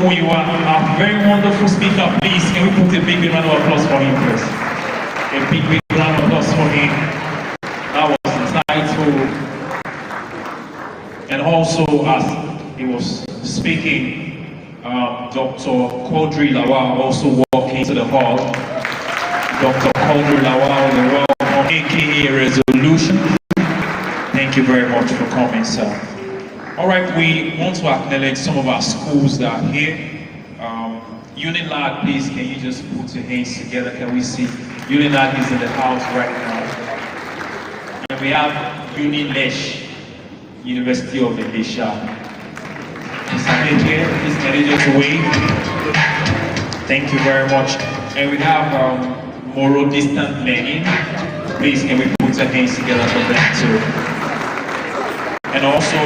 who you are. A very wonderful speaker. Please, can we put a big round of applause for him, please? A big round of applause for him. That was insightful. And also, as he was speaking, Dr. Quadri Lawal also walked into the hall. Dr. Quadri Lawal, the welcome, aka Resolution. Thank you very much for coming, sir. All right, we want to acknowledge some of our schools that are here. Unilad, please, can you just put your hands together? Can we see? Unilad is in the house right now. And we have Unilesh, University of Elisha. Please can you just wave? Thank you very much. And we have Moro Distant Learning. Please, can we put our hands together for them too? And also,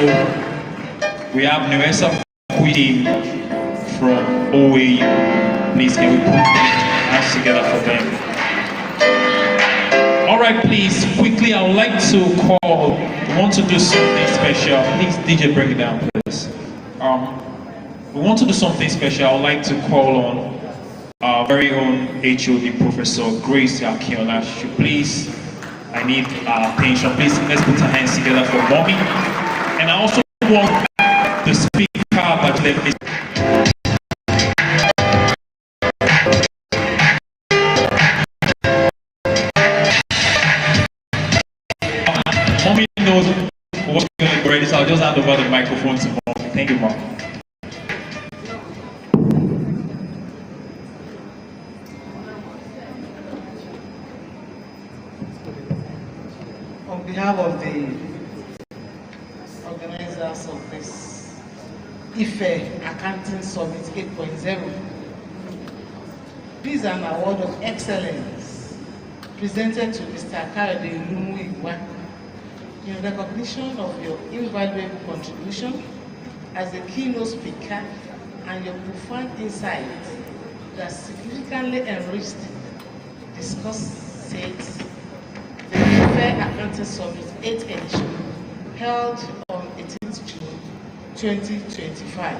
we have Nuesa Queen from OAU. Please, can we put our hands together for them? All right, please, quickly, I would like to call, we want to do something special. Please, DJ, bring it down, please. We want to do something special. I would like to call on our very own HOD, Professor Grace Akiola. Please, I need attention. Please, let's put our hands together for Mommy. And I also want the speaker, but let me. Mommy knows what's going to be ready, so I'll just hand over the microphone to Mommy. Thank you, Mom. On behalf of the organizers of this Ife Accounting Summit 8.0, this is an award of excellence presented to Mr. Karade Lumuigwa in recognition of your invaluable contribution as a keynote speaker and your profound insight that significantly enriched discussed sets the Ife Accounting Summit 8th edition held on 18th June 2025.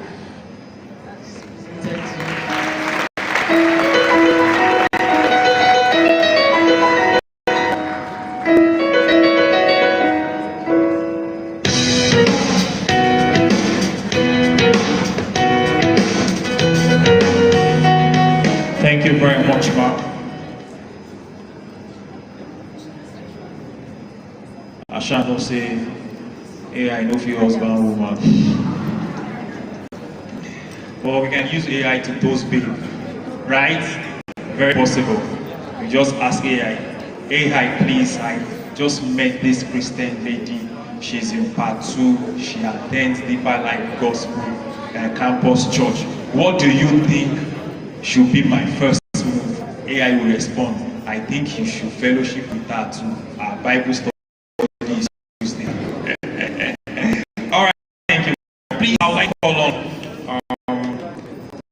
Thank you very much, Mark. I shall not say, AI no fear husband woman. Well, we can use AI to dose babe, right? Very possible. We just ask AI, please, I just met this Christian lady. She's in part 2. She attends Deeper Life Gospel Campus Church. What do you think should be my first move? AI will respond, I think you should fellowship with her too. Our Bible study. Please, I would like to call on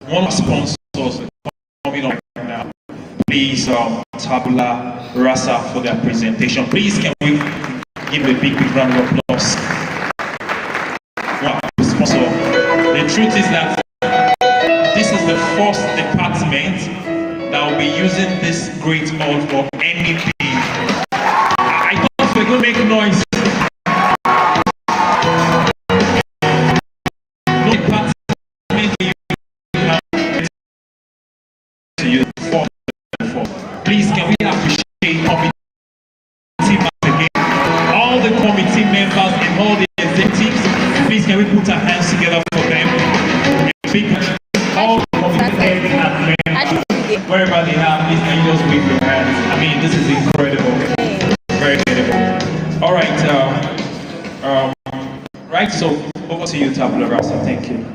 one of the sponsors coming up right now. Please, Tabula Rasa for their presentation. Please, can we give a big round of applause? One sponsor. The truth is that this is the first department that will be using this great hall for anything. I thought we were going to make noise. Please, can we appreciate committee members again? All the committee members and all the executives, please, can we put our hands together for them? All the committee members, wherever they are, please, can you just wave your hands? I mean, this is incredible. Very incredible. All right, right, so over to you, Tabula Rasa. Thank you.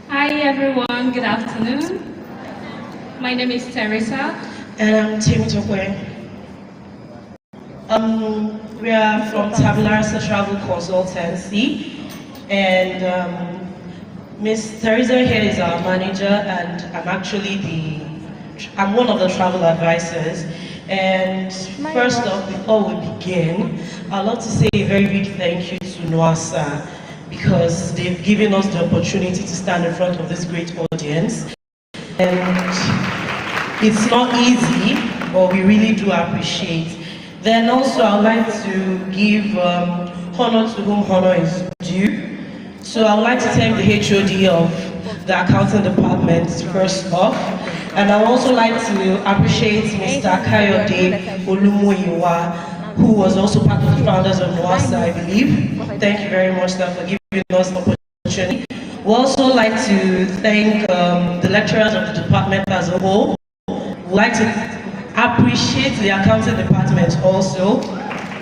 Hi, everyone. Good afternoon. My name is Teresa. And I'm Tim Tokwe. We are from Tabula Rasa Travel Consultancy, and Miss Teresa here is our manager, and I'm one of the travel advisors. And first off, before we begin, I'd love to say a very big thank you to NOASA because they've given us the opportunity to stand in front of this great audience. And it's not easy, but we really do appreciate. Then also I'd like to give honor to whom honor is due. So I would like to thank the HOD of the accounting department first off. And I would also like to appreciate Mr. Kayode Olumoyiwa, who was also part of the founders of MOASA, I believe. Thank you very much, sir, for giving us the opportunity. We also like to thank the lecturers of the department as a whole. We'd like to appreciate the accounting department also.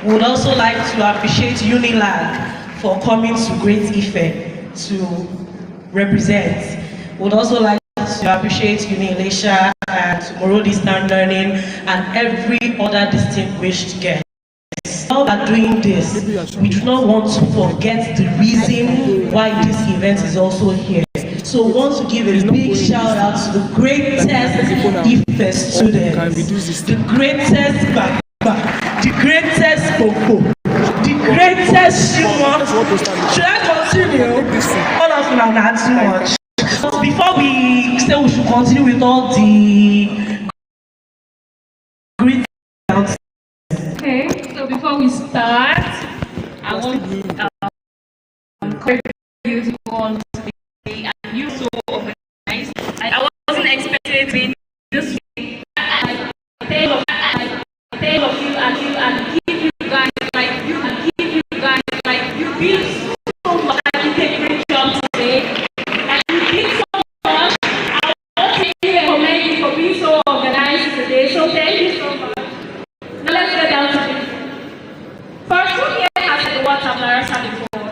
We would also like to appreciate UNILAG for coming to Great Ife to represent. We would also like to appreciate UNILASHA and Tomorrow Distant Learning and every other distinguished guest. While we are doing this, we do not want to forget the reason why this event is also here. So we want to give a big shout out to the greatest IFE students, the greatest Baba, the greatest Popo, the greatest Shimon. Should I continue? All of them are not too much. Before we say we should continue with all the great announcements. Okay, so before we start, I want to encourage you to go on today, and you so organized. I wasn't expecting to be this way. I thank of you and keep you guys like you and keep you guys like you did so much. You did a great job today, and you did so much. I want to thank you and commend you for being so organized today. So thank you so much. Now let's get down to it. First, who here has heard the word Tablarasa before?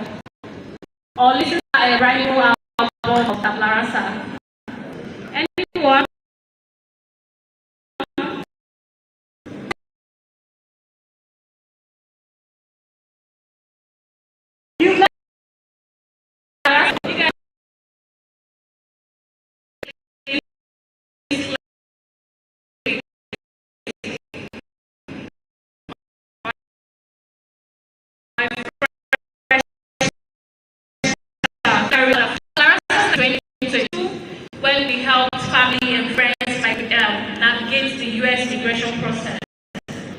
Or listen to a radio album of Tablarasa? Anyone? You guys when we helped family and friends navigate the U.S. immigration process.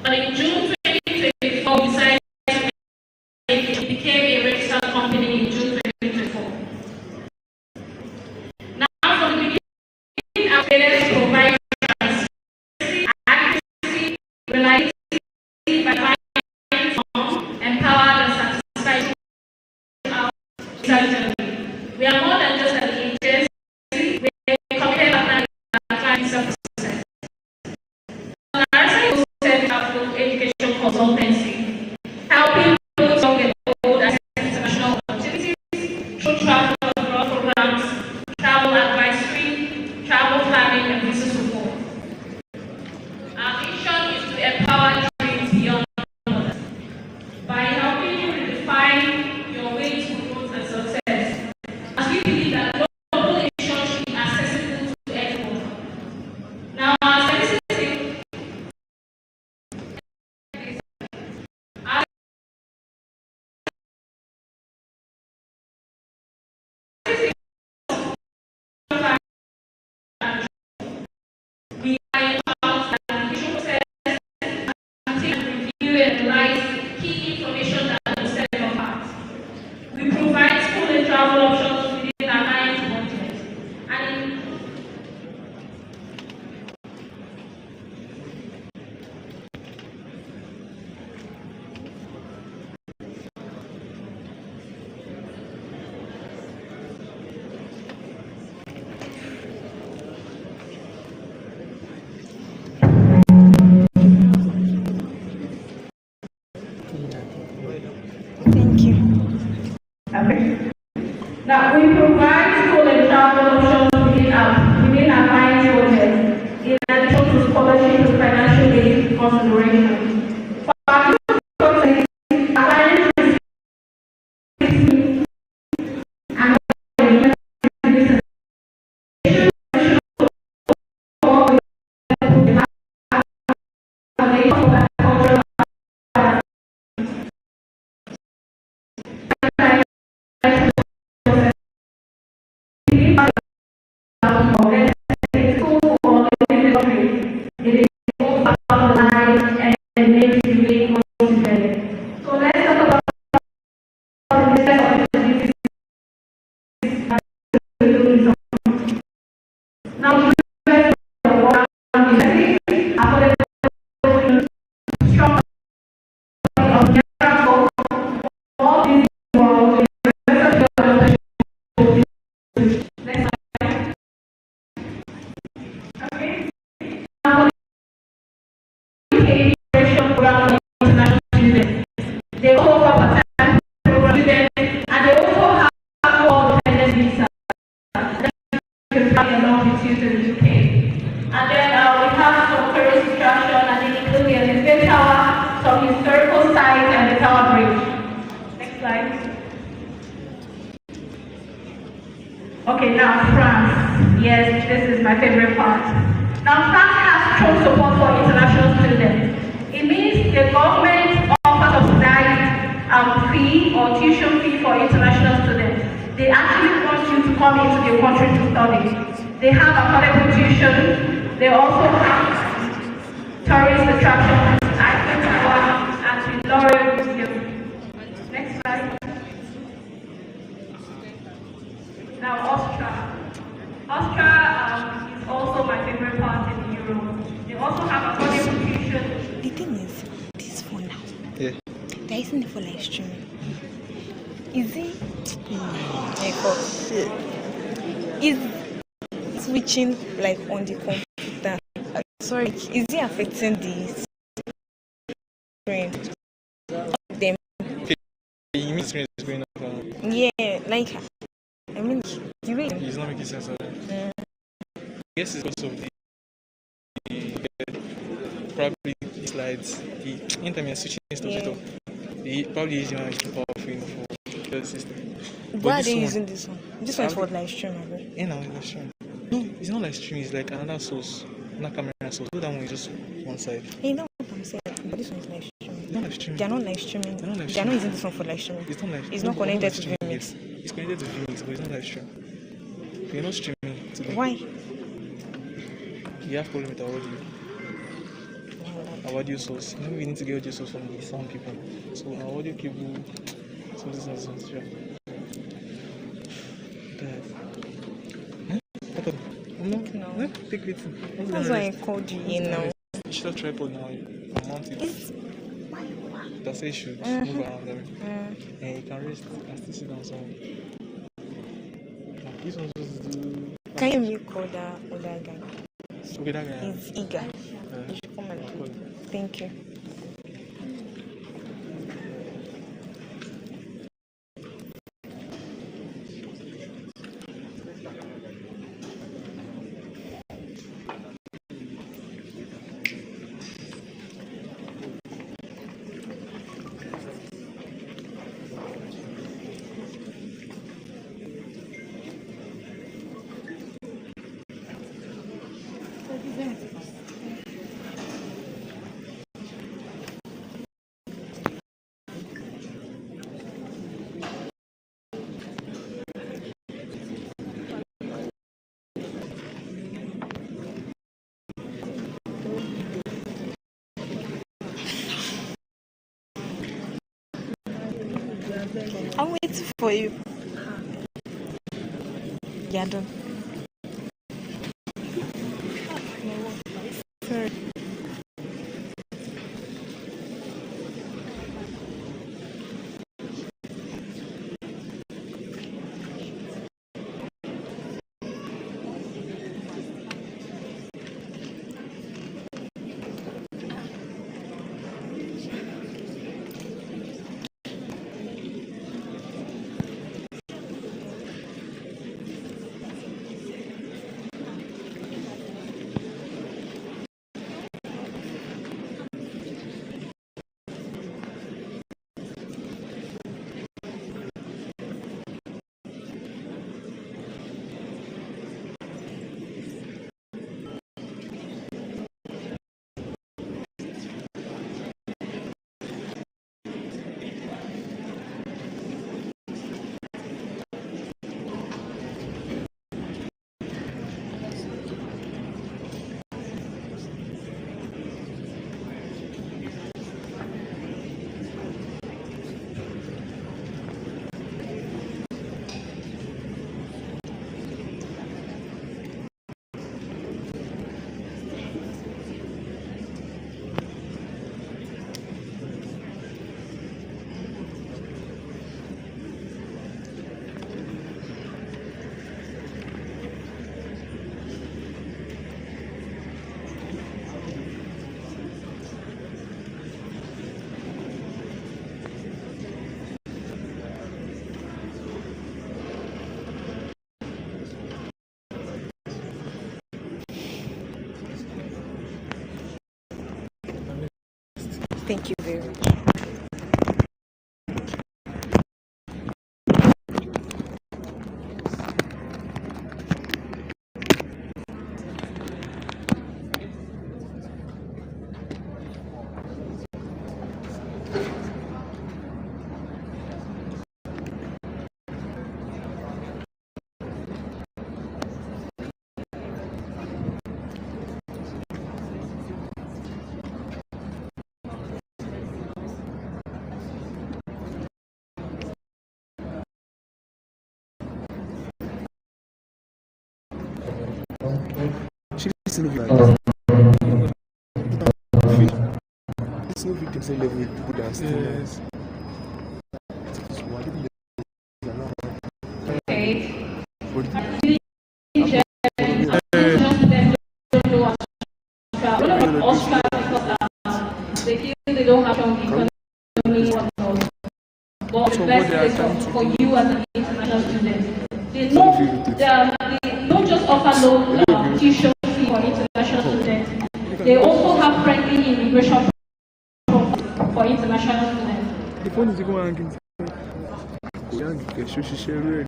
But in June 2024, we decided it became a registered company in June 2024. Now, from the beginning, our parents provide transparency, accuracy, reliability by finding empowered and satisfied. We are more than just an agency. We are committed partner in our client services. Narasa is also set up with education consultancy, helping both young and old access international opportunities through travel abroad programs, travel advisory, travel planning, and visa support. Our mission is to empower dreams beyond borders by helping you redefine your way to growth and success. As we believe that global education should be accessible to everyone. Now, our services we are about the application process and review and analyze key information that will set them apart. We provide school and travel options within our client's budget. And now we provide school and travel options within our client's budget, in addition to scholarship and financial aid considerations. For our clients, and Okay, now France. Yes, this is my favorite part. Now France has strong support for international students. It means the government offers subsidized fee or tuition fee for international students. They actually want you to come into the country to study. They have affordable tuition. They also have tourist attractions, Eiffel Tower, and the Louvre Museum. Next slide. Now Austria. Austria is also my favorite part in Europe. They also have affordable tuition. The thing is, this phone now. Yeah. There isn't it for live streaming. Is it? Is switching like on the computer? Sorry, is it affecting the screen? Them. You mean screen is going up? Yeah, like I mean, the way. It's not making sense. I guess it's because of the probably the slides. The anytime you're switching stuff Yeah. it up, the probably is too powerful enough for the system. Why are this they one- using this one? This one is for live stream, I bet. Yeah, now it's live stream. No, it's not live stream. It's like another source, another camera source. No, that one is just one side. Hey, you know what I'm saying? But this one is live streaming. It's not live stream. They're not live streaming. They're not live They're not streaming. using this one for live streaming. It's not live. It's no, not connected live to streaming, Vimix. yes. It's connected to Vimix, but it's not live stream. You're not streaming to them. Why? You have problem with our audio. Our audio source. Maybe we need to get audio source from the sound people. So our audio cable. So this is sure. No, take it. That's why I called you in now. You should have tripod now. You can mount it. It's That's it. Should move around them. And you can rest and still sit down somewhere. This one's just do. Can you make other guy? Okay, that guy. He's eager. You should come and Cool. thank you. I'm waiting for you. Yeah, done. Sorry. Thank you very much. It's no victim. It's no victim same level with people that are still nice. Okay. But Oscar because they feel they don't have some economy whatnot. But the best is for you as an international student. They don't just offer low tuition fee for international students. They also have friendly immigration for international students. the phone is even hanging. Should she share it?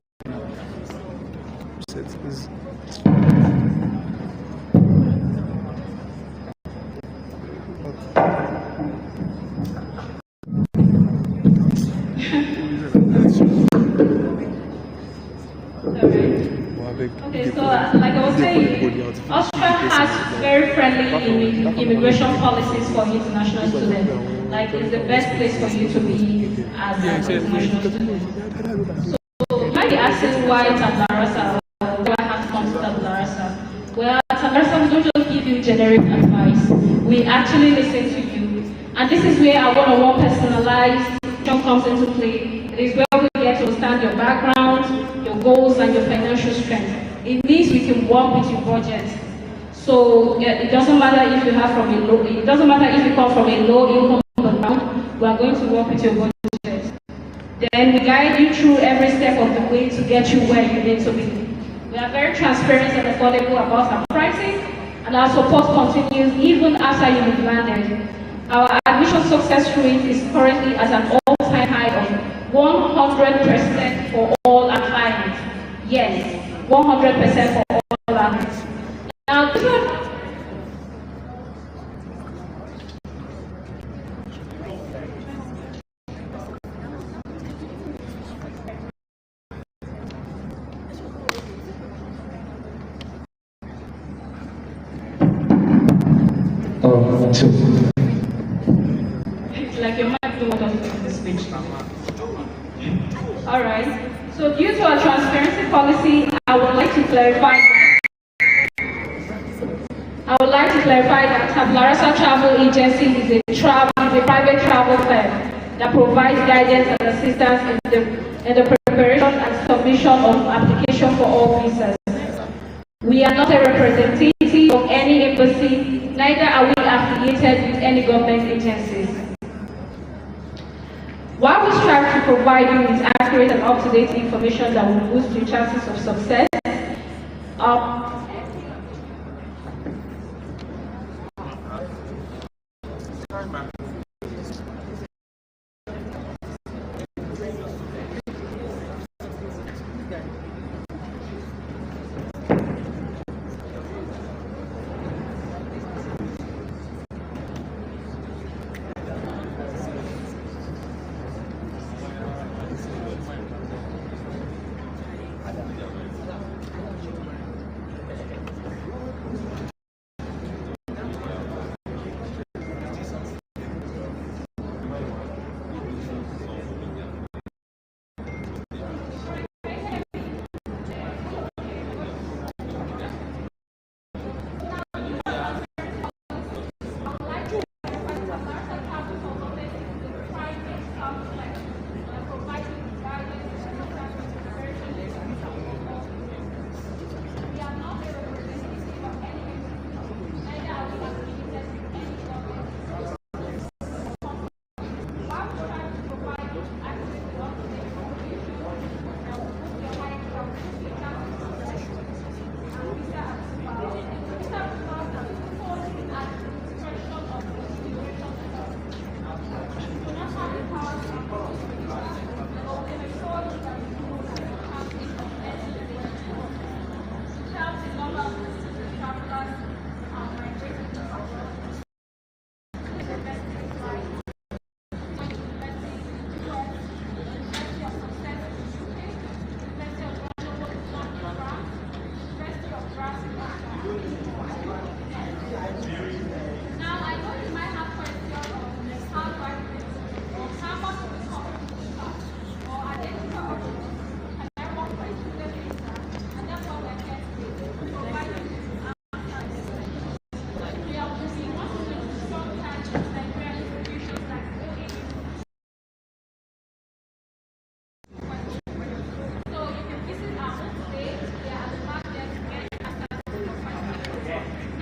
Okay, so like I was saying, Austria has very friendly immigration policies for international students. Like it's the best place for you to be as an international student. So you might be asking why Tablarasa or why I have to come to Tablarasa. Well, at Tablarasa we don't just give you generic advice. We actually listen to you. And this is where our one-on-one personalized comes into play. It is where we get to understand your background, your goals, and your financial strength. It means we can work with your budget. So it doesn't matter if you have from a low, it doesn't matter if you come from a low income background. We are going to work with your budget. Then we guide you through every step of the way to get you where you need to be. We are very transparent and affordable about our pricing, and our support continues even after you've landed. Our admission success rate is currently at an all-time high of 100% for all our clients. Yes, 100% for all our clients. Now, this one, it's like your mic don't want us to the speech. All right. So due to our transparency policy, I would like to clarify that Tablarasa Travel Agency is a private travel firm that provides guidance and assistance in the preparation and submission of application for all visas. We are not a representative of any embassy, neither are we affiliated with any government agencies. While we strive to provide you with accurate and up-to-date information that will boost your chances of success,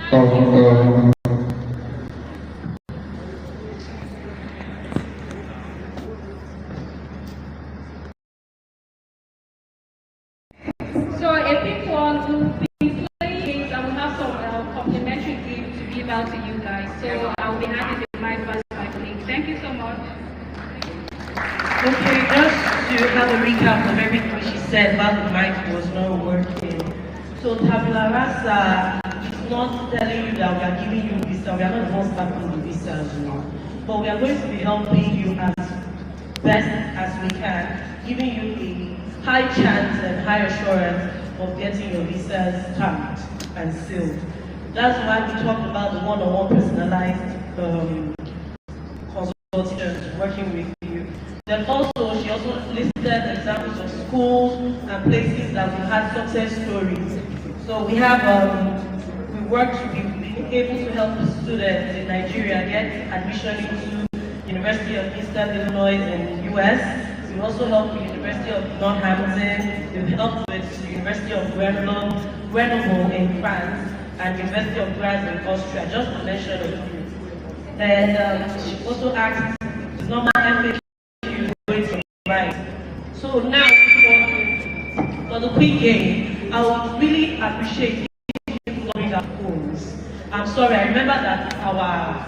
So a big one will be playing games and we have some complimentary gifts to give out to you guys. So I'll be handing the mic first to my colleague. Thank you so much. Okay, just to have a recap of everything she said while the mic was not working. So Tabula Rasa is not telling you that we are giving you visa, we are not the ones tapping the visas, you know. But we are going to be helping you as best as we can, giving you a high chance and high assurance of getting your visas stamped and sealed. That's why we talked about the one-on-one personalized consultations working with you. Then also, she also listed examples of schools and places that we've had success stories. So we have, we've been able to help students in Nigeria get admission into University of Eastern Illinois in the US. We also helped the University of Northampton. We've helped with the University of Grenoble in France and University of Graz in Austria, just to mention a few. And she also asked the normal FAQ going to right. So now for the quick game, I would really appreciate people coming at phones. I'm sorry, I remember that our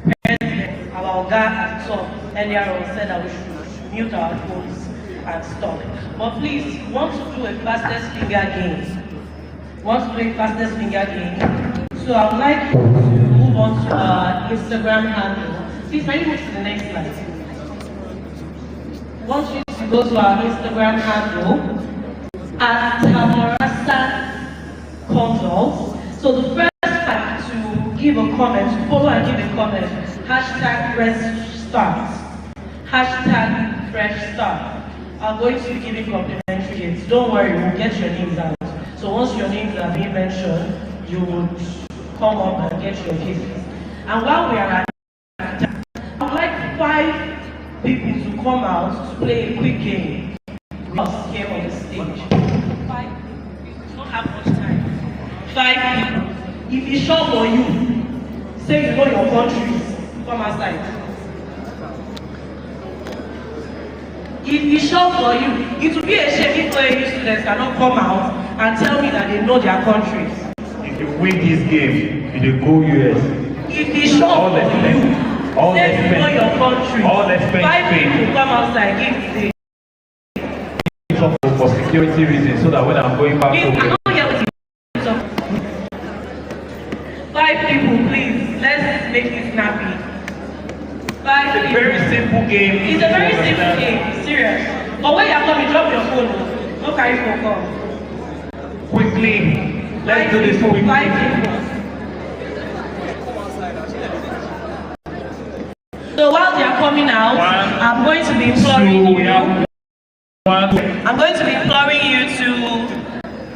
president, our Oga at the top earlier on said that we should mute our phones and stop. But please, we want to do a fastest finger game. So I would like you to move on to our Instagram handle. Please, can you move to the next slide? I want you to go to our Instagram handle at Tamarasa Consult. So the first time to give a comment, to follow and give a comment, hashtag fresh start. Hashtag fresh start. I'm going to be giving complimentary gifts. Don't worry, we'll get your names out. So once your names are being mentioned, you would come up and get your gifts. And while we are at that, I would like 5 people to come out to play a quick game with us here on the stage. 5 people. We don't have much time. 5 people. If it's short for you, say you know your countries, come outside. If it's short for you, it will be a shame if any students cannot come out and tell me that they know their countries. If you win this game, you will go US. If it's short for you, say you know your country. All expense 5 paid. people come outside, give the For security reasons, so that when I'm going back home. I don't hear what you talk. 5 people, please. Let's make it snappy. 5 It's a people. very simple game. It's a very simple game, serious. But when you're coming, drop your phone. Don't carry phone call. Quickly, let's do this quickly. 5 people. So while they are coming out, I'm going to be imploring you. I'm going to be imploring you to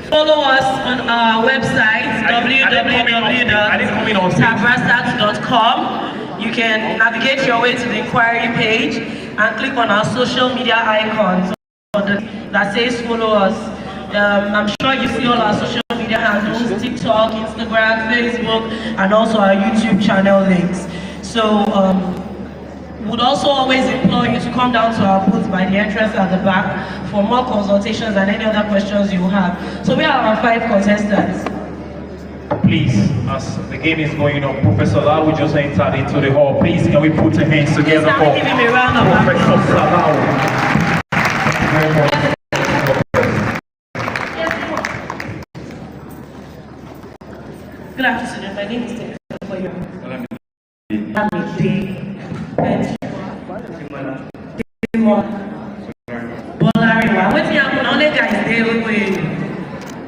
follow us on our website www.tabrasat.com. You can navigate your way to the inquiry page and click on our social media icons that says follow us. I'm sure you see all our social media handles, TikTok, Instagram, Facebook, and also our YouTube channel links. So would also always implore you to come down to our booth by the entrance at the back for more consultations and any other questions you have. So we are our 5 contestants. Please, as the game is going on, Professor Lau just entered into the hall. Please, can we put our hands together for Give him a round of Professor applause. Salau? Thank you very much. Good afternoon, my name is Tekoyo. Bolariwa. Wetin happen? All the guys dey wey.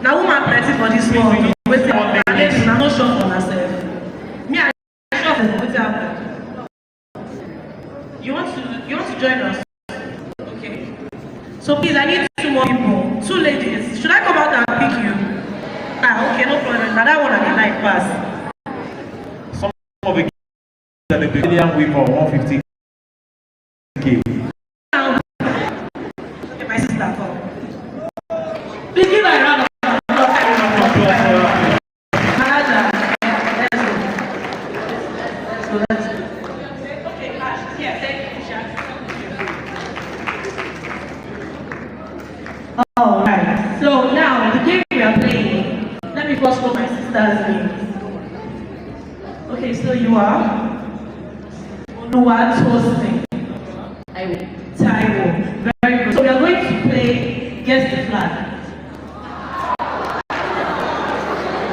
Na woman plenty for this one. Wetin happen? Alex, na no sure for herself. Me, I sure for wetin happen. You want to join us? Okay. So please, I need 2 more people, 2 ladies. Should I come out and pick you? Ah, okay, no problem. Now that one I can like pass. Some of the that the Brazilian women 150K. My sister come. Please give her a round of applause. Manager. us know my sister's name. Okay, so you are Oluwatosin Taiwo. Very good. So we are going to play Guess the Flag.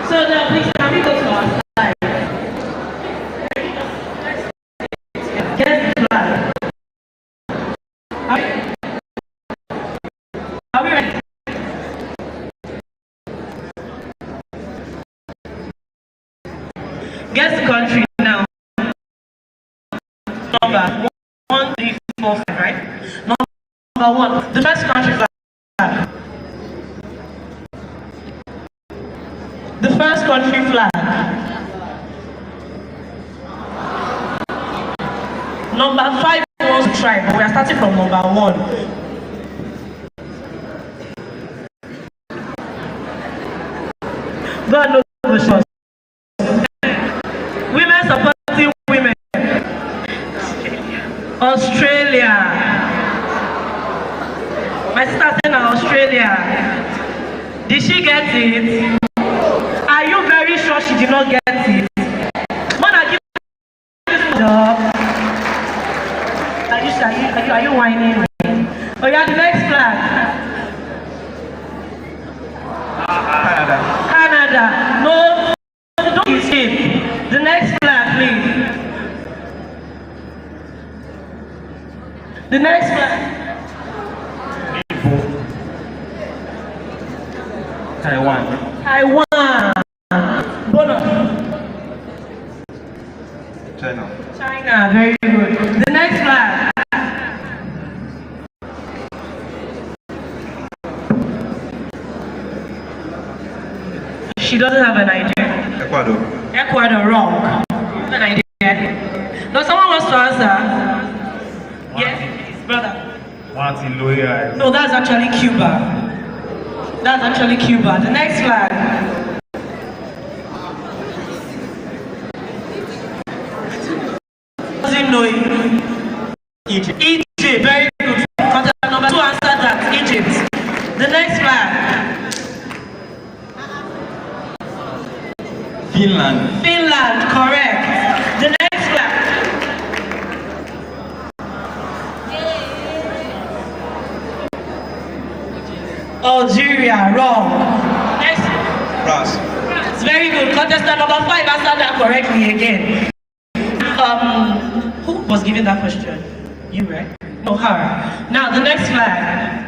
So now please can we go to our slide? Guess the flag. Are we ready? Guess the country now. Number 1, 3, 4, 5, right? Number 1, the first country flag. The first country flag. Number 5 wants to try, but we are starting from number 1. God knows the shots. Women supporting women. Australia. My sister said Australia. Did she get it? Are you very sure she did not get it? Mona, give this job. Are you whining? Oh yeah, the next flag. Canada. No, don't escape. The next flag, please. The next flag. Taiwan. Taiwan. Bono. China, very good. The next flag. She doesn't have an idea. Ecuador. Ecuador, wrong. An idea. No, someone wants to answer. Yes, brother. Martin Lawyer. No, that's actually Cuba. That's actually Cuba. The next flag. Doesn't know it. Egypt. Egypt, very good. Contestant number 2 answered that. Egypt. The next flag. Finland. Finland, correct. The next flag. Algeria, wrong. Next. France. Very good. Contestant number 5 answered that correctly again. Who was given that question? You, right? No, her. Now the next flag.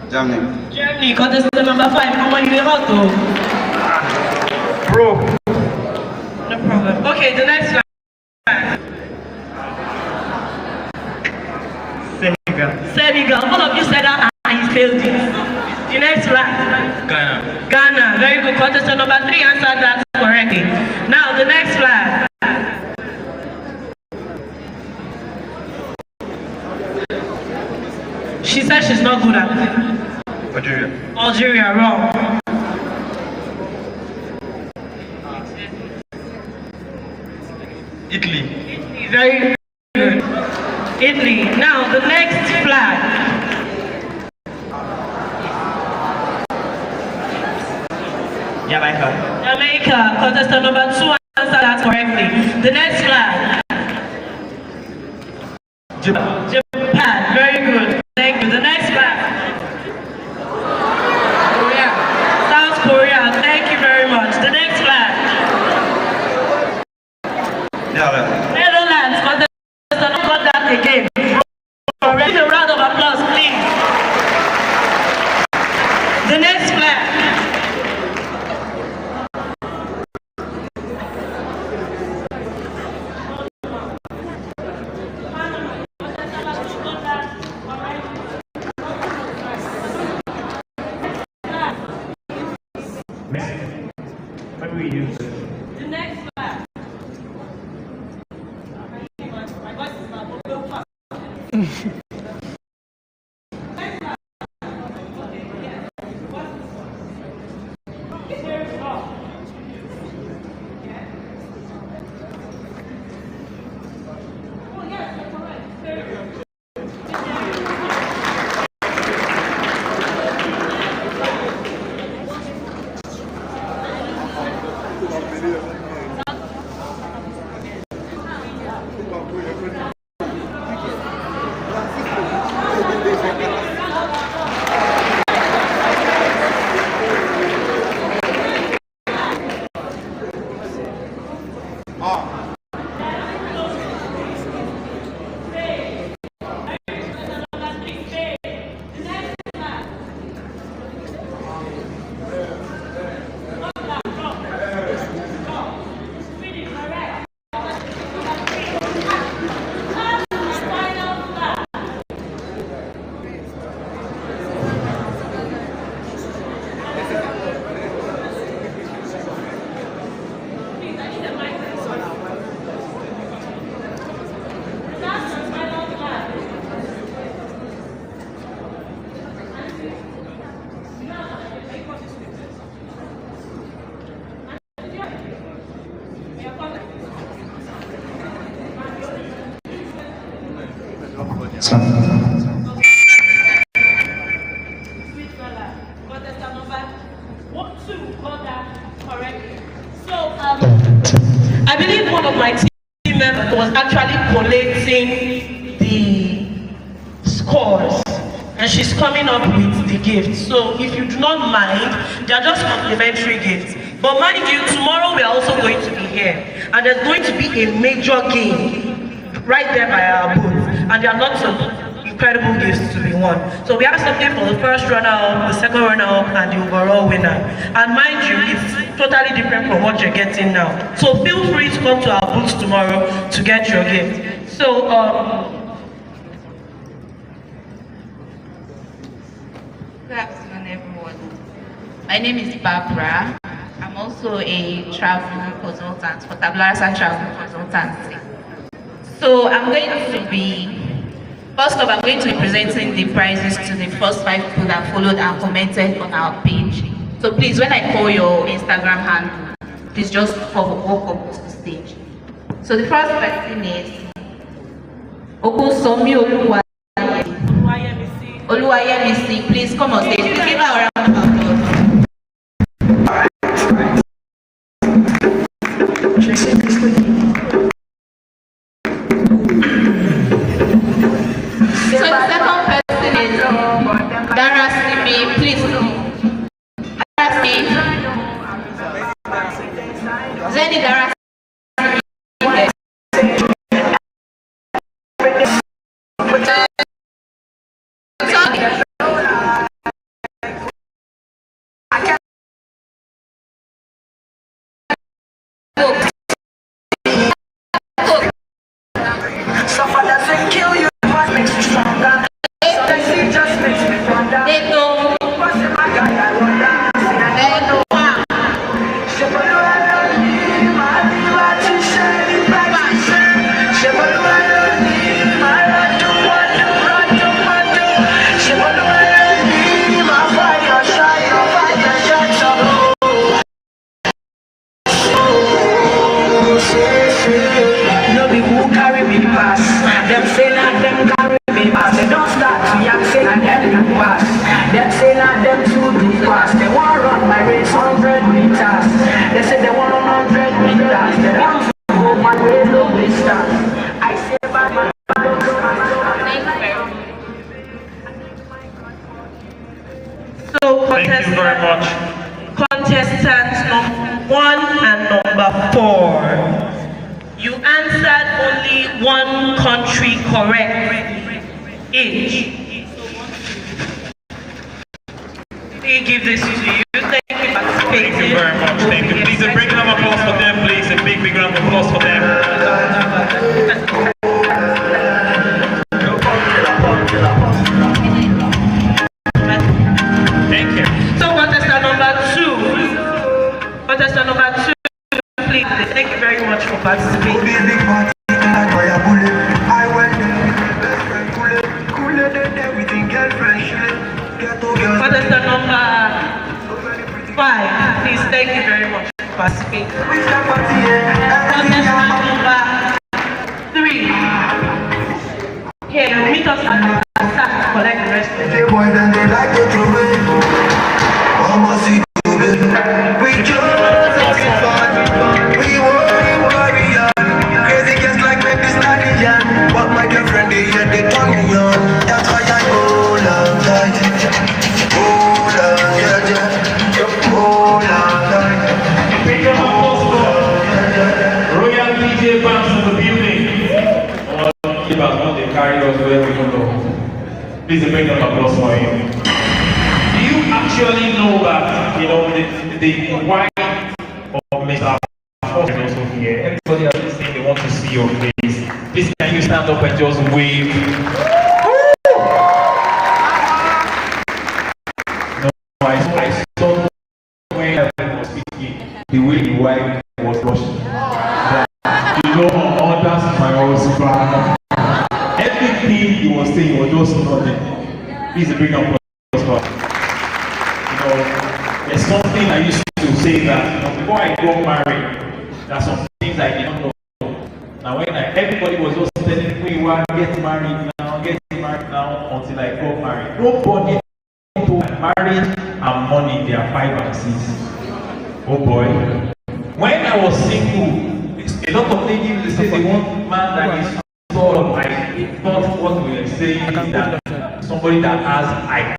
Germany. Germany. Contestant number 5. Come on, you know how to. Bro. No problem. Okay, the next flag. Senegal. Senegal. All of you said that and you failed it. The next flag. Ghana. Ghana. Very good. Contestant number 3 answered that correctly. Now the next flag. She said she's not good at it. Algeria. Algeria, wrong. Italy. Italy, very good. Italy. Now the next flag. Jamaica. Jamaica. Contestant number 2 answered that correctly. The next flag. Japan. Very good. Thank you. The next flag. Korea. South Korea. Thank you very much. The next flag. Netherlands. Contestant number that again. Raise a round of applause, please. The next flag. What do we use? The next flag. I believe one of my team members was actually collating the scores, and she's coming up with the gifts. So if you do not mind, they are just complimentary gifts. But mind you, tomorrow we are also going to be here, and there's going to be a major game right there by our booth, and there are lots of incredible gifts to be won. So we have something for the first runner-up, the second runner-up, and the overall winner. And mind you, it's totally different from what you're getting now. So feel free to come to our booth tomorrow to get your gift. So good afternoon, everyone. My name is Barbara. I'm also a travel consultant for Tablarasa Travel Consultancy. So I'm going to be, first off, I'm going to be presenting the prizes to the first 5 people that followed and commented on our page. So please, when I call your Instagram handle, please just walk up to the stage. So the first person is Okusomi Oluwayemisi. Please come on stage. Please give her a round of applause. So the second person is Darasimi. Please. Darasimi. Zeni Darasimi. Thank you very much. Contestants number 1 and number 4. You answered only one country correct each. We give this to you. Thank you for participating. Thank you very much. Thank you. Please, a big round of applause for them, please. A big round of applause for them. Thank you. So contestant number 2. Contestant number 2, please. Thank you very much for participating. Contestant number 5, please. Thank you very much for participating. Contestant number 3. Okay, meet us at the start to collect the rest of Please a big round of applause for him. Do you actually know that, you know, the wife of Mr. Fox is also here? Everybody else is saying they want to see your face. Please can you stand up and just wave? No, I saw when I was speaking, the way the wife was rushing. You know, others my husband. Everything he was saying was just nothing. Please bring up for. You know, there's something I used to say that, you know, before I got married, there's some things I didn't know. Now when everybody was just telling me, "Get married now, get Nobody told marriage and money, they are 5 and 6. Oh boy. When I was single, a lot of ladies will say they want man that is sort of like, thought what we were saying is that somebody that has height.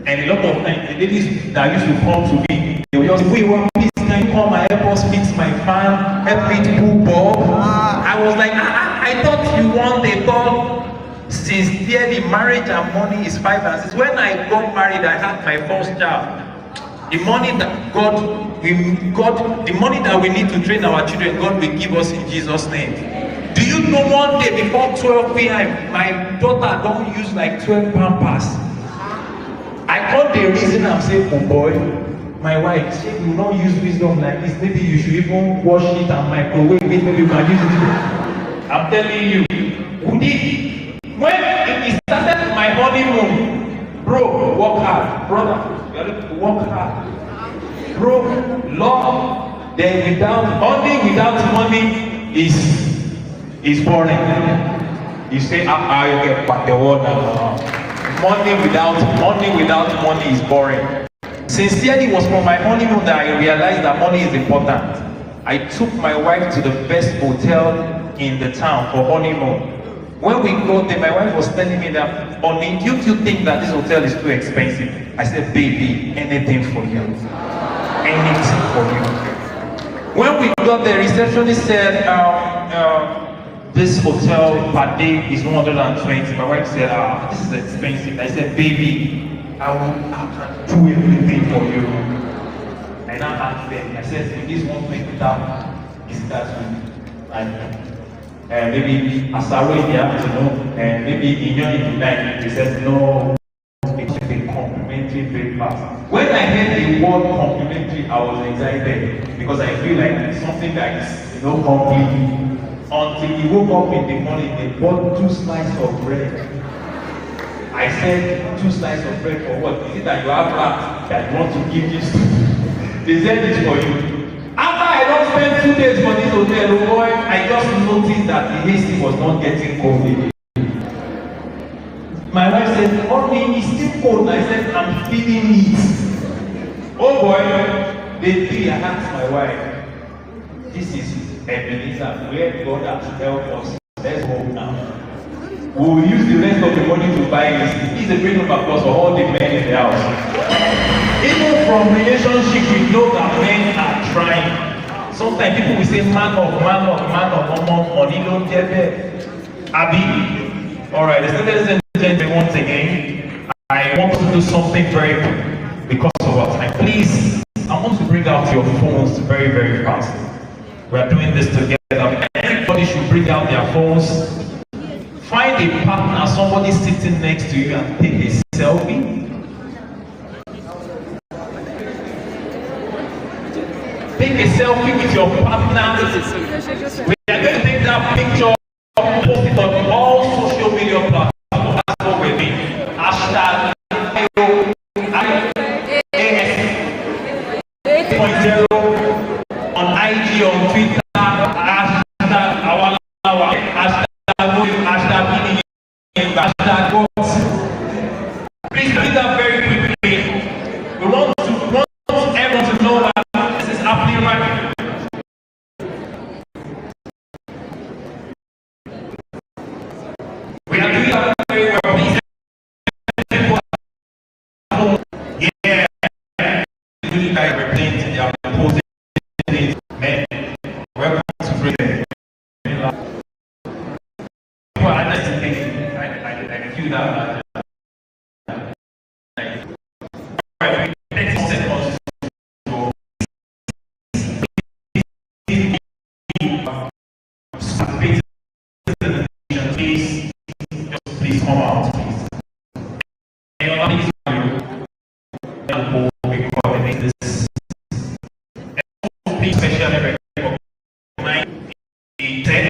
And a lot of times, the ladies that used to come to me, they will just say, wait, one please, can you come and help us fix my fan, help me to pull bulb? I was like, I thought you want a bulb. Sincerely, marriage and money is 5 and 6. When I got married, I had my first child. The money that the money that we need to train our children, God will give us in Jesus' name. Do you know one day before 12 p.m., my daughter don't use like 12 pampers. I got the reason I'm saying, oh boy, my wife, she will not use wisdom like this. Maybe you should even wash it and microwave it. Maybe you can use it. I'm telling you, when it started my honeymoon, bro, work hard, brother, you have to work hard, bro, love. Then without money is boring. You say, you get back the word now. Money without money is boring. Sincerely, it was from my honeymoon that I realized that money is important. I took my wife to the best hotel in the town for honeymoon. When we got there, my wife was telling me that, honey, do you think that this hotel is too expensive? I said, baby, anything for you. Anything for you. When we got there, the receptionist said, this hotel per day is 120. My wife said, this is expensive. I said, baby, I can do everything for you. And I asked them, I said, if this 120 down, is that and maybe Asaro in the afternoon, and maybe in the night, he says, no, it's a complimentary breakfast. When I heard the word complimentary, I was excited because I feel like something that is complete. Until he woke up in the morning, they bought 2 slices of bread. I said, 2 slices of bread for what? Is it that you have rat that you want to give this to? They said this for you. After I don't spend 2 days for this hotel, oh boy, I just noticed that the AC was not getting cold again. My wife said, honey, it's still cold. I said, I'm feeling it. Oh boy, I asked my wife, this is Ebenezer, where God has helped us. Let's go now. We will use the rest of the money to buy this. This is a great of applause for all the men in the house. Even from relationship, we know that men are trying. Sometimes people will say, man of, money don't get there. Abi, all right, ladies and gentlemen, once again, I want to do something very quick because of our time. Please, I want to bring out your phones very, very fast. We are doing this together. Everybody should bring out their phones. Find a partner, somebody sitting next to you, and take a selfie. Take a selfie with your partner. We are going to take that picture, post it on all social media platforms. That's what we're doing. Hashtag Ias 8.0 on IG, on Twitter. Please do that very quickly. We want everyone to know that this is happening right now. We are doing that very well. Please, yeah, really like we're playing today. I'm posting it, man. Welcome to Britain. I feel that. Please come out, please. We coordinate this. Please specially recognize the 10.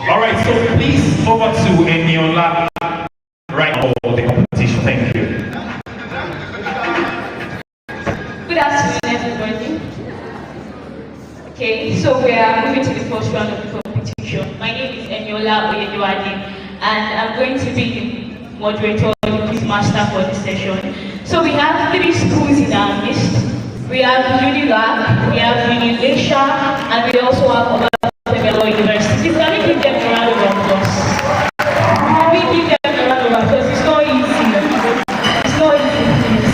All right, so please over to Eniola right now for the competition. Thank you. Good afternoon, everybody. Okay, so we are moving to the first round of the competition. My name is Eniola Oyedewadin, and I'm moderator, the quiz master for this session. So we have three schools in our midst. We have Unilag, we have Unilesha, and we also have Obafemi University. Can we give them a round of applause? Can we give them a round of applause? It's not easy. It's not easy, please.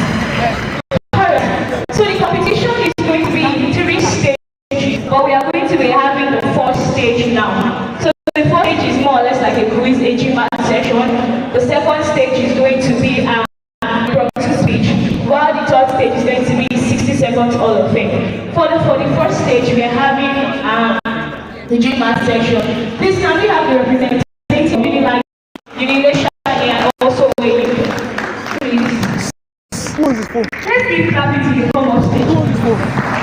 Alright. So the competition is going to be in three stages, but we are going to be having the fourth stage now. So the first stage is more or less like a quiz, a GMAT session. The second stage is going to be a impromptu speech, while the third stage is going to be 60 seconds Hall of Fame. For the first stage, we are having the GMAT section. Please, can we have the representative of Unilesha and also Wayne? Please. Let's give Clappy to the come up stage.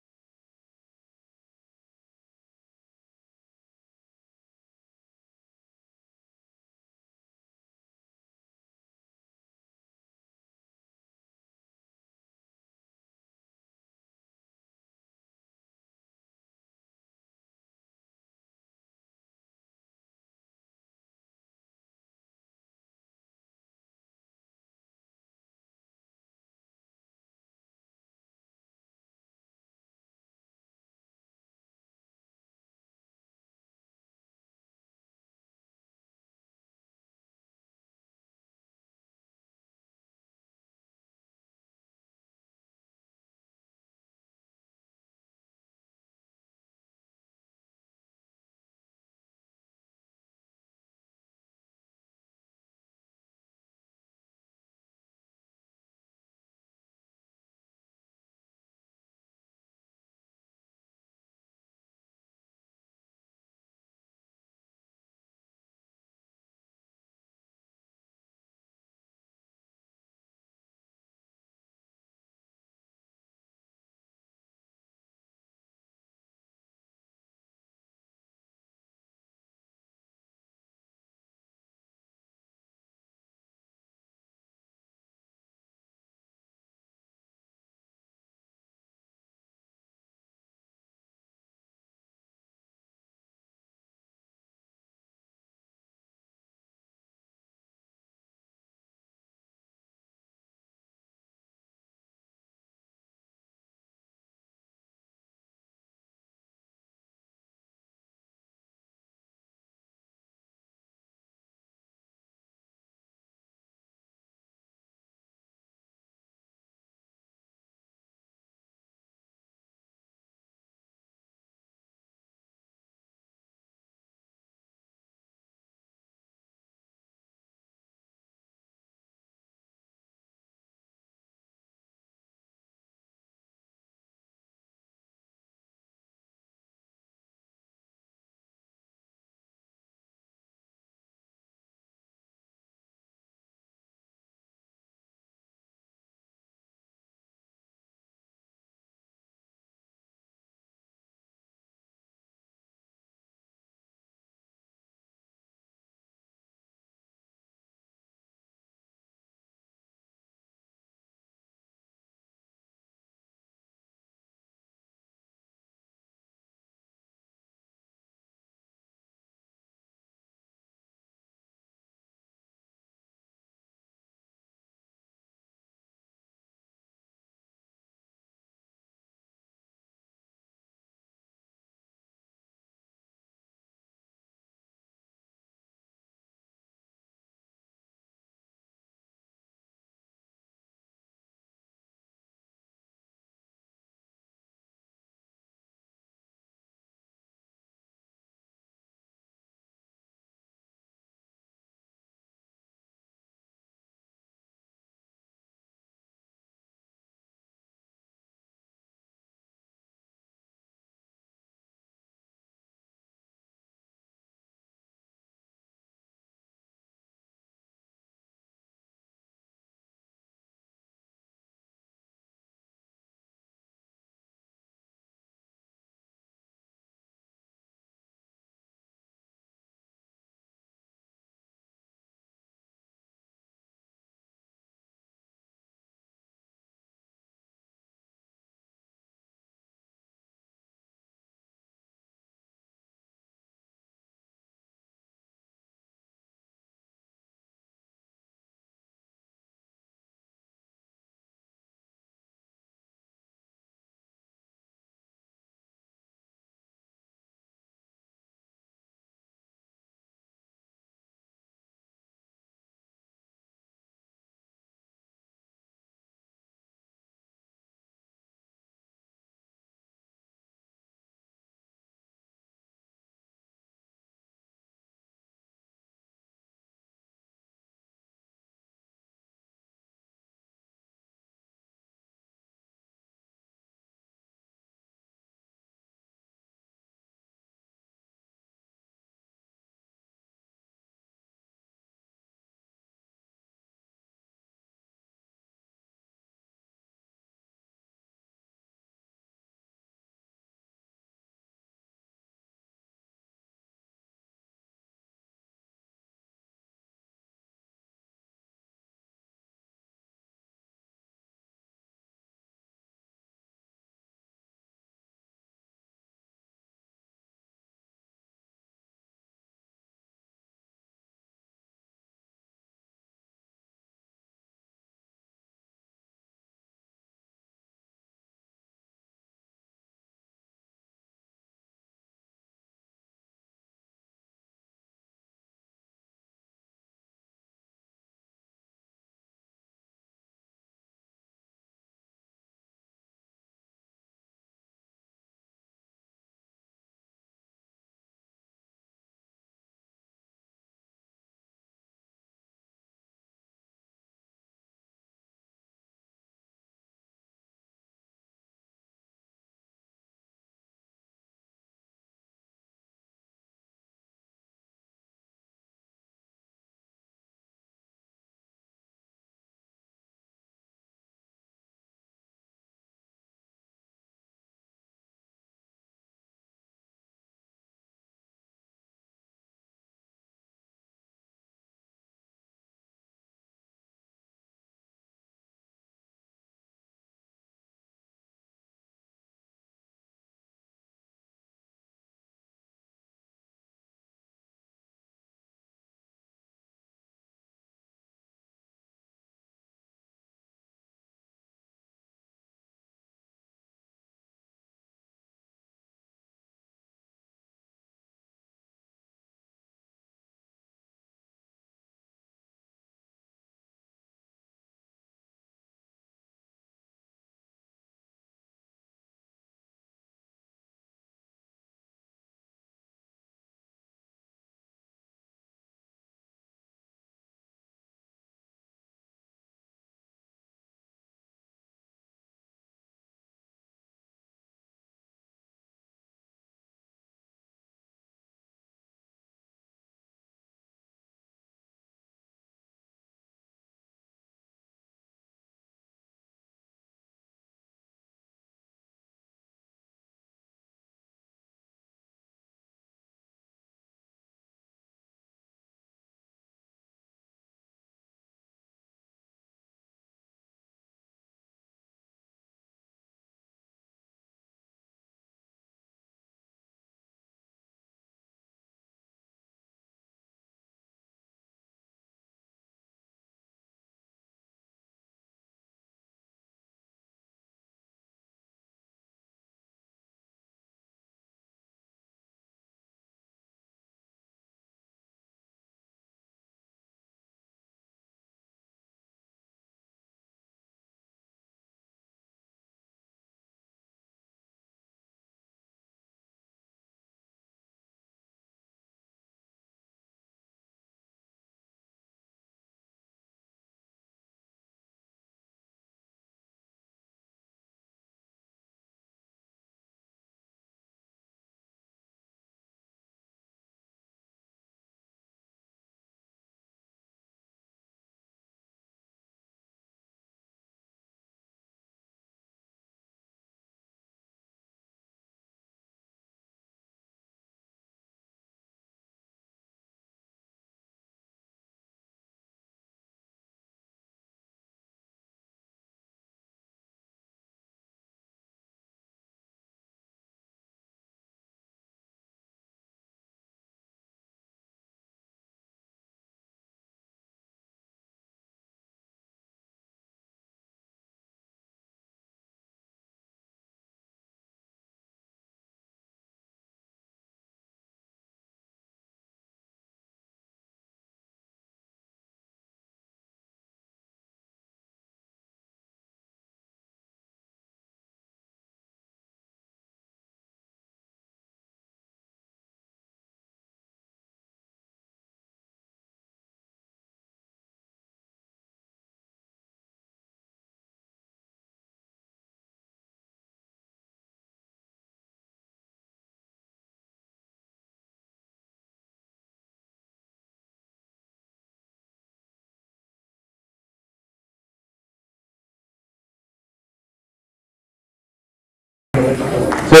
So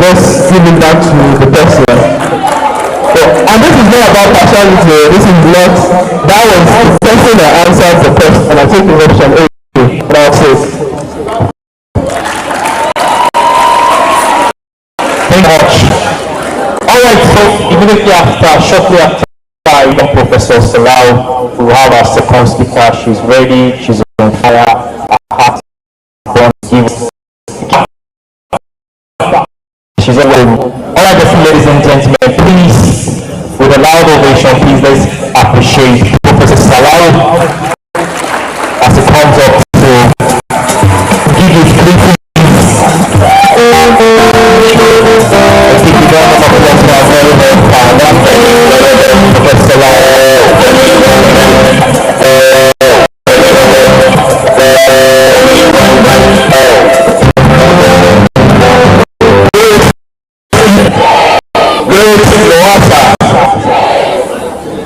let's give it back to the person. So, and this is not about partiality. This is not. That was the person that answered the question. And I take the option A. That's it. Thank you much. Alright, so immediately after, shortly after, Professor Salau, we have our second speaker. She's ready, she's on fire, her heart is she's alright, ladies and gentlemen, please, with a loud ovation, please let's appreciate Professor Salau as he comes up to give his greetings.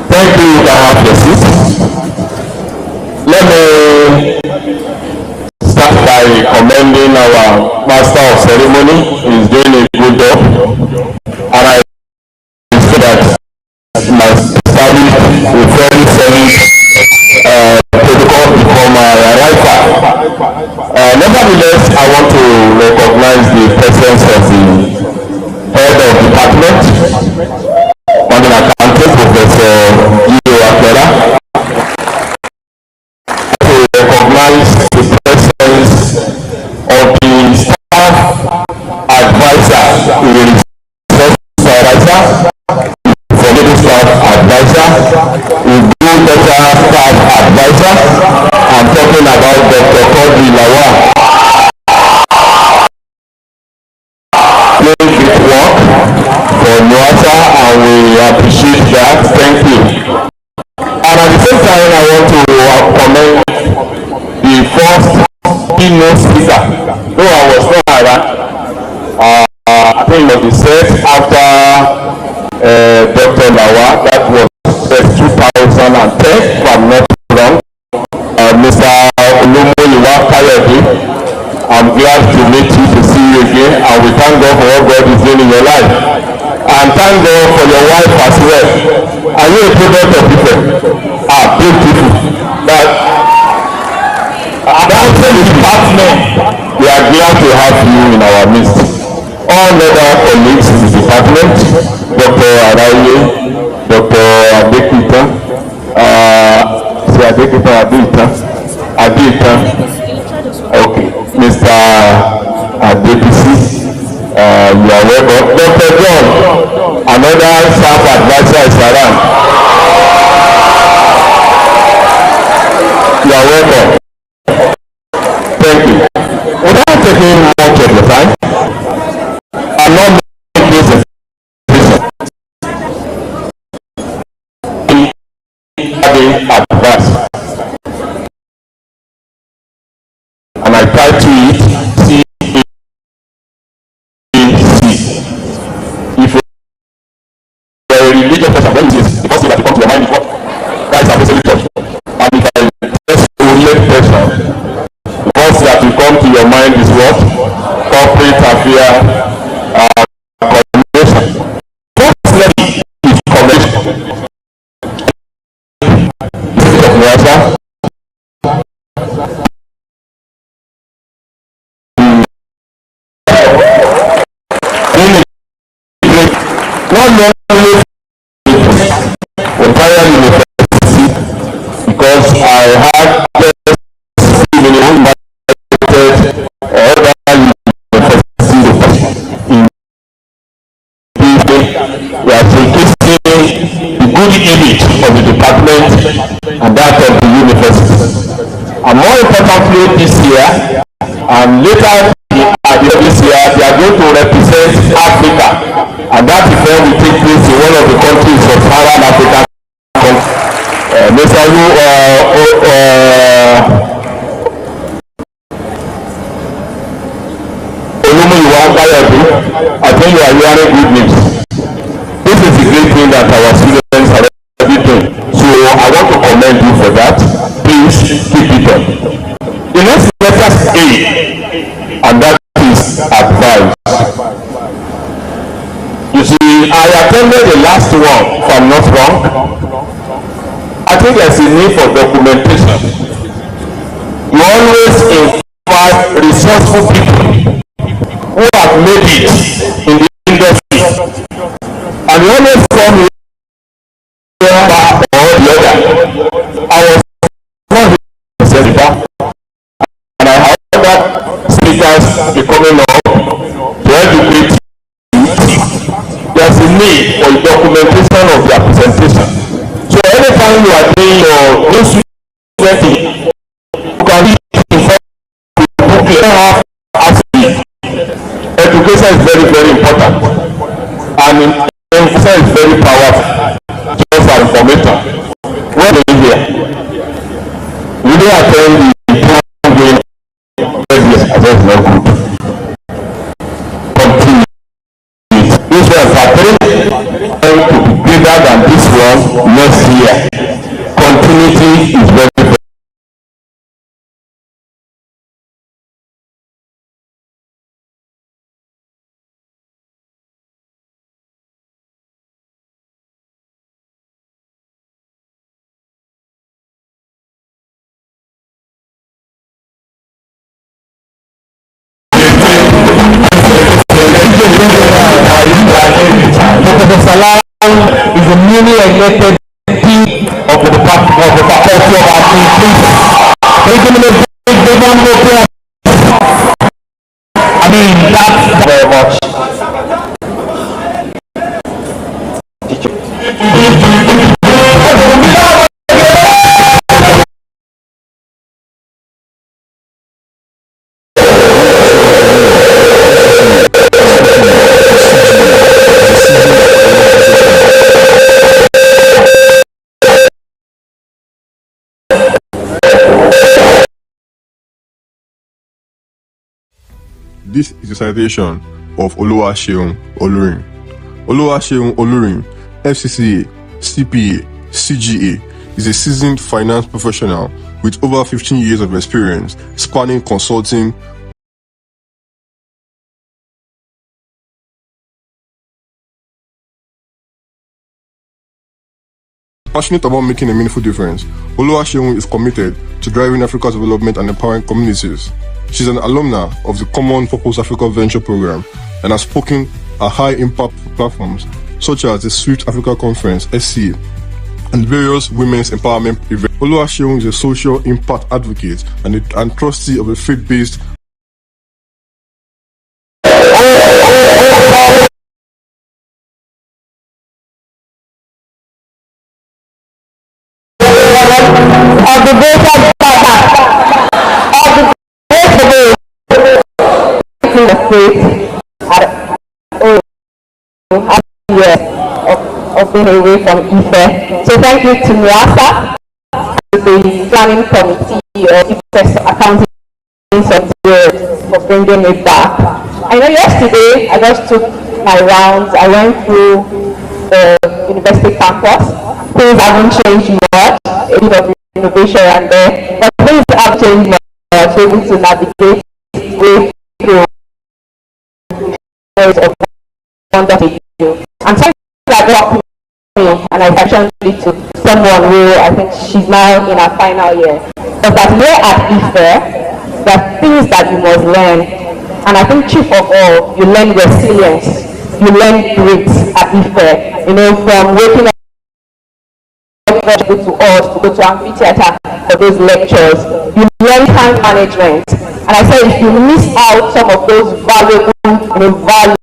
Thank you, let me start by commending our master of ceremony. He's doing a good job, and I say that my established a very solid protocol before my arrival. Nevertheless, I want to recognize the presence of the head of department on an accountant, Professor Ias 8.0. To recognize the presence of the staff advisor, the research advisor, for the staff advisor, the good staff advisor. I'm talking about Dr. Kodri Lawal. Doing great work for NUASA, and we appreciate that. Thank you. And at the same time, I want to commend the first keynote speaker. Though I was not around, I think it was said after Dr. Lawa, that was 2010, if I'm not wrong. Mr. Olumoyiwa Kayode, I'm glad to meet you, to see you again, and we thank God for what God is doing in your life. And thank God for your wife as well. Are you a product of people? Beautiful. But that's the department. We are glad to have you in our midst. All other colleagues in the department, Dr. Araye, Dr. Adekita, okay, Mr. Adebisi, you are welcome. Dr. John, another staff advisor is around. You are welcome. Thank you. Without taking much of your time, I'm not making this a advice. And I try to eat CAC. If you're a religious person, when you say the first thing that comes to your mind is what? Christ has basically touched. And if I just oriented person, the first that will come to your mind is what? Corporate affair, coordination. First level is coordination. Because I had we are showcasing the good image of the department and that of the university. And more importantly this year, and later at the end of this year, they are going to represent Africa. And that event will take place in one of the countries of Southern Africa. Mr. I think you are hearing good news. This is the great thing that our students are already doing. So I want to commend you for that. Please keep it up. The next letter is A, and that is advice. attended the last one, if I'm not wrong. I think there's a need for documentation. You always invite resourceful people who have made it in the industry, and you always come here or the other. I was not here, and I have other speakers becoming up to educate. There's a need for documentation of their presentation. So anytime you are doing your news presenting, you can read in front of the booklet. Education is very, very important, and education is very powerful. Just for information, what do you hear? You don't attend the program going as well as not good. Continue. This one for three going to be bigger than this one next year. Continuity is very, very. Professor Salam is a newly elected dean of the Department of the Faculty of Administration. I mean, that's very much. This is a citation of Oluwaseun Olorin. Oluwaseun Olorin, FCCA, CPA, CGA, is a seasoned finance professional with over 15 years of experience spanning consulting, passionate about making a meaningful difference. Oluwaseun is committed to driving Africa's development and empowering communities. She's an alumna of the Common Purpose Africa Venture Program and has spoken at high-impact platforms such as the Swift Africa Conference, SCA, and various women's empowerment events. Oluwaseun is a social impact advocate and trustee of a faith-based Of the greater in the faith at of being away from Ife. So thank you to Miasa, the planning committee of Ife's accounting for bringing me back. I know yesterday I just took my rounds. I went through the university campus. Things haven't changed much. A bit of innovation and there, but things have changed much. I was able to navigate way through of wonderful. And so I got me, and I mentioned it to someone who I think she's now in her final year. But that here at Ife, there are things that you must learn. And I think chief of all, you learn resilience, you learn grit at Ife. You know, from waking up to go to us, to go to amphitheater for those lectures. You learn time management. And I said if you miss out some of those valuable values,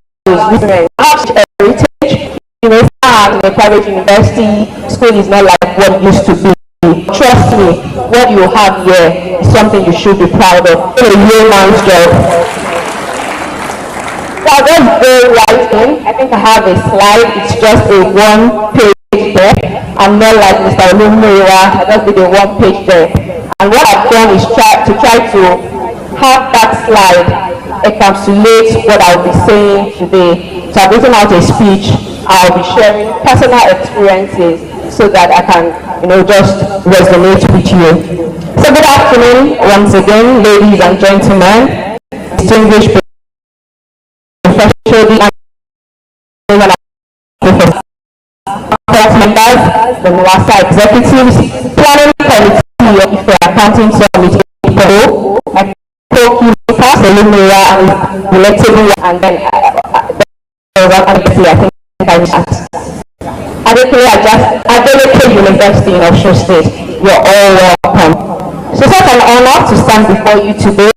heritage, you may start in a private university, school is not like what it used to be. Trust me, what you have here is something you should be proud of. It's a year-round job. So I'll just go right in. I think I have a slide. It's just a one-page there. I'm not like Mr. Olumira. I just did a one-page there. And what I've done is try to have that slide encapsulate what I'll be saying today. So I've written out a speech. I'll be sharing personal experiences so that I can, just resonate with you. So good afternoon once again, ladies and gentlemen, distinguished professional the NUASA executives, planning committee of the accounting summit, my co-key Selumira and Electable, and then I think Adeleke University in Osun State. You're all welcome. So it's such an honor to stand before you today,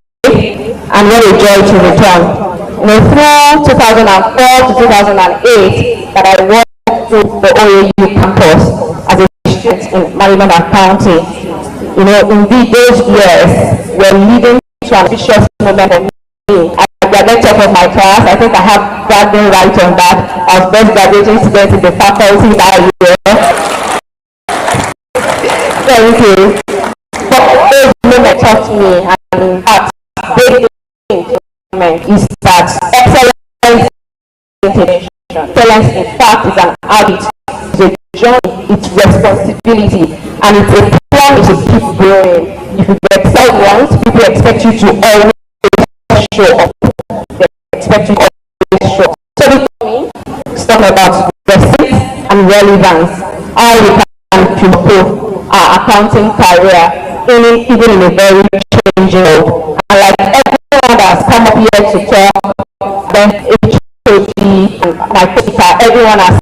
and what a joy to return. Through 2004 to 2008, that I worked through the OAU campus as a student in management accounting. Indeed, those years were leading to an ambitious moment for me. At the next top of my class, I think I have bragging right on that. I was best graduating student in the faculty that year. Thank you. But those moments taught me, and in fact, big thing is that excellence in fact is an habit, it's a journey, it's responsibility, and it's a promise to keep growing. If you excel once, people expect you to always show up. They expect you to always show up. So this for me, it's talking about receipts and relevance. How we can improve our accounting career, even in a very changing world. And like everyone that has come up here to talk, then HOD and my co-speaker, everyone has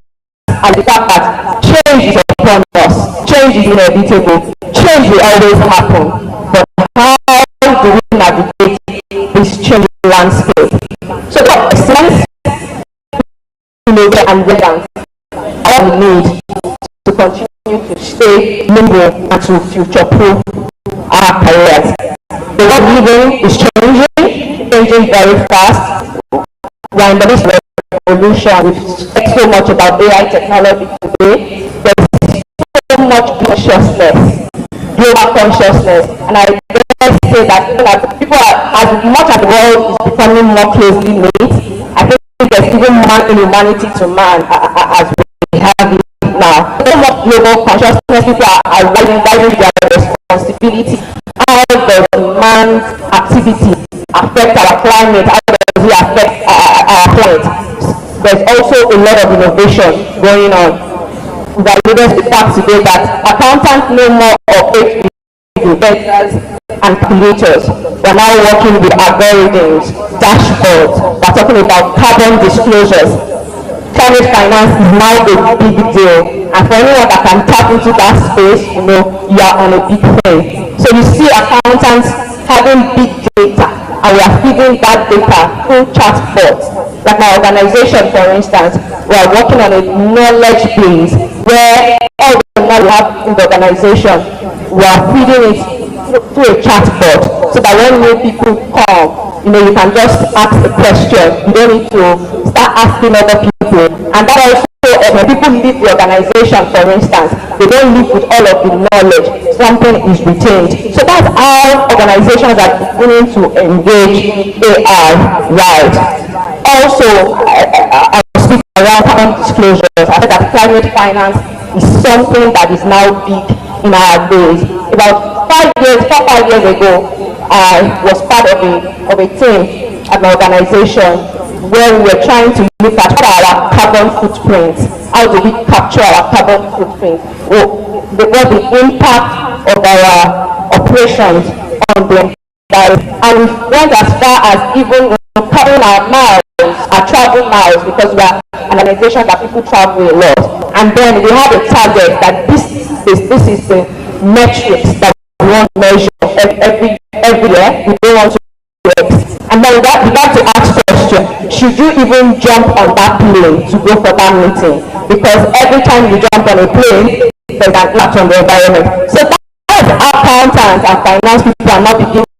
the fact that change is upon us, change is inevitable, change will always happen. But how do we navigate this changing landscape? So that sense, and relevance, all we need to continue to stay nimble and to future-proof our careers. The world living is changing very fast. We're in this revolution. We've talked so much about AI technology today. There's so much consciousness, global consciousness, and I dare say that people are, as much as the world is becoming more closely knit, I think there's even more inhumanity to man as we have it now. So much global consciousness, people are realizing their responsibility, how does man's activity affect our climate, how does it affect our planet. There's also a lot of innovation going on. We are leaders the fact today that accountants no more operate with vendors and calculators. We're now working with algorithms, dashboards. We're talking about carbon disclosures. Climate finance is now a big deal, and for anyone that can tap into that space, you are on a big thing. So you see accountants having big data, and we are feeding that data through chatbots. Like my organization, for instance, we are working on a knowledge base where all the knowledge we have in the organization, we are feeding it through a chatbot, so that when new people come, you can just ask a question. You don't need to start asking other people. And that also, when people leave the organization, for instance, they don't leave with all of the knowledge. Something is retained. So that's how organizations are beginning to engage AI right. Also, I was speaking around carbon disclosures. I said that climate finance is something that is now big in our days. About 4 or 5 years ago, I was part of a team at my organization where we were trying to look at our carbon footprint. How do we capture our carbon footprint? What the impact of our operations on the environment? And we went as far as even covering our miles, our travel miles, because we are an organization that people travel a lot. And then we had a target that this is the metrics that we want to measure every year. We don't want to do X. And then we got to ask question, should you even jump on that plane to go for that meeting? Because every time you jump on a plane, there's an impact on the environment. So that's how accountants and finance people are not beginning.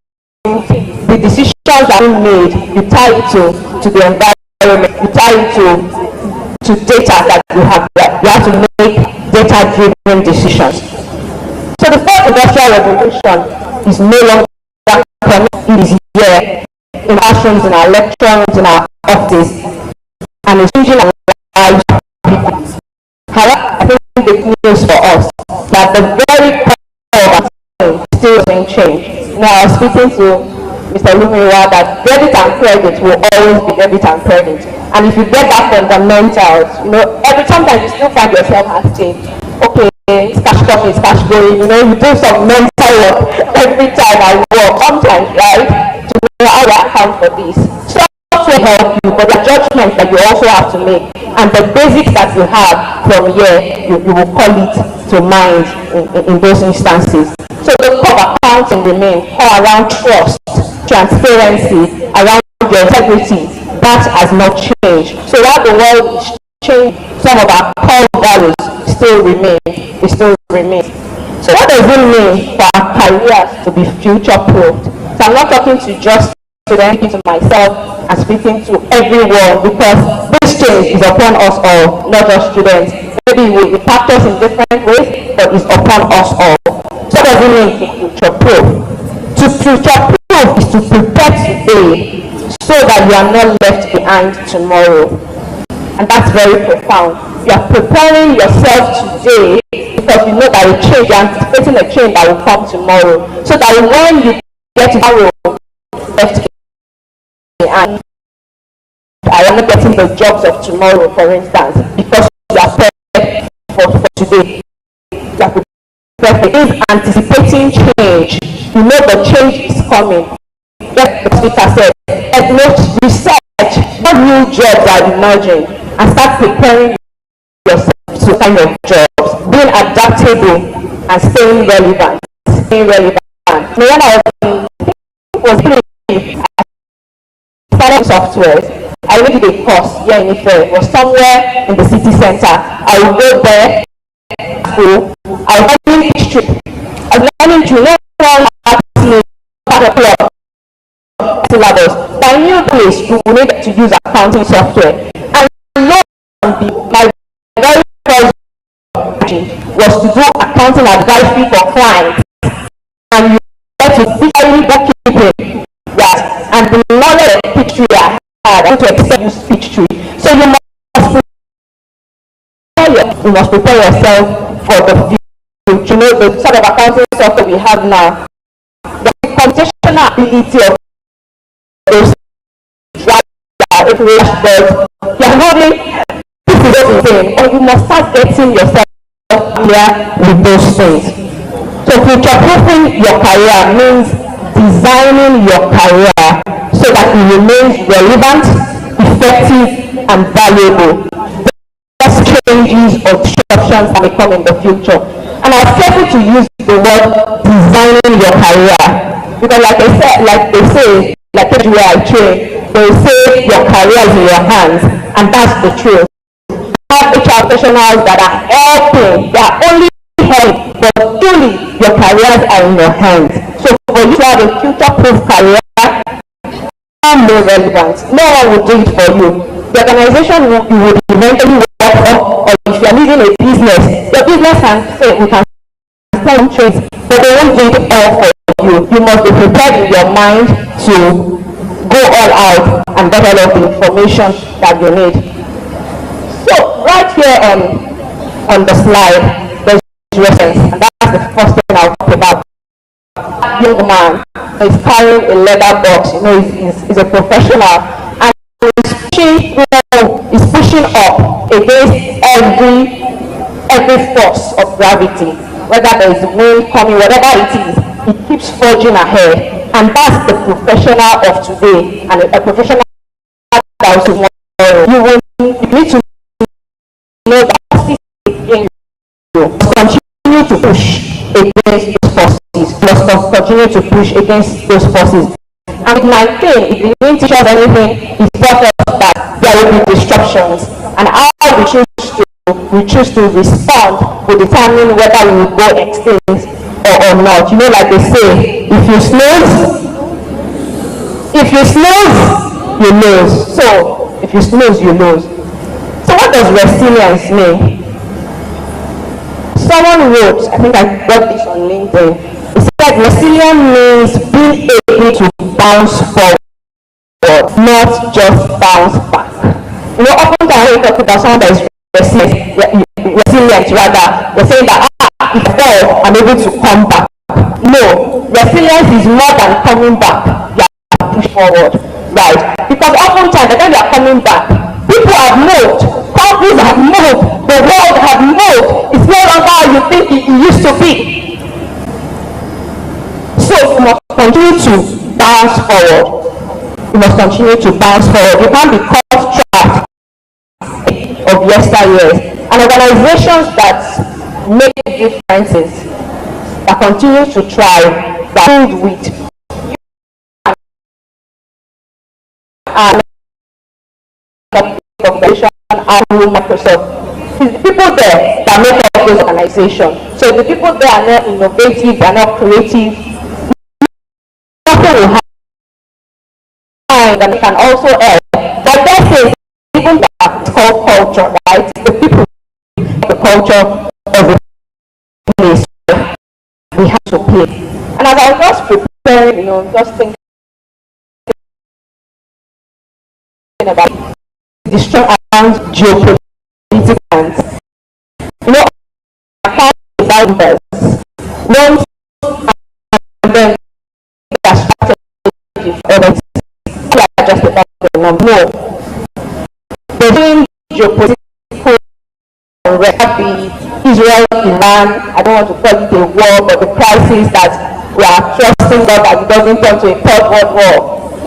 The decisions that are made, you tie it to the environment, you tie it to data that you have. You have to make data-driven decisions. So the fourth industrial revolution is no longer coming, it is here in classrooms, in our lectures, in our offices, and it's changing our lives. However, I think the news for us that the very core of our still doesn't change. Now I was speaking to Mr. Lumira that debit and credit will always be debit and credit. And if you get that fundamentals, sometimes you still find yourself asking, okay, it's cash coming, it's cash going. You know, you do some mental work every time I work, sometimes, right? To know how to account for this. Software help you, but the judgment that you also have to make, and the basics that you have from here, you will call it to mind in those instances. So the core of accounting remains all around trust, transparency, around your integrity. That has not changed. So while the world is changing, some of our core values still remain. It still remains. So what does it mean for our careers to be future-proofed? So I'm not talking to just students, to myself, and speaking to everyone, because this change is upon us all, not just students. Maybe it will impact us in different ways, but it's upon us all. So what does it mean to future-proof? To future-proof is to prepare today so that you are not left behind tomorrow. And that's very profound. You are preparing yourself today because you know that a change, you're anticipating a change that will come tomorrow. So that when you get tomorrow, left behind, I am not getting the jobs of tomorrow, for instance, because you are prepared for today. You are prepared for it. Anticipating change. You know the change is coming. Like the speaker said, research what new jobs are emerging and start preparing yourself to kind of jobs, being adaptable and staying relevant. When I was started software, I went to a course here in Ife. It was somewhere in the city center. I would go there, I was learning history. I was learning to learn part of club syllabus. But I knew this, we needed to use accounting software. And my very first was to do accounting advisory for clients. And you had to visually bookkeeping, right? And the knowledge of Peachtree I had to extend use Peachtree. So you must prepare yourself for the future. You know, the sort of accounting software we have now, the computational ability of those dashboards, you're having, this is everything, and you must start getting yourself familiar with those things. So future-proofing your career means designing your career so that it remains relevant, effective, and valuable. Those changes or disruptions that may come in the future. And I was careful to use the word designing your career, because like I said, like they say, like everywhere I train, they say your career is in your hands, and that's the truth. You have HR professionals that are helping, they are only helping, but truly your careers are in your hands. So for you to have a future-proof career, more relevant. No one will do it for you. The organization you would eventually work for, or if you are leading a business, your business can say we can sell trades, but they won't do it all for you. You must be prepared in your mind to go all out and get all of the information that you need. So right here on the slide, there's reference, and that's the first thing I'll talk about. Young man is carrying a leather box, you know, he's a professional, and he's pushing up against every force of gravity, whether there is wind coming, whatever it is, he keeps forging ahead. And that's the professional of today, and a professional that tomorrow. You need to know that you continue to push against those forces, must continue to push against those forces. And with my thing, if you didn't teach us anything, it's taught us that there will be disruptions, and how we choose to respond will determine whether we will go extinct or not. You know, like they say, if you snooze, you lose. So if you snooze, you lose. So what does resilience mean? Someone wrote, I think I got this on LinkedIn, it said resilience means being able to bounce forward, not just bounce back. You know, often when we talk about someone that is resilient rather, they're saying that if I fall, I'm able to come back. No, resilience is more than coming back. You have to push forward, right? Because oftentimes, the time you are coming back, people have moved, companies have moved, the world have moved. It's no longer you something it used to be. So we must continue to bounce forward. We must continue to bounce forward. We can't be caught trapped of yesteryears. And organizations that make differences, that continue to thrive, that build with and Microsoft. It's the people there that make up those organizations. So if the people there are not innovative, they are not creative, nothing will happen. And they can also help. But that is even that it's called culture, right? The people, the culture of the place we have to play. And as I was just preparing, just thinking about the strong around geopolitical and, account numbers. Once and then their strategy for others, just about the number. No. They're doing geopolitical unrest, the Israel, Iran, I don't want to call it a war, but the crisis that we are trusting God that it doesn't turn to a third world war.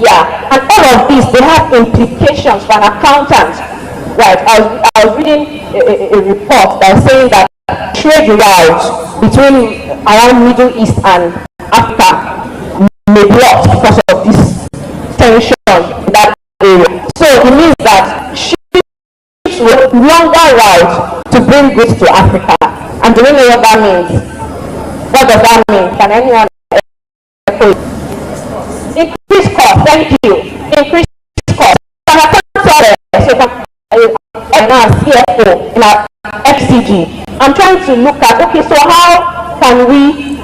Yeah, and all of these, they have implications for an accountant. Right, I was reading a report that was saying that trade routes between around Middle East and Africa may be blocked because of this tension in that area. So it means that ships will longer route to bring goods to Africa. And do you know what that means? What does that mean? Can anyone increase cost? Thank you. Increase cost. And our CFO in our FCG, I'm trying to look at, okay, so how can we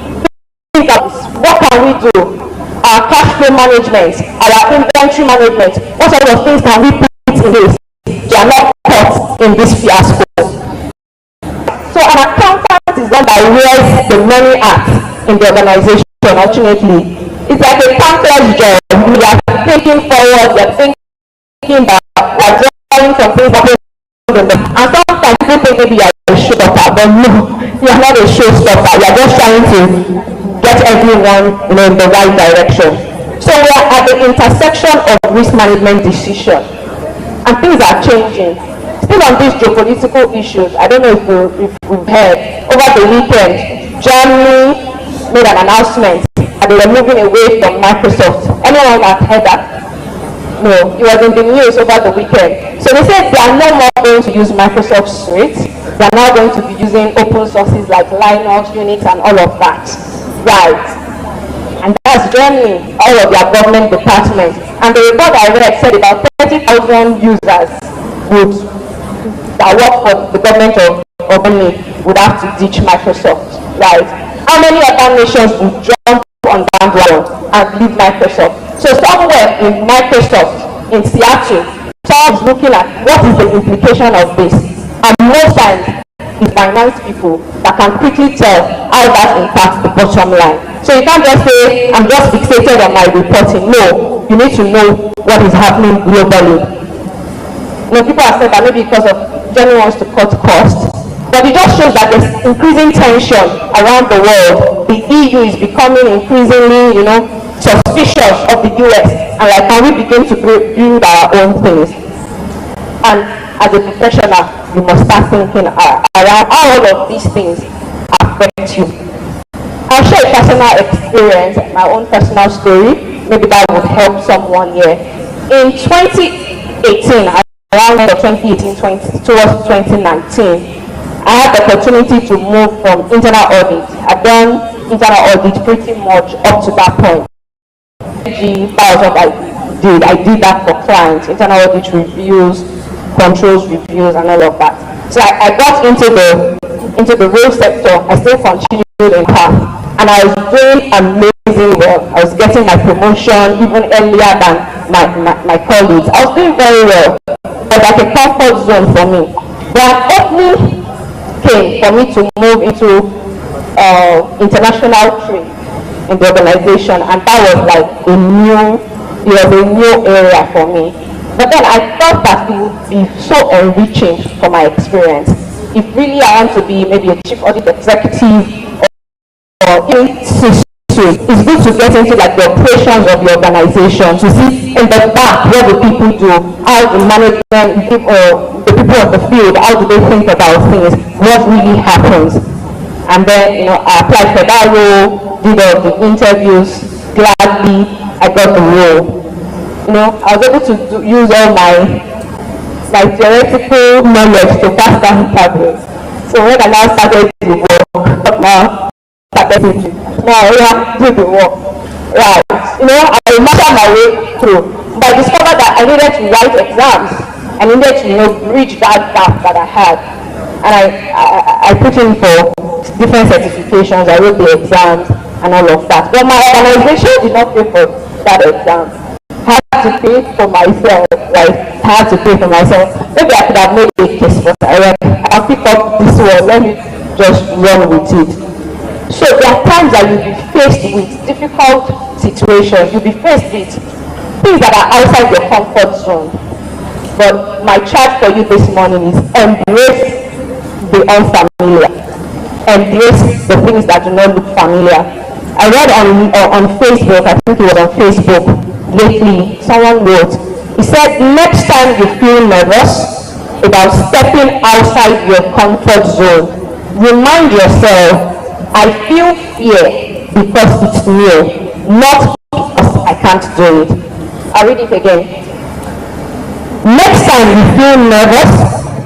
think of this? What can we do? Our cash flow management, our inventory management, what sort of things can we put in this? They are not caught in this fiasco. So an accountant is done that wears the many hats in the organization, unfortunately. It's like a thankless job. We are thinking forward, we are thinking that we are drawing some things up. And sometimes people think maybe you are a showstopper, but no, you are not a showstopper. You are just trying to get everyone in the right direction. So we are at the intersection of risk management decision, and things are changing. Still on these geopolitical issues, I don't know if we've heard, over the weekend, Germany made an announcement that they were moving away from Microsoft. Anyone that heard that? No, it was in the news over the weekend. So they said they are no more going to use Microsoft Suite. They are now going to be using open sources like Linux, Unix, and all of that. Right. And that's Germany, all of their government departments. And the report I read said about 30,000 users that work for the government of Germany would have to ditch Microsoft. Right. How many other nations would jump on bandwagon and leave Microsoft? So somewhere in Microsoft, in Seattle, someone's looking at what is the implication of this. And most times, it's finance people that can quickly tell how that impacts the bottom line. So you can't just say, I'm just fixated on my reporting. No, you need to know what is happening globally. People have said that maybe because of Germany wants to cut costs, but it just shows that there's increasing tension around the world. The EU is becoming increasingly, suspicious of the US, and like, can we begin to build our own things? And as a professional, you must start thinking around how all of these things affect you. I'll share a personal experience, my own personal story. Maybe that would help someone here. In 2018, around 2018 towards 2019, I had the opportunity to move from internal audit. I've done internal audit pretty much up to that point. That was what I did that for clients, internal audit reviews, controls reviews, and all of that. So I got into the rail sector. I still continued in path, and I was doing amazing well. I was getting my promotion even earlier than my colleagues. I was doing very well. It was like a comfort zone for me. But an opening came for me to move into international trade in the organization, and that was like a new area for me. But then I thought that it would be so enriching for my experience. if really I want to be maybe a chief audit executive or even C-suite, it's good to get into like the operations of the organization to see in the back what the people do, how the management or the people of the field, how do they think about things, what really happens. And then, I applied for that role, did all the interviews, gladly I got the role. I was able to use all my theoretical knowledge to pass that interview. So when I now started the work, now do the work. Right. I marshal my way through. But I discovered that I needed to write exams. I needed to, bridge that gap that I had. And I put in for different certifications. I wrote the exams and all of that. But my organization did not pay for that exam. I had to pay for myself, right? I had to pay for myself. Maybe I could have made a case for I'll pick up this one. Let me just run with it. So there are times that you'll be faced with difficult situations. You'll be faced with things that are outside your comfort zone. But my charge for you this morning is embrace the unfamiliar. Embrace the things that do not look familiar. I read on Facebook, I think it was on Facebook lately, someone wrote, he said, next time you feel nervous about stepping outside your comfort zone, remind yourself, I feel fear because it's new, not because I can't do it. I'll read it again. Next time you feel nervous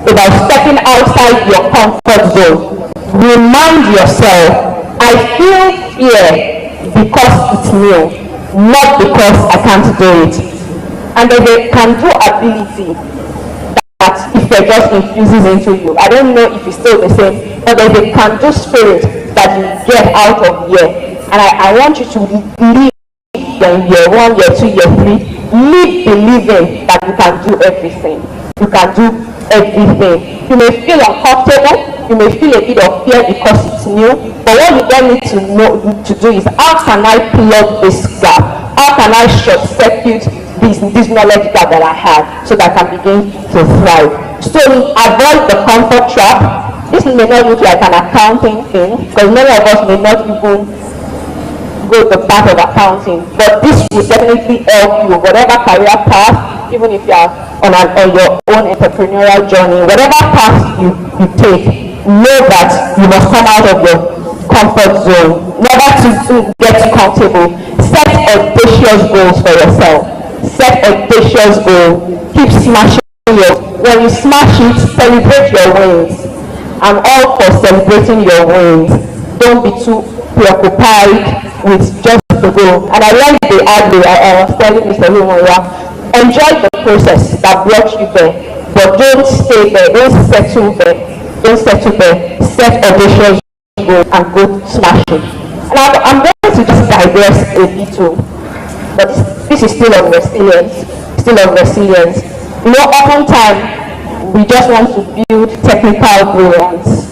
about stepping outside your comfort zone, remind yourself, I feel fear because it's new, not because I can't do it. And there's a can-do ability that if it just infuses into you. I don't know if it's still the same, but there's a can-do spirit that you get out of here. And I want you to live in year 1, year 2, year 3, live believing that you can do everything. You can do everything. You may feel uncomfortable, you may feel a bit of fear because it's new, but what you then need to know to do is, how can I plug this gap? How can I short-circuit this knowledge gap that I have so that I can begin to thrive? So avoid the comfort trap. This may not look like an accounting thing, because many of us may not even go the path of accounting, but this will definitely help you, whatever career path, even if you are on your own entrepreneurial journey, whatever path you take, know that you must come out of your comfort zone, never to get comfortable. Set audacious goals for yourself. Set audacious goals. Keep smashing your. When you smash it, celebrate your wins. I'm all for celebrating your wins. Don't be too preoccupied with just the goal. And I learned the hard way. I was telling Mr. Lumoya, enjoy the process that brought you there, but don't stay there. Don't settle there. Don't settle there. Set audacious goals and go smash it. And I'm going to just digress a little, but this is still on resilience. Still on resilience. Oftentimes we just want to build technical brilliance.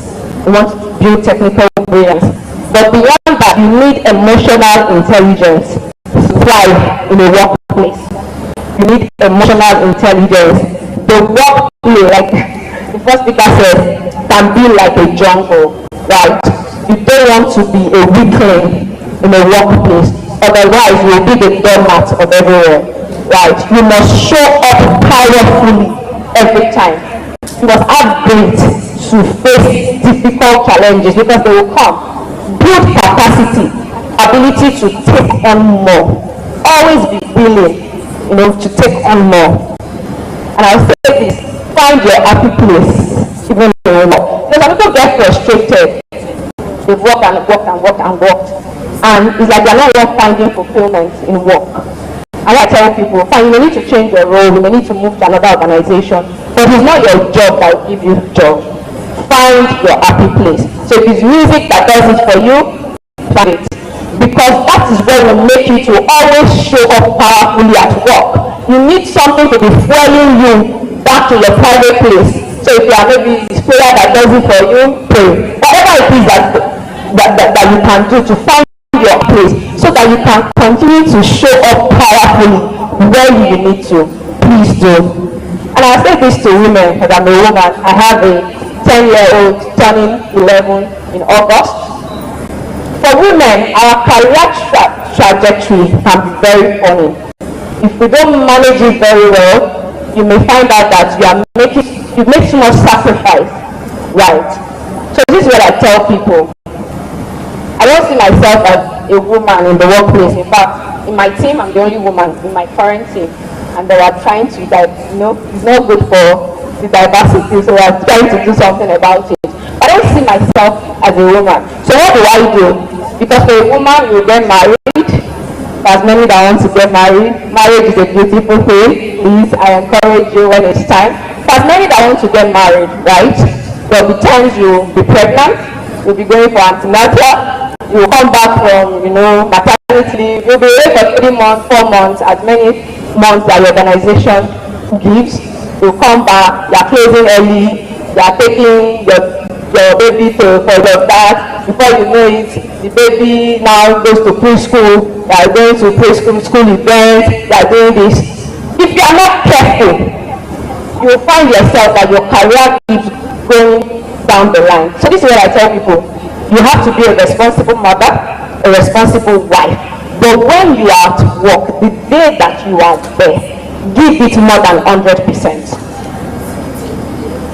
We want to build technical brilliance. But beyond that, you need emotional intelligence to thrive in a workplace. You need emotional intelligence. The workplace, like the first speaker said, can be like a jungle, right? You don't want to be a weakling in a workplace. Otherwise, you'll be the doormat of everywhere, right? You must show up powerfully every time. You must have grit to face difficult challenges because they will come. Build capacity, ability to take on more. Always be willing, to take on more. And I'll say this, find your happy place, even though because some people get frustrated. They work and work and work and work. And it's like they're not finding fulfillment in work. And I tell people, fine, you may need to change your role, you may need to move to another organization, but it's not your job that will give you a job. Find your happy place. So if it's music that does it for you, find it. Because that is what will make you to always show up powerfully at work. You need something to be fueling you back to your private place. So if you are maybe this prayer that does it for you, pray. Whatever it is that you can do to find your place so that you can continue to show up powerfully where you need to. Please do. And I'll say this to women, because I'm a woman. I have a 10-year-old turning 11 in August. For women, our career trajectory can be very funny. If we don't manage it very well, you may find out that you make too much sacrifice, right? So this is what I tell people. I don't see myself as a woman in the workplace. In fact, in my team, I'm the only woman in my current team, and they are trying to, it's not good for the diversity, so we are trying to do something about it. I don't see myself as a woman. So what do I do? Because for a woman, you get married. There's many that want to get married. Marriage is a beautiful thing. Please, I encourage you when it's time. There's many that want to get married, right? There'll be times you'll be pregnant, you'll be going for antenatal, you'll come back from, maternity leave, you'll be away for 3 months, 4 months, as many months that your organization gives. You'll come back, you're closing early, you're taking your baby for your dad. Before you know it, the baby now goes to preschool, you are going to preschool school events, you are doing this. If you are not careful, you will find yourself that your career keeps going down the line. So this is what I tell people. You have to be a responsible mother, a responsible wife. But when you are at work, the day that you are there, give it more than 100%.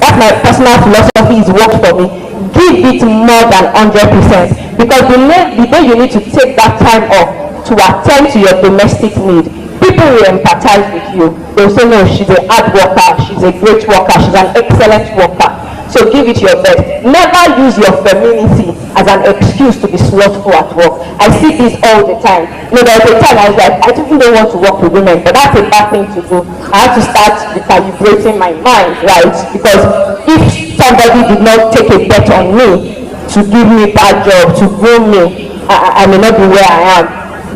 That's my personal philosophy, is worked for me. Give it more than 100%. Because the day you need to take that time off to attend to your domestic need, people will empathize with you. They'll say, no, she's a hard worker, she's a great worker, she's an excellent worker. So give it your best. Never use your femininity as an excuse to be slothful at work. I see this all the time. There was a time I was like, I don't want to work with women, but that's a bad thing to do. I have to start recalibrating my mind, right? Because if somebody did not take a bet on me to give me that job, to groom me, I may not be where I am.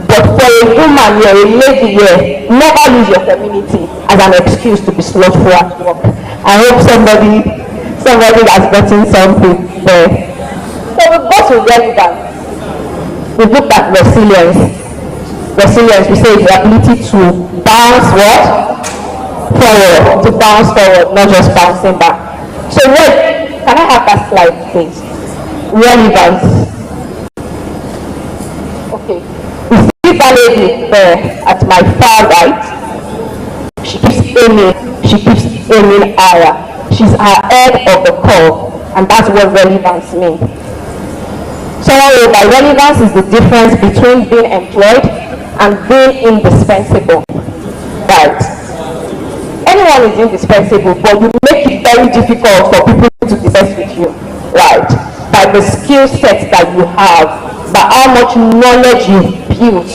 But for a woman, you're a lady here, never use your femininity as an excuse to be slothful at work. I hope somebody has gotten something there. So we've got to relevance. We've looked at resilience. Resilience, we say, is the ability to bounce what? Forward. To bounce forward, not just bouncing back. So can I have that slide, please? Relevance. Okay. We see that lady there at my far right. She keeps aiming higher. She's ahead of the curve, and that's what relevance means. So by relevance is the difference between being employed and being indispensable. Right. Anyone is indispensable, but you make it very difficult for people to discuss with you. Right. By the skill set that you have, by how much knowledge you've built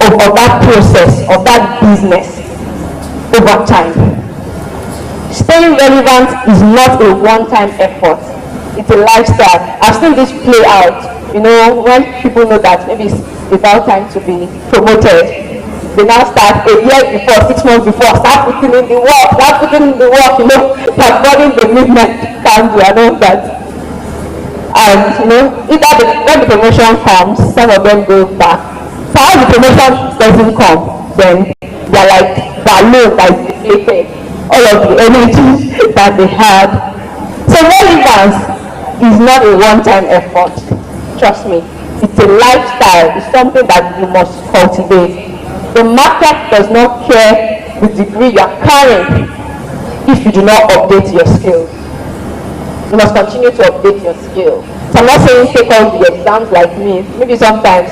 of that process, of that business over time. Staying relevant is not a one-time effort. It's a lifestyle. I've seen this play out. When people know that maybe it's about time to be promoted, they now start a year before, 6 months before, start putting in the work, like burning the midnight candle and all that. And either when the promotion comes, some of them go back. So how the promotion doesn't come, then they're like balloon that is deflated. All of the energy that they had. So relevance is not a one-time effort. Trust me. It's a lifestyle. It's something that you must cultivate. The market does not care the degree you are carrying if you do not update your skills. You must continue to update your skills. So I'm not saying take all the exams like me. Maybe sometimes,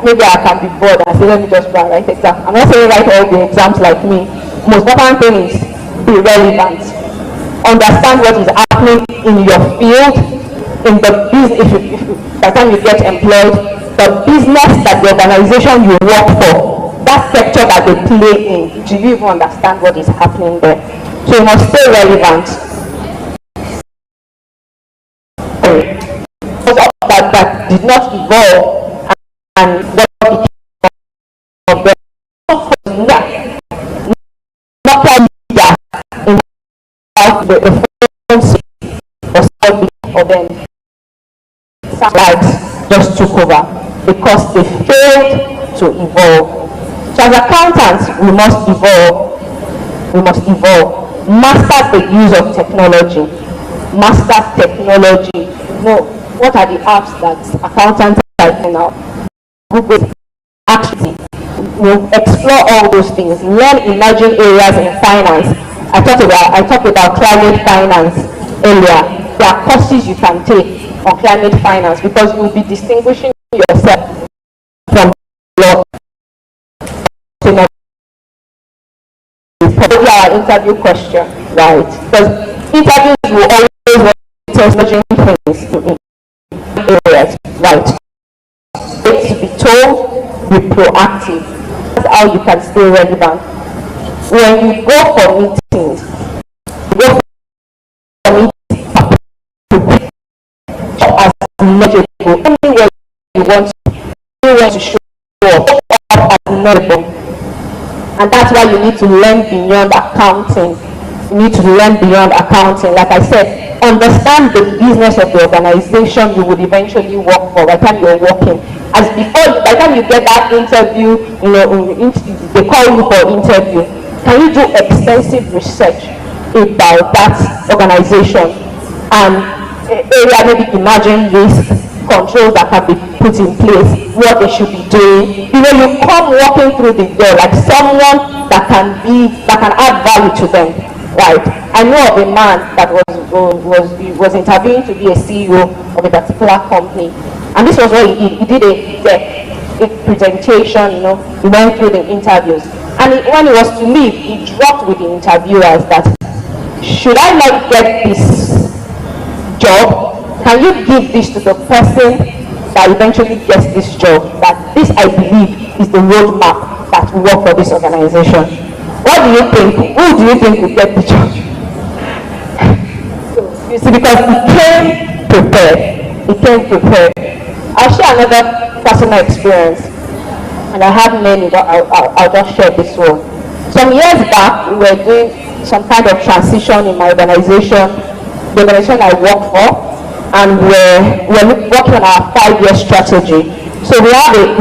maybe I can be bored and say, let me just go and write exam. I'm not saying write all the exams like me. Most important thing is be relevant. Understand what is happening in your field, in the business. By the time you get employed, the business that the organization you work for, that sector that they play in, do you even understand what is happening there? So you must stay relevant. That did not evolve and what became of them. The for them slides just took over because they failed to evolve. So as accountants, we must evolve. Master the use of technology. master technology, what are the apps that accountants are using now? Google, actually, explore all those things, learn emerging areas in finance. I talked about climate finance earlier. There are courses you can take on climate finance because you'll be distinguishing yourself from your probably our interview question, right? Because interviews will always want to tell emerging things in areas, right? To be told, be proactive. That's how you can stay relevant. When you go for meetings, as knowledgeable, anywhere you want to show up as knowledgeable. And that's why you need to learn beyond accounting. You need to learn beyond accounting. Like I said, understand the business of the organization you would eventually work for by the time you're working. As before, by the time you get that interview, they call you for interview. Can you do extensive research about that organization and area, maybe emerging risk controls that can be put in place, what they should be doing. You come walking through the door like someone that can add value to them, right? I know of a man that was interviewing to be a CEO of a particular company, and this was what he did a presentation. He went through the interviews, and when he was to leave, he dropped with the interviewers that, should I not get this job, can you give this to the person that eventually gets this job? That this, I believe, is the roadmap that will work for this organization. What do you think? Who do you think will get the job? You see, because he came prepared. I'll share another personal experience, and I have many, but I'll just share this one. Some years back, we were doing some kind of transition in my organization, the organization I work for, and we're working on our 5-year strategy. So we had a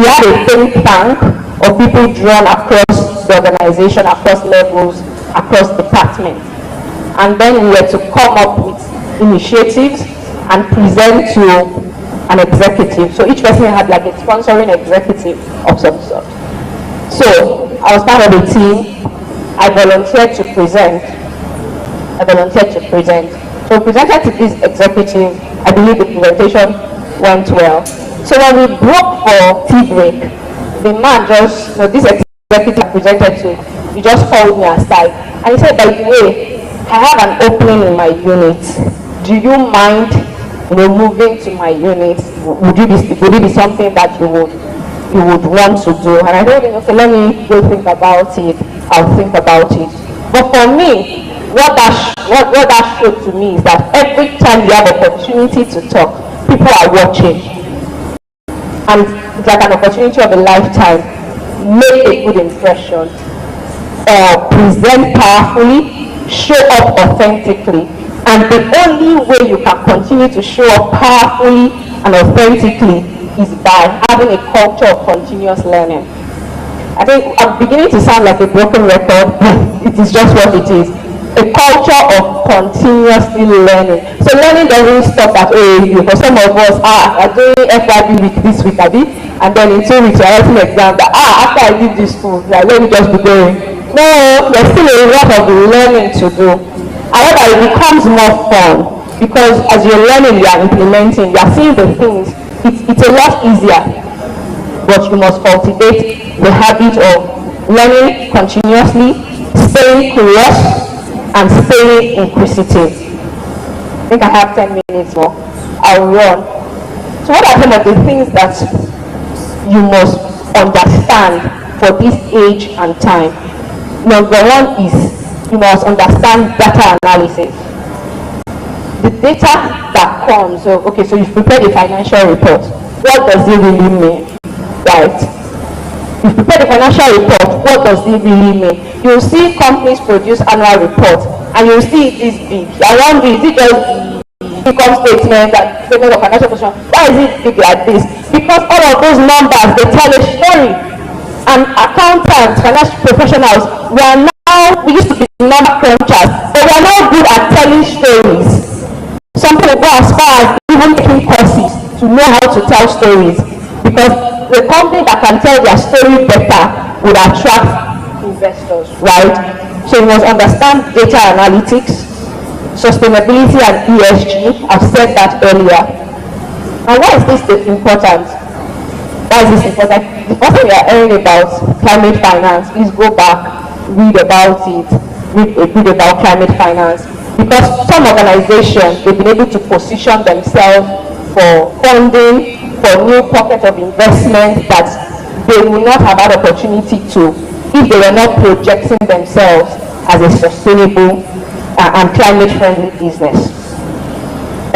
think tank of people drawn across the organization, across levels, across departments. And then we were to come up with initiatives and present to an executive. So each person had like a sponsoring executive of some sort. So I was part of a team. I volunteered to present. So we presented to this executive. I believe the presentation went well. So when we broke for tea break, the man just, this executive I presented to, he just called me aside. And he said, by the way, I have an opening in my unit. Do you mind moving to my unit? Would it be something that you would want to do? And I told him, okay, let me go think about it. I'll think about it. But for me, what that showed to me is that every time you have opportunity to talk, people are watching. And it's like an opportunity of a lifetime. Make a good impression. Present powerfully, show up authentically. And the only way you can continue to show up powerfully and authentically is by having a culture of continuous learning. I think I'm beginning to sound like a broken record, but it is just what it is. A culture of continuously learning. So learning doesn't stop at AAU. For some of us, are doing FYB week this week, and then in 2 weeks you're writing an exam that after I did this school, let me just be going. No, there's still a lot of learning to do. However, it becomes more fun because as you're learning, you are implementing, you are seeing the things. It's a lot easier, but you must cultivate the habit of learning continuously, staying curious, and staying inquisitive. I think I have 10 minutes more. I'll run. So what are some of the things that you must understand for this age and time? Number one is you must understand data analysis. The data that comes, so you've prepared a financial report. What does it really mean? Right? You've prepared a financial report. What does it really mean? You'll see companies produce annual reports, and you'll see it this big. I wonder, is it just income statement and statement of financial position? Why is it big like this? Because all of those numbers, they tell a story. And accountants, financial professionals, we used to be number crunchers, but we are now good at telling stories. motivational stories, because the company that can tell their story better would attract investors, right? So you must understand data analytics, sustainability and ESG. I've said that earlier. And why is this important? Why is this important? The first thing you are hearing about climate finance, please go back, read about it, read about climate finance. Because some organizations, they've been able to position themselves for funding, for new pockets of investment that they will not have that opportunity to if they were not projecting themselves as a sustainable and climate-friendly business.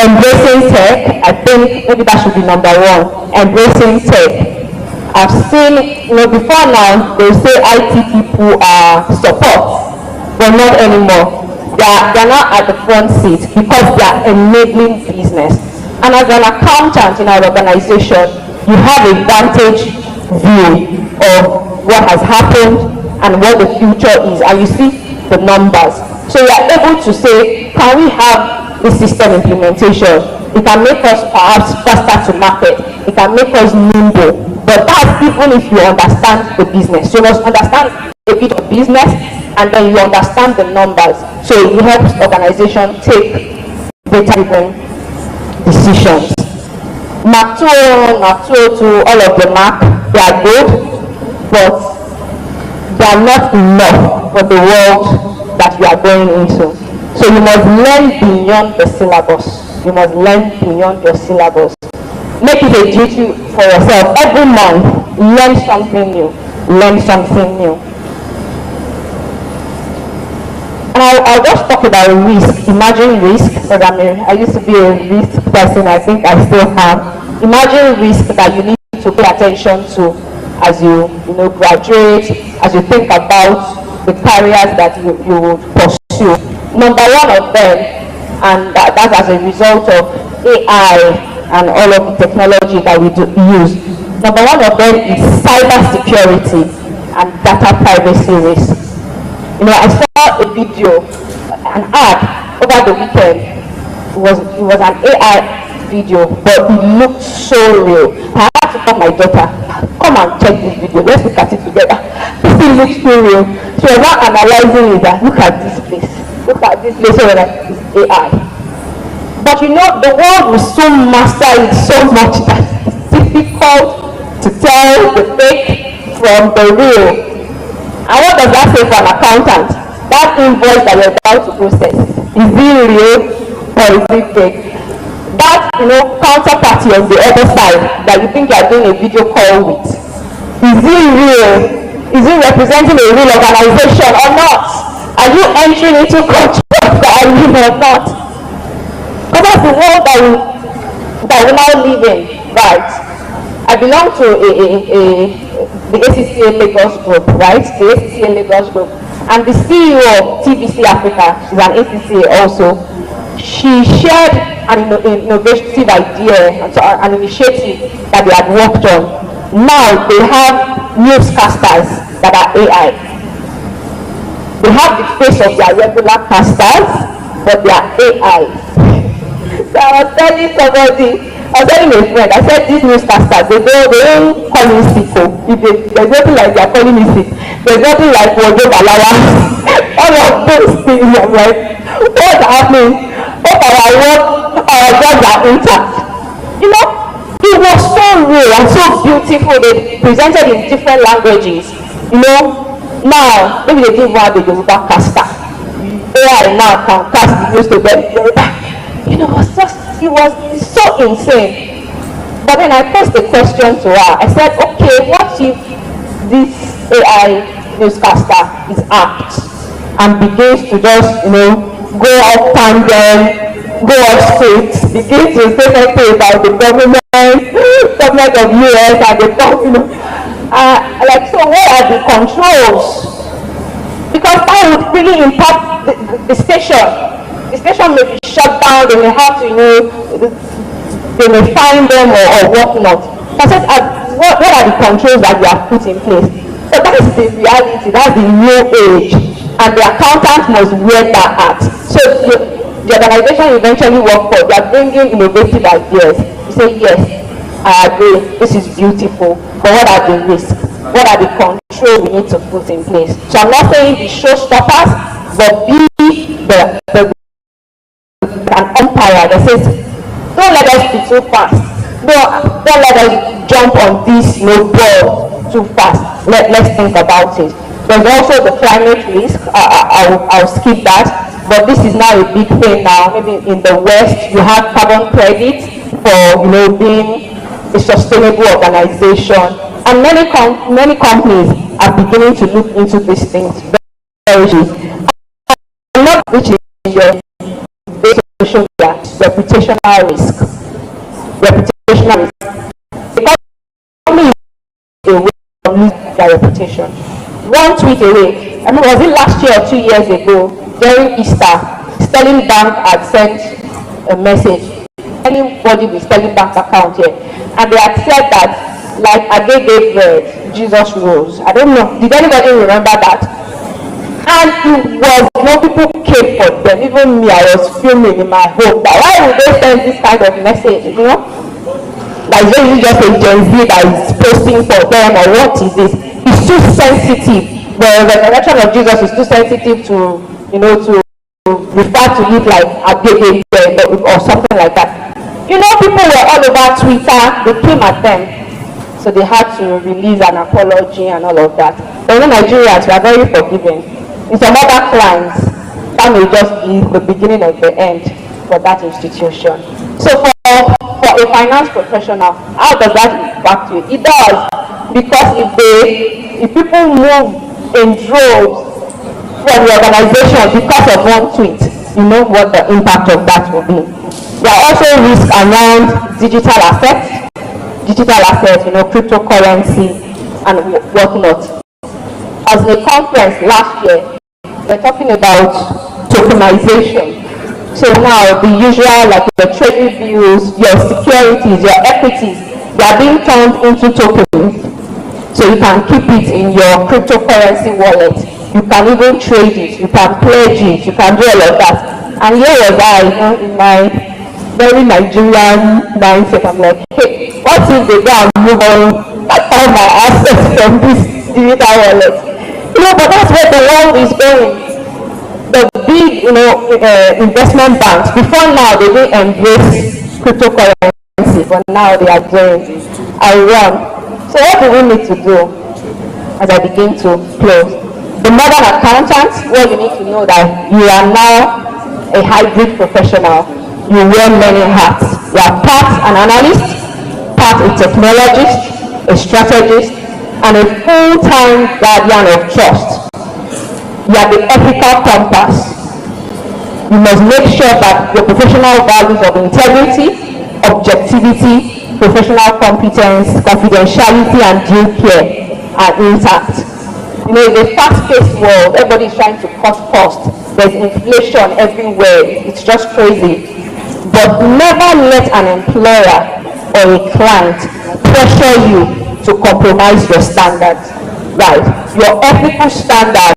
Embracing tech, I think maybe that should be number one. Embracing tech. I've seen, before now, they say IT people are support, but not anymore. They're not at the front seat because they are enabling business. And as an accountant in our organization, you have a vantage view of what has happened and what the future is, and you see the numbers. So you are able to say, can we have this system implementation? It can make us perhaps faster to market. It can make us nimble. But that's even if you understand the business. You must understand a bit of business, and then you understand the numbers. So it helps organizations take data-driven decisions. Mark 2, Mark 202, all of the Mark, they are good, but they are not enough for the world that you are going into. So you must learn beyond the syllabus. You must learn beyond your syllabus. Make it a duty for yourself. Every month, learn something new. Learn something new. And I'll just talk about risk. Imagine risk, because I used to be a risk person. I think I still have. Imagine risk that you need to pay attention to as you graduate, as you think about the careers that you would pursue. Number one of them, and that's as a result of AI and all of the technology that we use. Number one of them is cyber security and data privacy risk. I saw a video, an ad over the weekend. It was an AI video, but it looked so real. I had to tell my daughter, come and check this video, let's look at it together. This thing looks so real. She was not analyzing it, that look at this place, look at this place, so like it's AI. But the world will soon master it so much that it's difficult to tell the fake from the real. And what does that say for an accountant? That invoice that you're about to process, is it real or is it fake? That counterparty on the other side that you think you're doing a video call with, is it real? Is it representing a real organization or not? Are you entering into contracts that are real or not? Because that's the world that we now live in, right? I belong to the ACCA Lagos group, right? The ACCA Lagos group. And the CEO of TBC Africa, she's an ACCA also, she shared an innovative idea, an initiative that they had worked on. Now they have newscasters that are AI. They have the face of their regular casters, but they are AI. So I was telling a friend, I said these newscasters, they don't call me sick. There's nothing like they're calling me sick. There's nothing like Wojo Balawa. All of those things, I'm like, what's happening? Hope our jobs are intact. It was so real and so beautiful. They presented in different languages. Now, maybe they didn't want the Yoruba caster. AI now can cast the news to them. It was so insane. But then I posed the question to her. I said, okay, what if this AI newscaster is apt and begins to just, go off tangent, go off script, begin to say something about the government of US and the top, so what are the controls? Because that would really impact the station. The station may be shut down, they may have to, they may find them or whatnot. I said, what are the controls that you have put in place? So that is the reality, that's the new age. And the accountant must wear that hat. So the organization you eventually work for, they are bringing innovative ideas. You say, yes, I agree, this is beautiful, but what are the risks? What are the controls we need to put in place? So I'm not saying the showstoppers, but be an umpire that says, don't let us be too fast. Don't let us jump on this ball too fast. Let's think about it. There's also the climate risk. I'll skip that. But this is now a big thing now. Maybe in the West, you have carbon credits for being a sustainable organization, and many companies are beginning to look into these things very seriously. I'm not which is your social media reputational risk. Reputational risk. The company is away from losing their reputation. One tweet away. I mean, was it last year or 2 years ago during Easter? Sterling Bank had sent a message. Anybody with Sterling Bank account here, and they had said that, like Ade gave bread, Jesus rose. I don't know. Did anybody remember that? And it was, people came for them. Even me, I was filming in my home. But why would they send this kind of message? Like, is just a Gen Z that is posting for them, or what is this? It's too sensitive. The resurrection of Jesus is too sensitive to, to refer to it like Ade gave bread or something like that. People were all over Twitter. They came at them. So they had to release an apology and all of that. But in Nigerians, we are very forgiving. In some other clients, that may just be the beginning of the end for that institution. So for a finance professional, how does that impact you? It does. Because if people move in droves from the organization because of one tweet, you know what the impact of that will be. There are also risks around digital assets, cryptocurrency and whatnot. As in a conference last year, we're talking about tokenization. So now the usual, like your treasury bills, your securities, your equities, they are being turned into tokens. So you can keep it in your cryptocurrency wallet. You can even trade it, you can pledge it, you can do all of that. And here was I, in my very Nigerian mindset. I'm like, hey, what if they go and move on all my assets from this digital wallet? But that's where the world is going. The big, investment banks, before now they didn't embrace cryptocurrency, but now they are doing. I run. So what do we need to do as I begin to close? The modern accountant, well, you need to know that you are now a hybrid professional. You wear many hats. You are part an analyst, part a technologist, a strategist, and a full-time guardian of trust. You are the ethical compass. You must make sure that your professional values of integrity, objectivity, professional competence, confidentiality, and due care are intact. In a fast-paced world, everybody is trying to cut costs. There's inflation everywhere. It's just crazy. But never let an employer or a client pressure you to compromise your standards. Right? Your ethical standard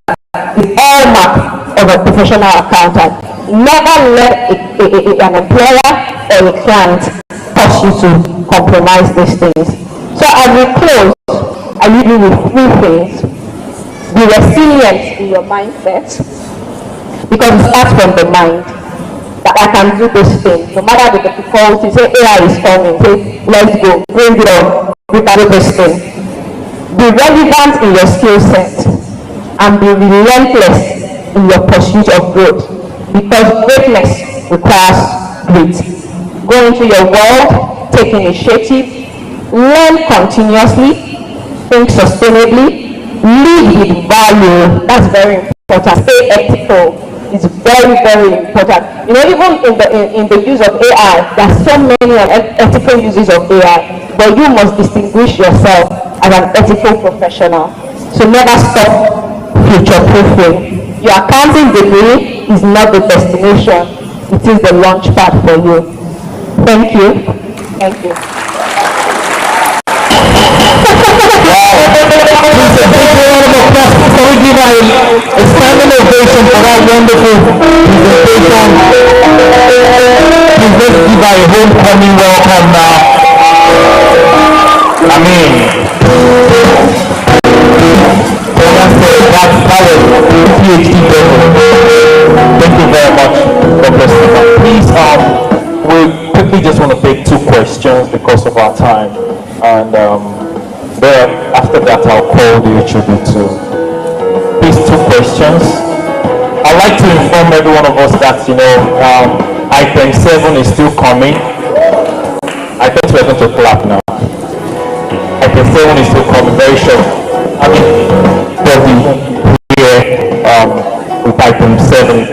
is all mark of a professional accountant. Never let an employer or a client force you to compromise these things. So as we close, I leave you with 3 things. Be resilient in your mindset, because it starts from the mind. That I can do this thing, no matter the difficulty. Say AI is coming, say let's go, bring it on, we can do this thing. Be relevant in your skill set and be relentless in your pursuit of growth, because greatness requires grit. Go into your world, take initiative, learn continuously, think sustainably, lead with value. That's very important. Stay ethical. It's very, very important. Even in the use of AI, there are so many unethical uses of AI, but you must distinguish yourself as an ethical professional. So never stop future-proofing. Your accounting degree is not the destination, it is the launch pad for you. Thank you. Thank you. Can we give a standing ovation for that wonderful presentation? Please let's give her a homecoming welcome now. our time. And then after that, I'll call the HOD to these two questions. I'd like to inform every one of us that, item 7 is still coming. I thought we were going to clap now. Item 7 is still coming very short. I mean, here with item 7.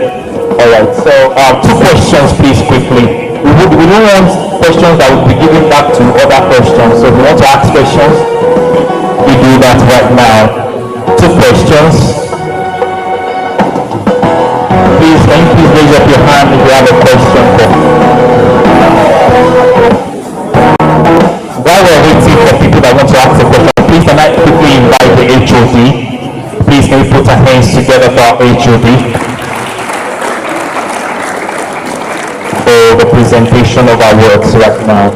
Alright, so 2 questions please quickly. We don't want questions that will be given back to other questions. So if you want to ask questions, we do that right now. 2 questions. Please, can you please raise up your hand if you have a question? While we're waiting for people that want to ask a question, please can I quickly invite the HOD? Please can we put our hands together for our HOD for the presentation of our works right now.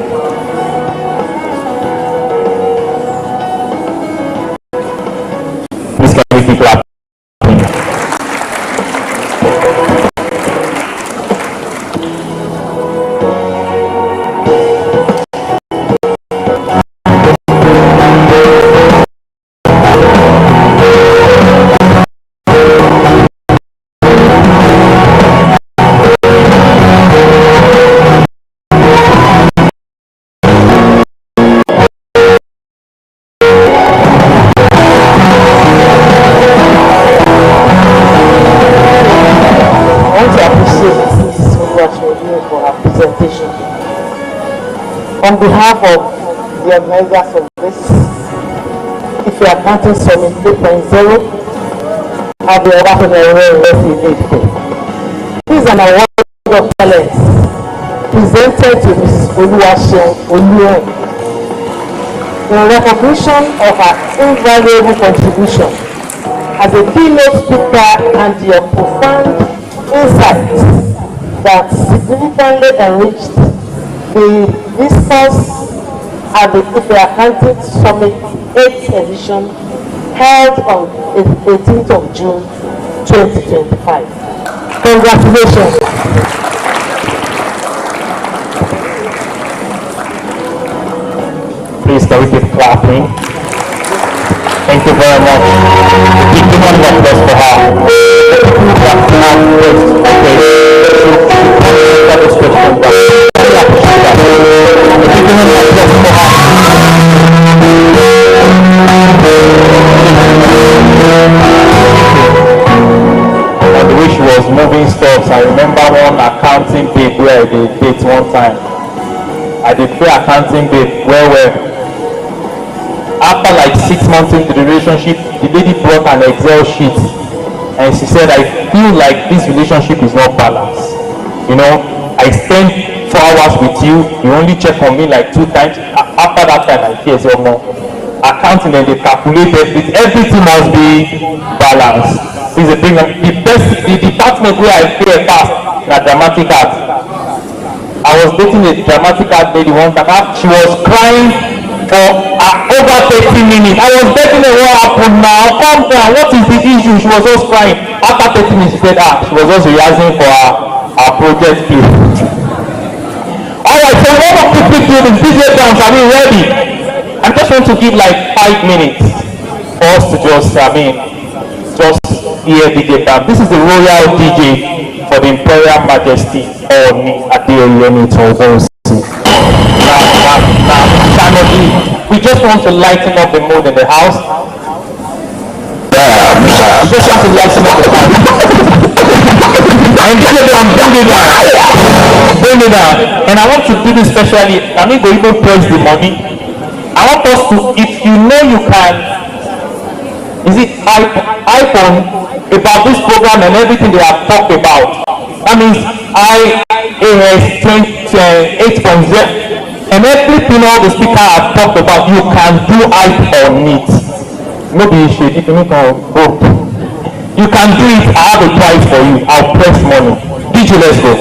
Please can we keep clapping? On behalf of the organizers of this, if you are counting Summit 8.0, I'll be over to the University. This is an award of talents presented to Mrs. Oluwaseun in recognition of her invaluable contribution as a keynote speaker and your profound insights that significantly enriched the discourse at the Ife Accounting Summit 8th edition held on 18th of June 2025. Congratulations. Please can we keep clapping? Thank you very much. Big round of applause for her. And the way she was moving stuff, I remember one accounting babe where I did date one time. I did play accounting babe where after like 6 months into the relationship, the lady brought an Excel sheet and she said, I feel like this relationship is not balanced. I spent 4 hours with you, you only check on me like 2 times. After that time, I fear so more. Accounting and they calculate everything must be balanced. This is the thing. The department where I fear fast, na dramatic art. I was dating a dramatic art lady one time. She was crying for over 30 minutes. I was begging her, what happened now? Calm down. What is the issue? She was just crying. After 30 minutes, she said, she was just rehearsing for our project play. Alright, so we want to quickly do this. Please get down. Are we ready? I just want to give like 5 minutes for us to just hear the get down. This is the royal DJ for the Imperial Majesty Oni Adeyemi Togosi. We just want to lighten up the mood in the house. We just want to lighten up the house. Bring it down. And I want to do this specially. I mean, go even press the money. I want us to, if you know you can, is it iPhone about this program and everything they have talked about? That means Ias 8.0 and everything all the speaker have talked about, you can do on it. Maybe you should, if you need to go. You can do it. I have a prize for you. I'll press money. DJ, let's go.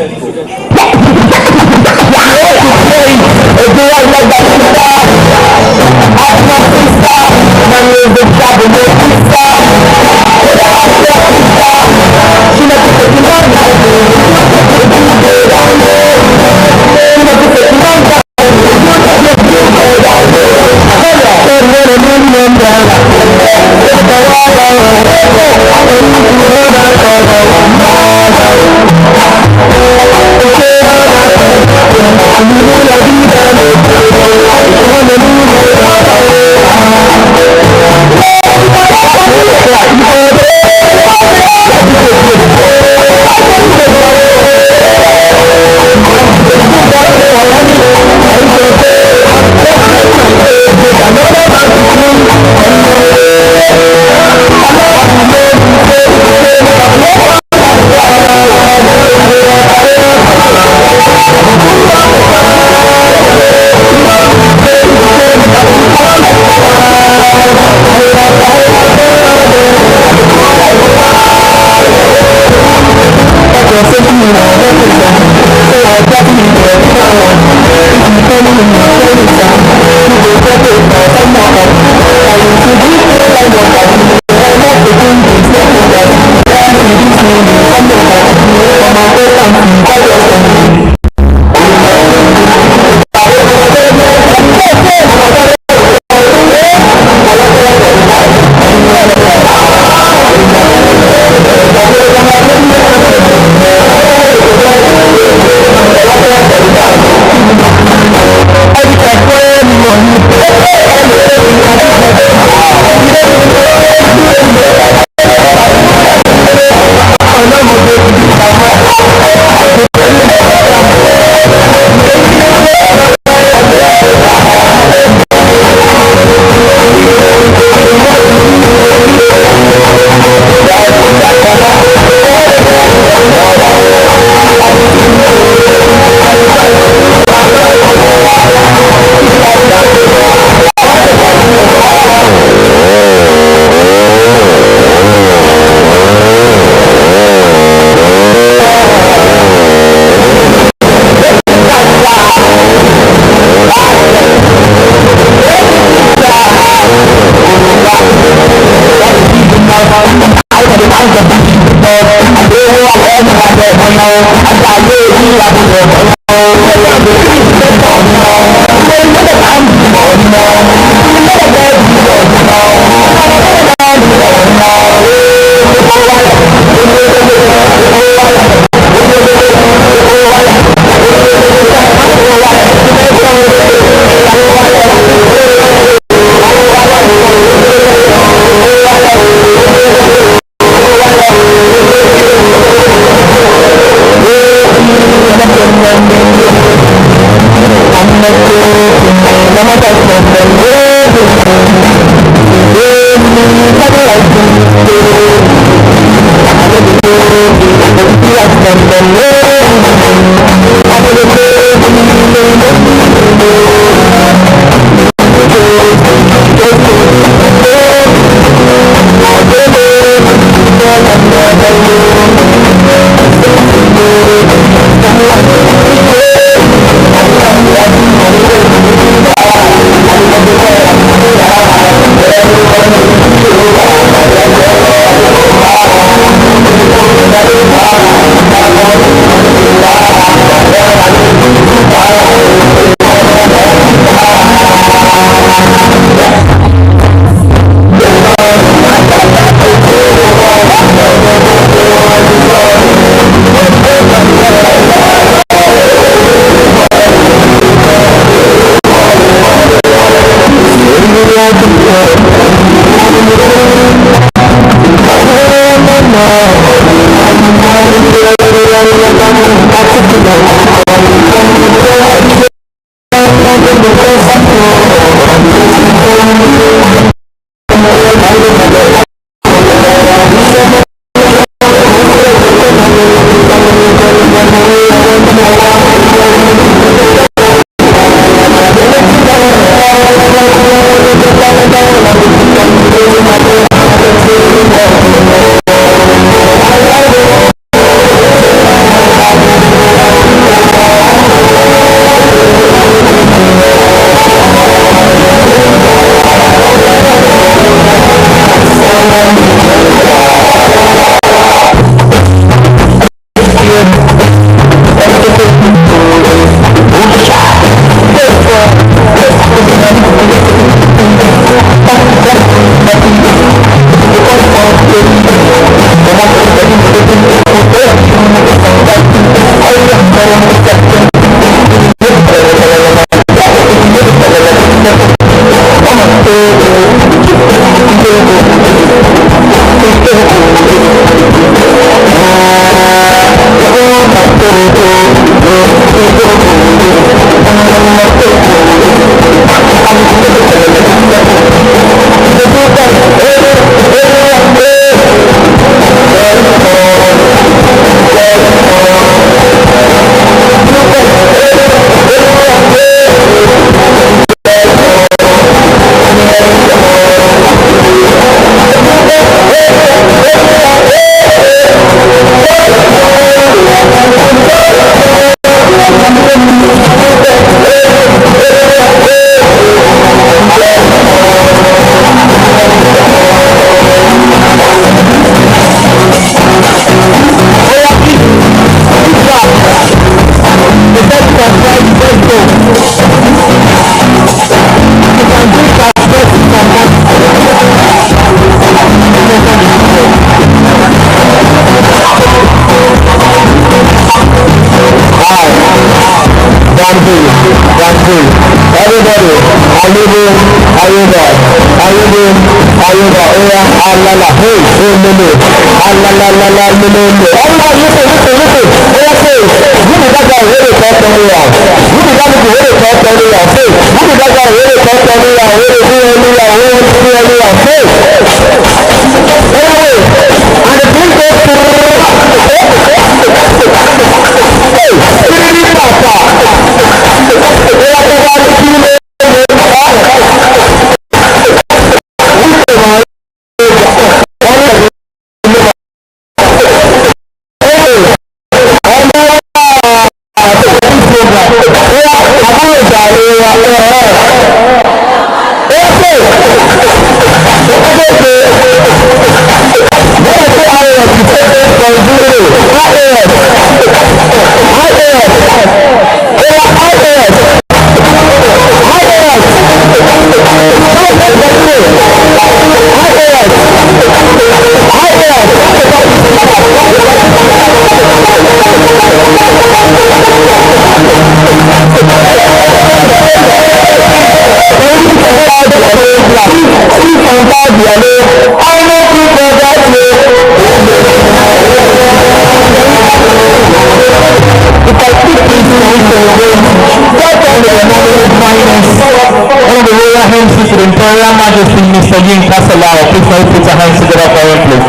foreign plate.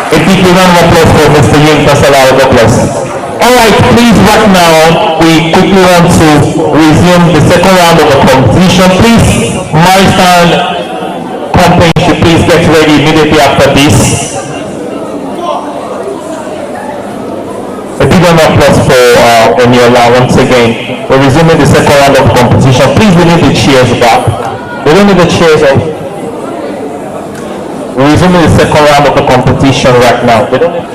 A big round of applause for Mr. Yin Kasala. God bless. Alright, please, right now, we quickly want to resume the second round of the competition. Please, Maristan company should please get ready immediately after this. A big round of applause for Eniola once again. We're resuming the second round of competition. Please, we need the chairs back. We don't need the chairs off. We're resuming the second round of the competition right now. We don't need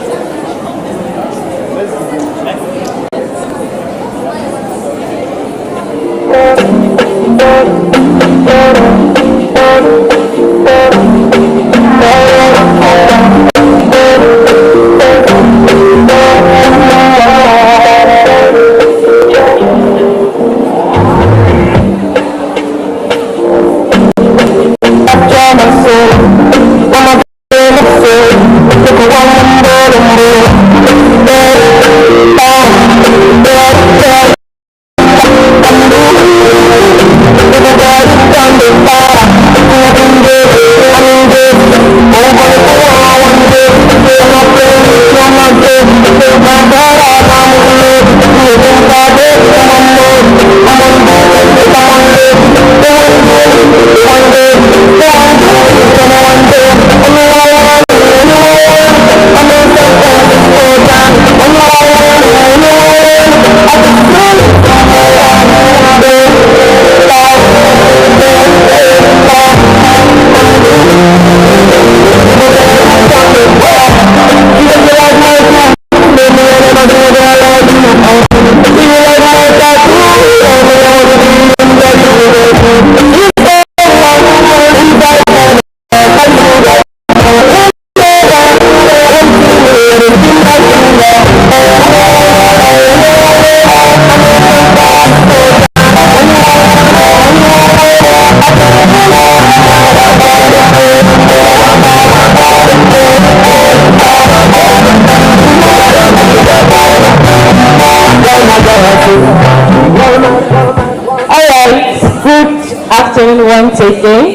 once again.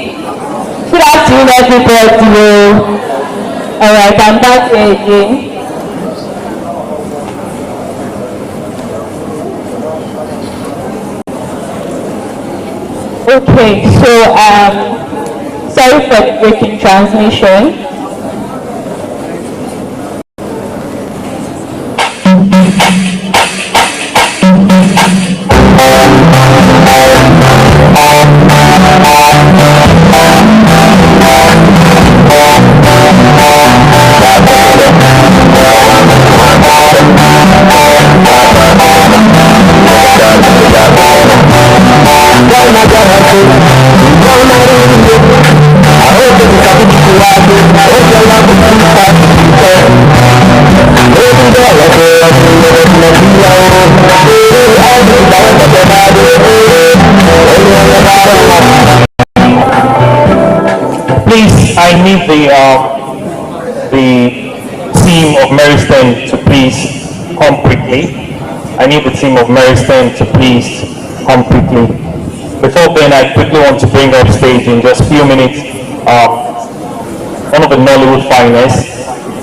Good afternoon, everybody. Alright, I'm back here again. Okay, so sorry for the breaking transmission. Please, I need the team of Meristem to please come quickly. I need the team of Meristem to please come quickly. Before then, I quickly want to bring up stage in just a few minutes one of the Nollywood finest,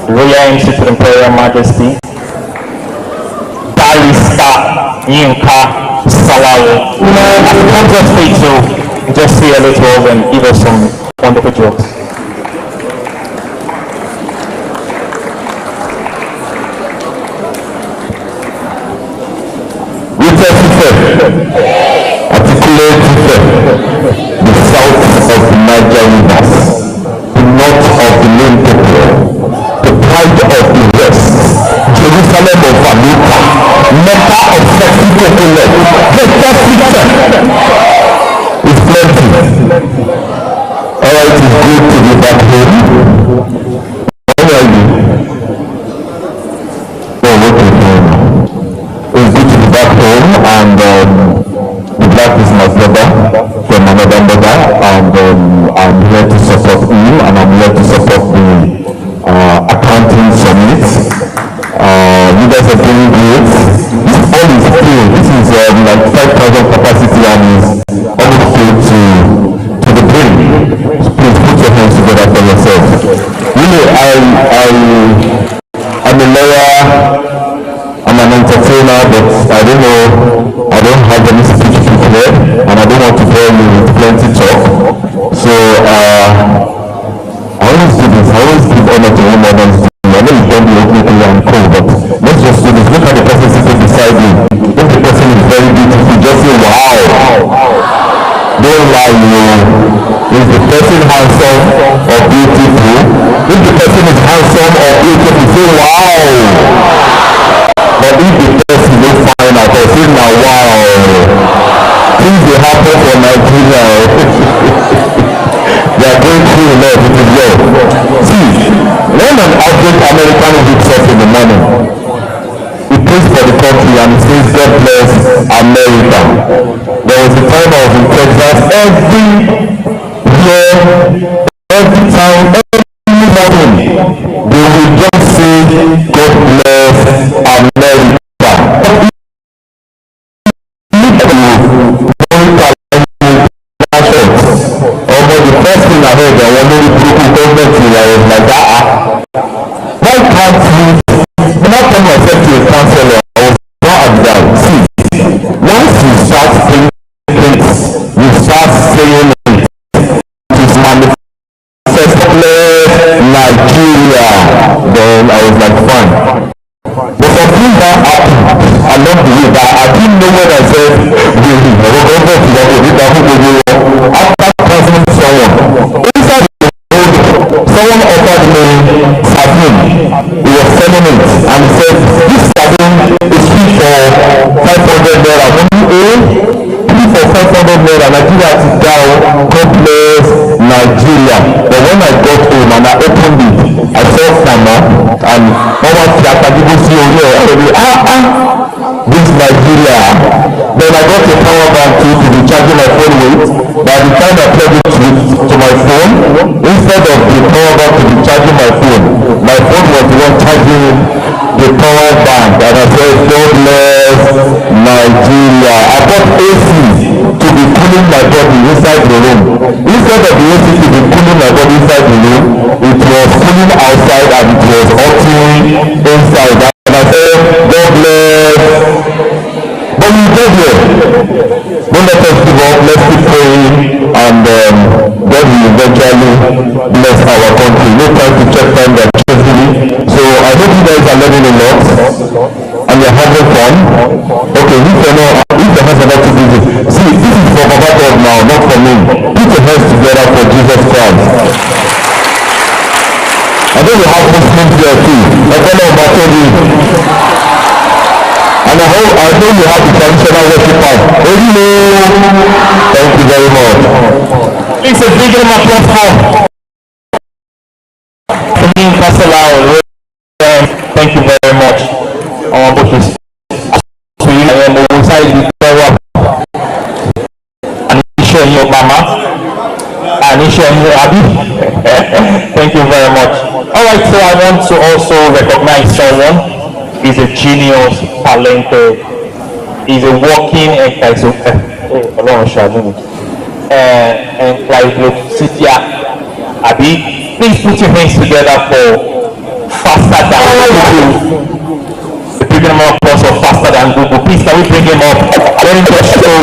Royal MC to the Imperial Majesty, Barrister Yinka Salawo. As he comes on stage to just say a little and give us some wonderful jokes. Articulate the south of the Niger rivers, the north of the Limpopo, the pride of the west, Jerusalem of America, Mecca of sexy coconut, greatest system is plenty. Alright, it's good to be back home. How are you? Oh, okay, it's good to be back home, and the black is my brother from another mother, and I'm here to support him, and I'm here to support the accounting summit. You guys are doing great. This all is full. This is like 5,000 capacity and is almost full to the brim. Please put your hands together for yourself. Really, I'm a lawyer, I'm an entertainer, but I don't know, I don't have any speech prepared, and I don't want to bore you with plenty talk. So, I always do this, I always give honor to whom others do. I know you don't be openly and cool, but let's just do this. Look at the person sitting beside you. If the person is very beautiful, just say, wow. Don't lie, you. Is the person handsome or beautiful? If the person is handsome or beautiful, say wow. But if the person is fine at all, say now wow. Things will happen for Nigeria. They are going through a lot, it is well. See, when an average American wakes up in the morning, he prays for the country and he says, God bless America. There was a time I was in Texas, every year, every time, every morning, they will just say, God bless America. Although the first thing I heard, I was very brutal government, I was like, why can't we, when I tell myself to a counselor, I was not advised. See, once you start thinking things, you start saying it, to manifest Nigeria, then I was like, fine. But some things that happened along the way that I didn't know when I said, after counseling someone, inside the road, someone offered me sardine. He was selling it and he said, this sardine is free for 500 naira. Free for 500 naira. Nigeria is down. God bless Nigeria. But when I got home and I opened it, I saw Sama and Mama Tiaka people see over this Nigeria. Then I got a power bank too to be charging my phone with. By the time I plugged it to my phone, instead of the power bank to be charging my phone was the one charging the power bank. And I said, God bless Nigeria. I bought AC to be cooling my body inside the room. Instead of the AC to be cooling my body inside the room, it was cooling outside and it was hotting inside. And I said, God bless. But we get here. Don't let us give up. Let's keep praying, and God will eventually bless our country. No time to check time that carefully. So I hope you guys are learning a lot and you're having fun. Okay, if the hands are not too busy. See, this is for Baba God now, not for me. Put your hands together for Jesus Christ. I know we have Muslims there too. I don't know about you. And I know you have the traditional worship house. Thank you very much. It's a big round of applause for me, Pastor Lau. Thank you very much. So you are inside the power and showing your mama and showing your Abby. Thank you very much. Alright, so I want to also recognize someone. He's a genius, talented. He's a walking encyclopedia. Abi, please put your hands together for faster than Google. The big number of applause for faster than Google. Please, can we bring him up? Let him just show.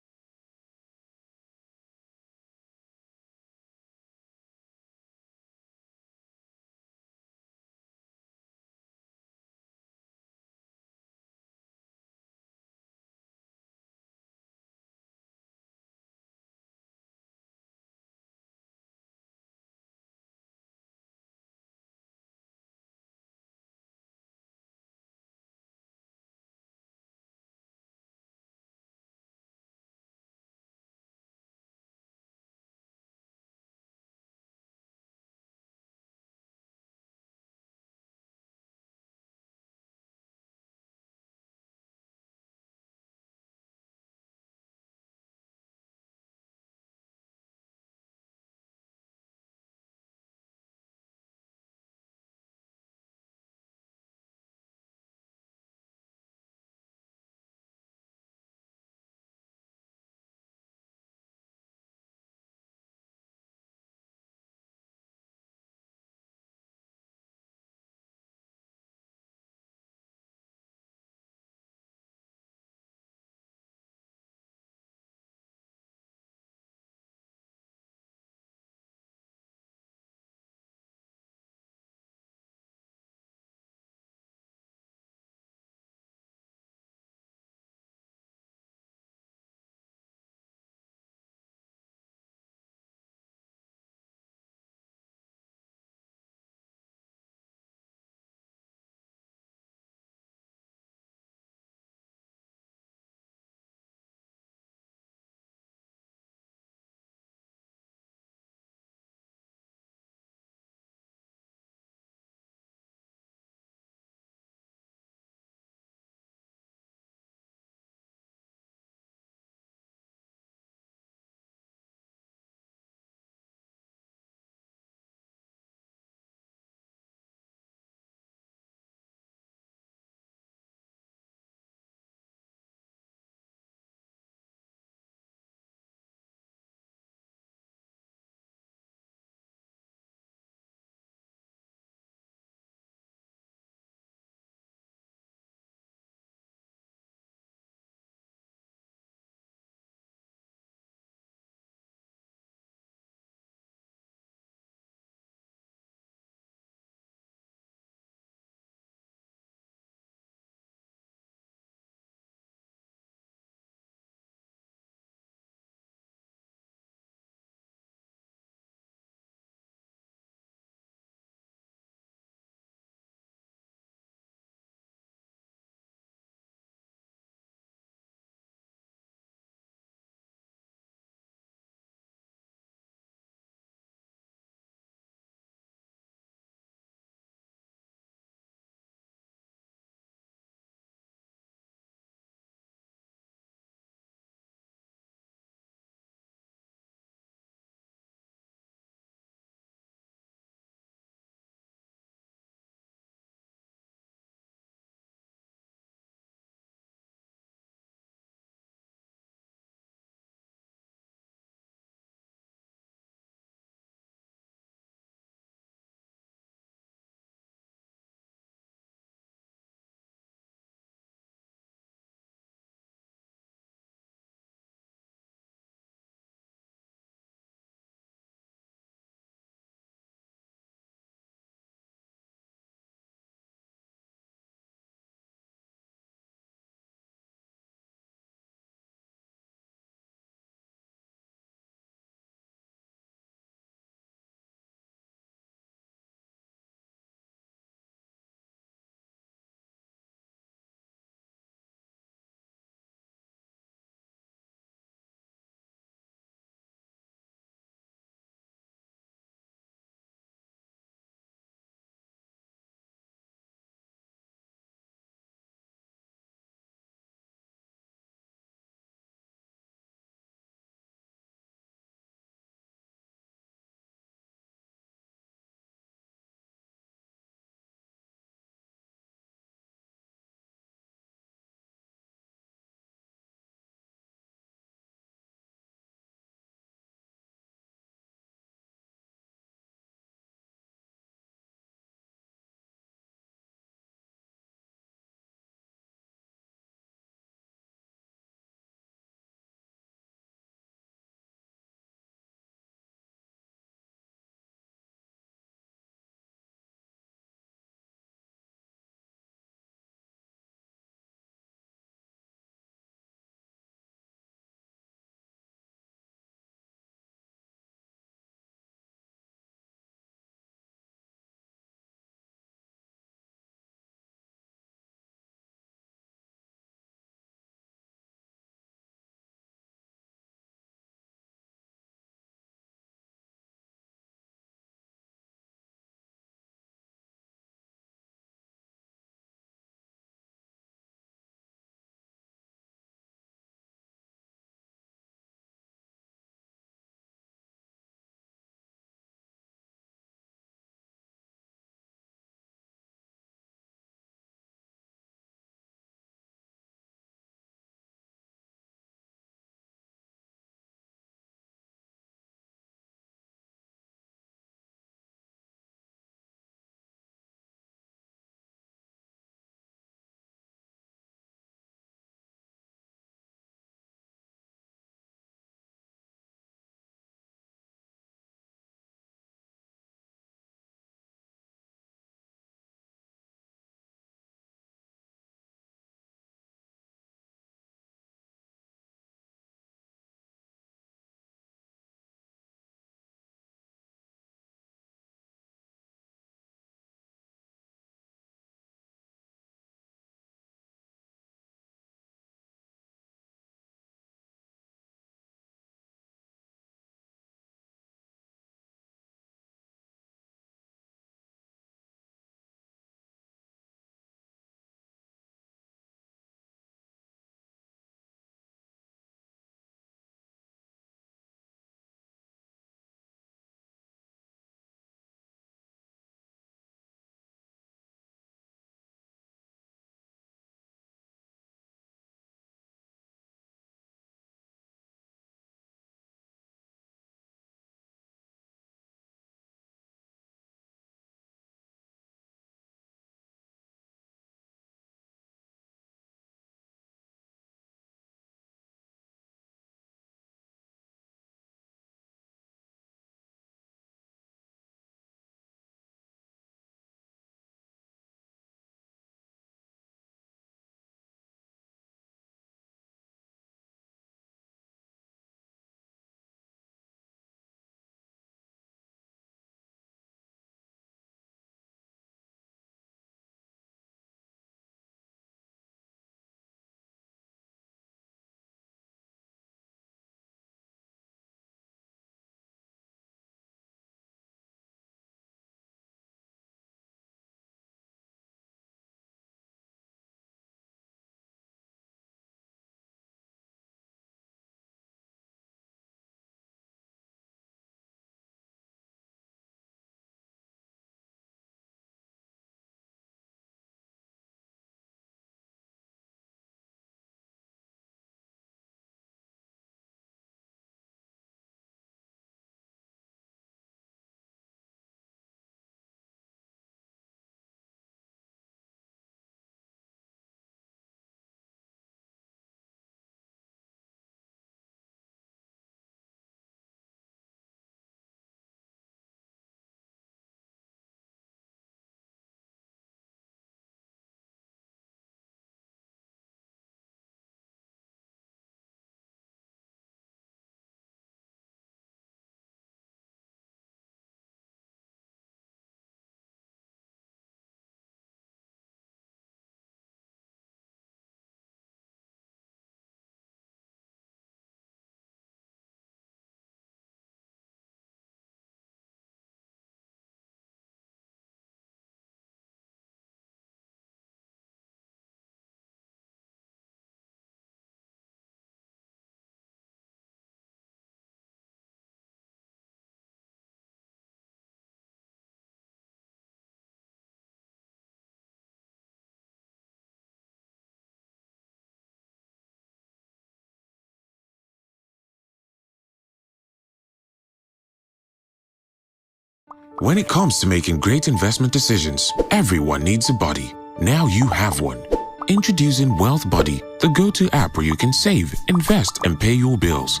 When it comes to making great investment decisions, everyone needs a buddy. Now you have one. Introducing Wealth Buddy, the go-to app where you can save, invest, and pay your bills.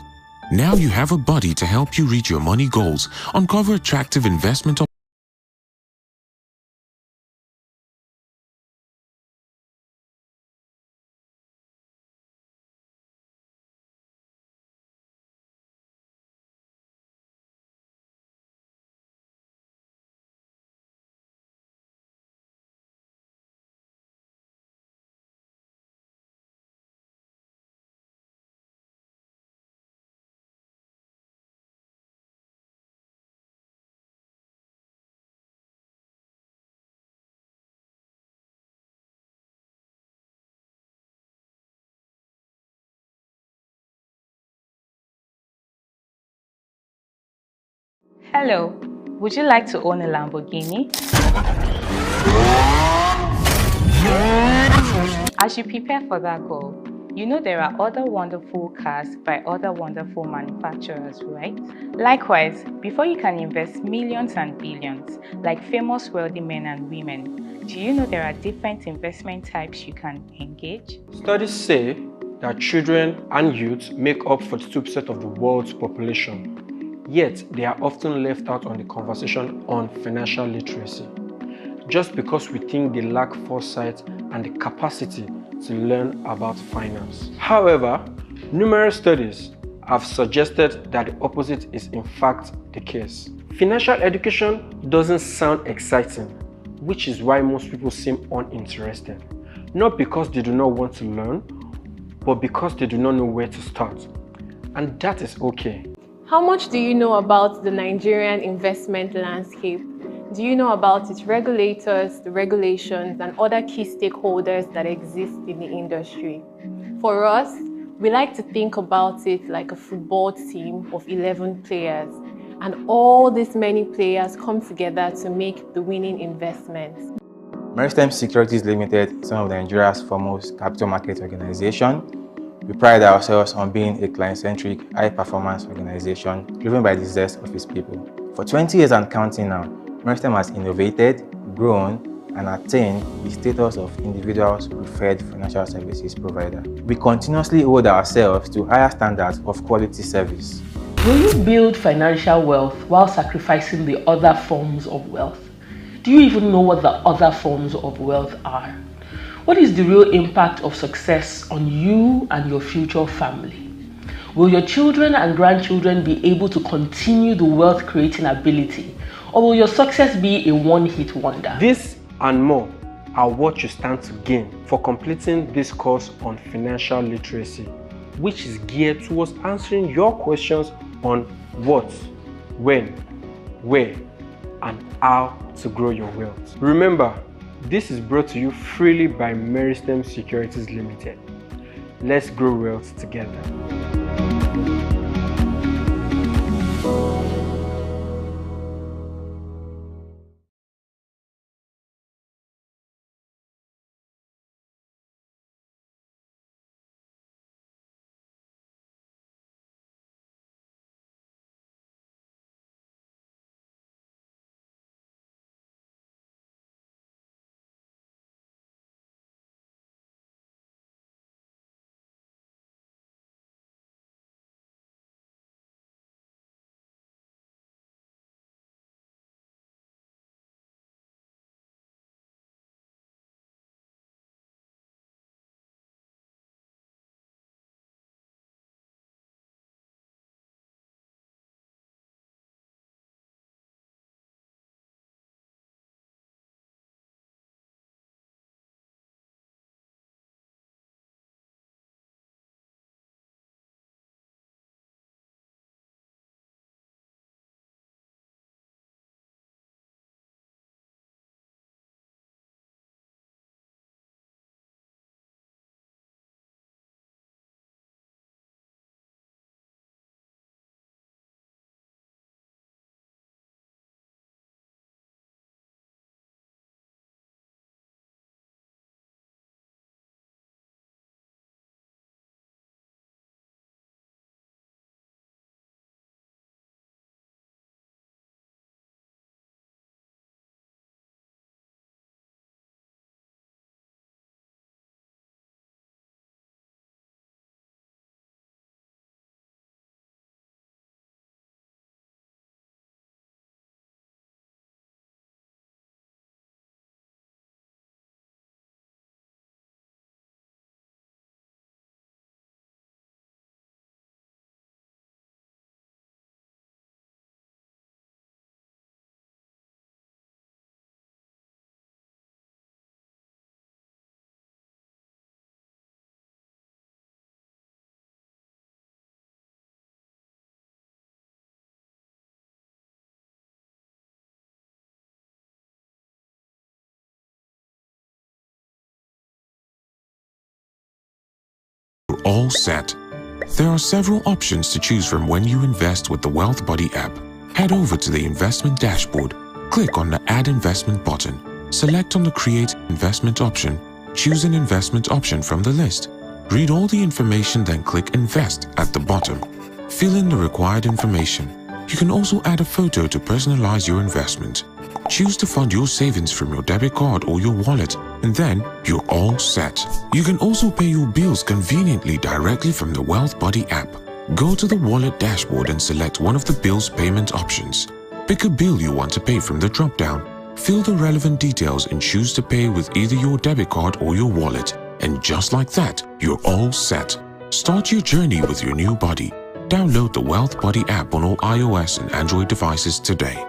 Now you have a buddy to help you reach your money goals, uncover attractive investment opportunities. Hello, would you like to own a Lamborghini? As you prepare for that goal, you know there are other wonderful cars by other wonderful manufacturers, right? Likewise, before you can invest millions and billions, like famous wealthy men and women, do you know there are different investment types you can engage? Studies say that children and youth make up 42% of the world's population, yet they are often left out on the conversation on financial literacy, just because we think they lack foresight and the capacity to learn about finance. However, numerous studies have suggested that the opposite is in fact the case. Financial education doesn't sound exciting, which is why most people seem uninterested. Not because they do not want to learn, but because they do not know where to start. And that is okay. How much do you know about the Nigerian investment landscape? Do you know about its regulators, the regulations, and other key stakeholders that exist in the industry? For us, we like to think about it like a football team of 11 players, and all these many players come together to make the winning investments. Maritime Securities Limited is one of Nigeria's foremost capital market organization. We pride ourselves on being a client-centric, high-performance organization driven by the zest of its people. For 20 years and counting now, Maritime has innovated, grown, and attained the status of individuals' preferred financial services provider. We continuously hold ourselves to higher standards of quality service. Will you build financial wealth while sacrificing the other forms of wealth? Do you even know what the other forms of wealth are? What is the real impact of success on you and your future family? Will your children and grandchildren be able to continue the wealth creating ability, or will your success be a one-hit wonder? This and more are what you stand to gain for completing this course on financial literacy, which is geared towards answering your questions on what, when, where, and how to grow your wealth. Remember, this is brought to you freely by Maritime Securities Limited. Let's grow wealth together. all set. There are several options to choose from when you invest with the Wealth Buddy app. Head over to the investment dashboard, click on the Add Investment button, select on the Create Investment option, choose an investment option from the list. Read all the information, then click Invest at the bottom. Fill in the required information. You can also add a photo to personalize your investment. Choose to fund your savings from your debit card or your wallet, and then you're all set. You can also pay your bills conveniently directly from the Wealth Buddy app. Go to the wallet dashboard and select one of the bill's payment options. Pick a bill you want to pay from the drop-down. Fill the relevant details and choose to pay with either your debit card or your wallet. And just like that, you're all set. Start your journey with your new body. Download the Wealth Buddy app on all iOS and Android devices today.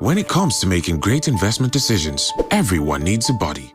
When it comes to making great investment decisions, everyone needs a body.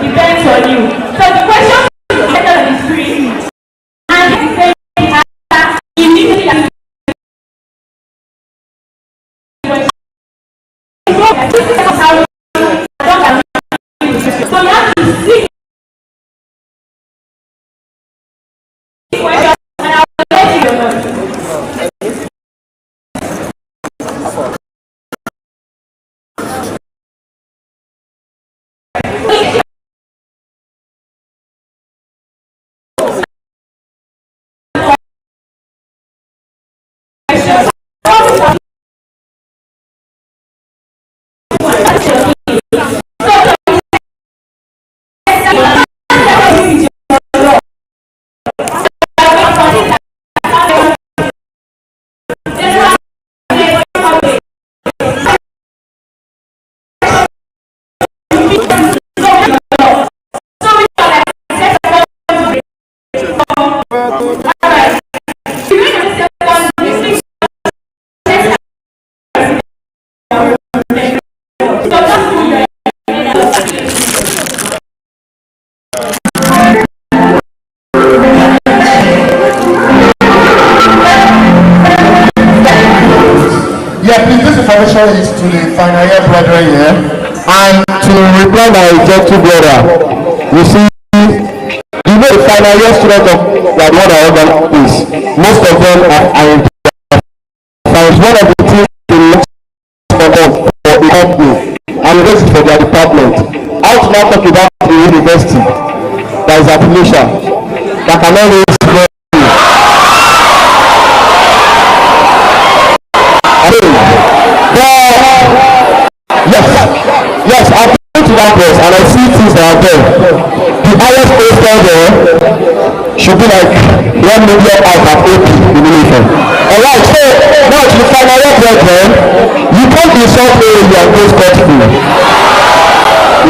Depends on you. So the question is on the screen, and the same answer immediately as the question. So you have to see the question, and I will let you know. Yeah, please, this information is to the final year brethren here. And to reply my gentle brother, you see, you know the final year student of that one organ is, most of them are in science. One of the things to look for them for the company and the rest for their department. How to now talk about the university that is affiliation that cannot raise money. Yes, I've been to that place and I see things that are there. The highest postal there should be like 1 million out of 80 denomination. Alright, so now to the final year brethren, you can't insult me when you are go scot free.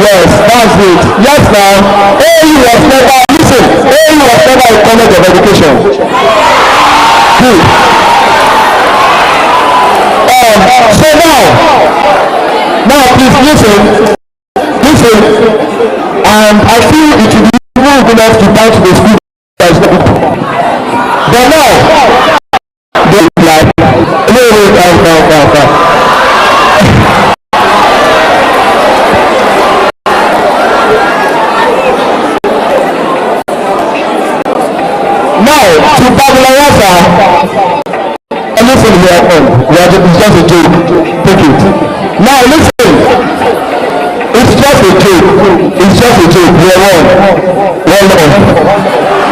Yes, that's it. Yes now, AU was never, listen, AU was never a college of education. Good. So now please listen, and I feel it will be good enough to bounce to the school. But now, they like, now, to Babalawasa, listen here, it's just a joke, take it. Now listen, it's just a joke, we're one.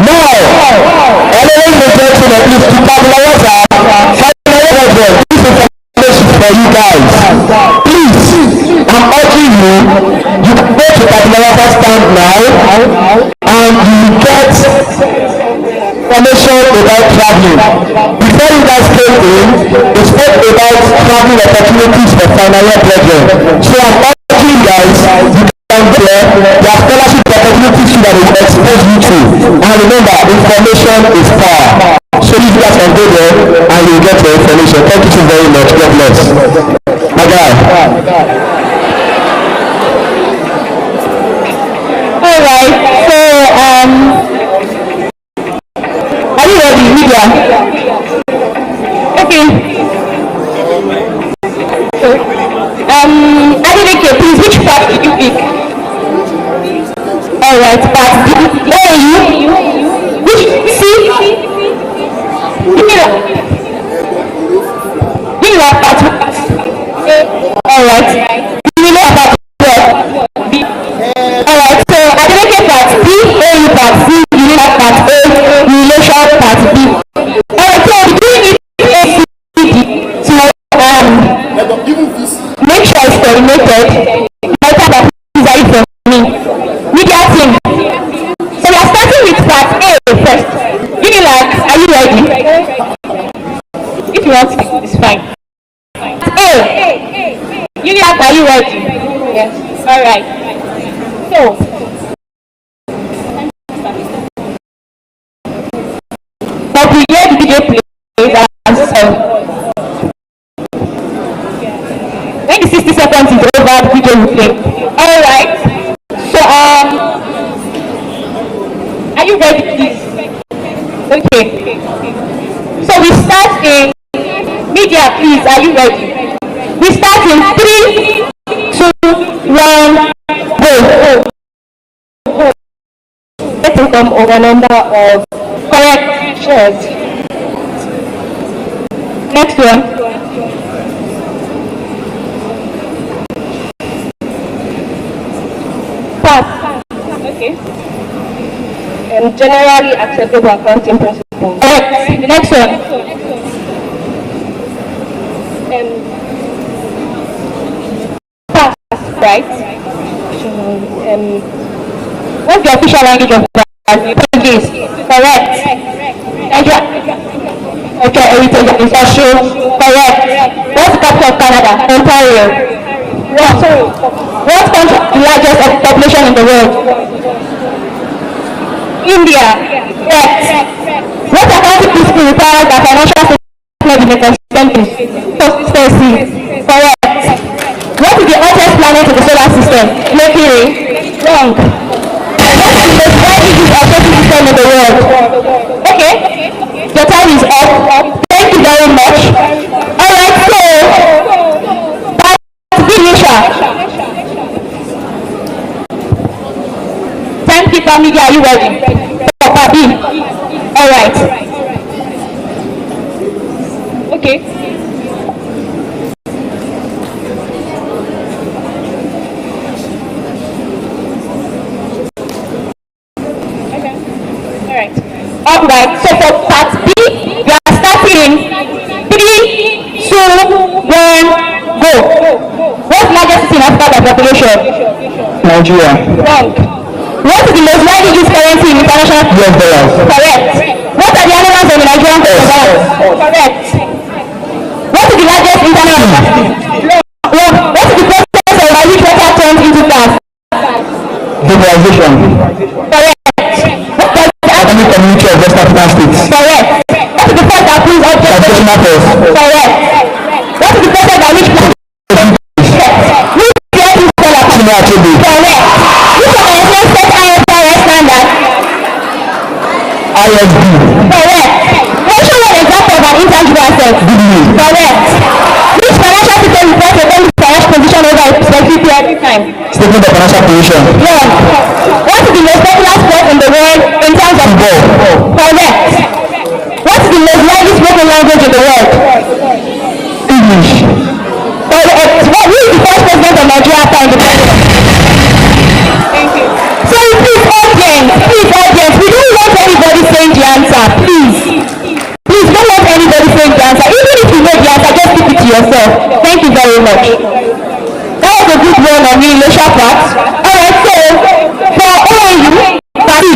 Now, ladies and gentlemen, please, to Babalawasa, this information for you guys. Please, I'm urging you, you can go to Babalawasa stand now, and you get information about traveling. Before you guys came in, we spoke about traveling opportunities for final year brethren. So I'm urging you guys, you can go there, there are scholarship opportunities that will expose you to. And remember, information is power. So you guys can go there and you'll get your information. Thank you so very much. God bless. My guy. Alright, so are you ready, media? Okay. So, Adeleke, please, which part did you pick? Alright, part B. Where are you? Which C? Give me that part. Alright. Do you know about what? B. Yes. All right. So, but we hear the DJ play and when the 60 seconds is over, the DJ will play. All right. So, are you ready, please? Okay. So we start in media, please. Are you ready? We start in 3, 2, 1, go. Let's income over number of correct shares. Next one. Pass. Okay. Generally acceptable accounting principles. Correct. The next one. Pass, right? What's the official language of Portuguese? Correct. Okay, heritage and social. Correct. What's the capital of Canada? Ontario. What country is the largest population in the world? India. Correct. What accounting principle requires that financial statement be consistency? Correct. What is the hottest planet in the solar system? Mercury. Wrong. What is the most widely used operating system in the world? Okay. Your time is up. Thank you very much. Alright, so that's Nisha. Timekeeper media, are you ready? Papi. Alright. Okay. Alright, so for part B, we are starting in 3, 2, 1, go. What's the largest city in Africa by population? Nigeria. Wrong. What is the most widely used currency in international? US dollars. Correct. What are the animals of the Nigerian president? Correct. What is the largest internal capacity? Wrong. What is the process by which water turns into gas? Vaporization. Correct. Atomic community of West African states. Correct. What is the force that pulls objects? Gravitational force. Correct. What is the process by which correct? Which creates solar power? Correct. Which organization sets ISRS standard? ISB. Correct. Mention one example of an intangible asset. Correct. Which financial system reports a firm's financial position over a specific period of time? Statement of financial position. Wrong. What is the most popular sport in the world in terms of ball? Correct. What is the most widely spoken language in the world? English. Correct. Who is the first president of Nigeria after independence? Thank you. So please, audience, we don't want anybody saying the answer, please. Please don't want anybody saying the answer. Even if you know the answer, just keep it to yourself. Thank you very much. That was a good one on the initial part. Alright, so for ONU, Papi,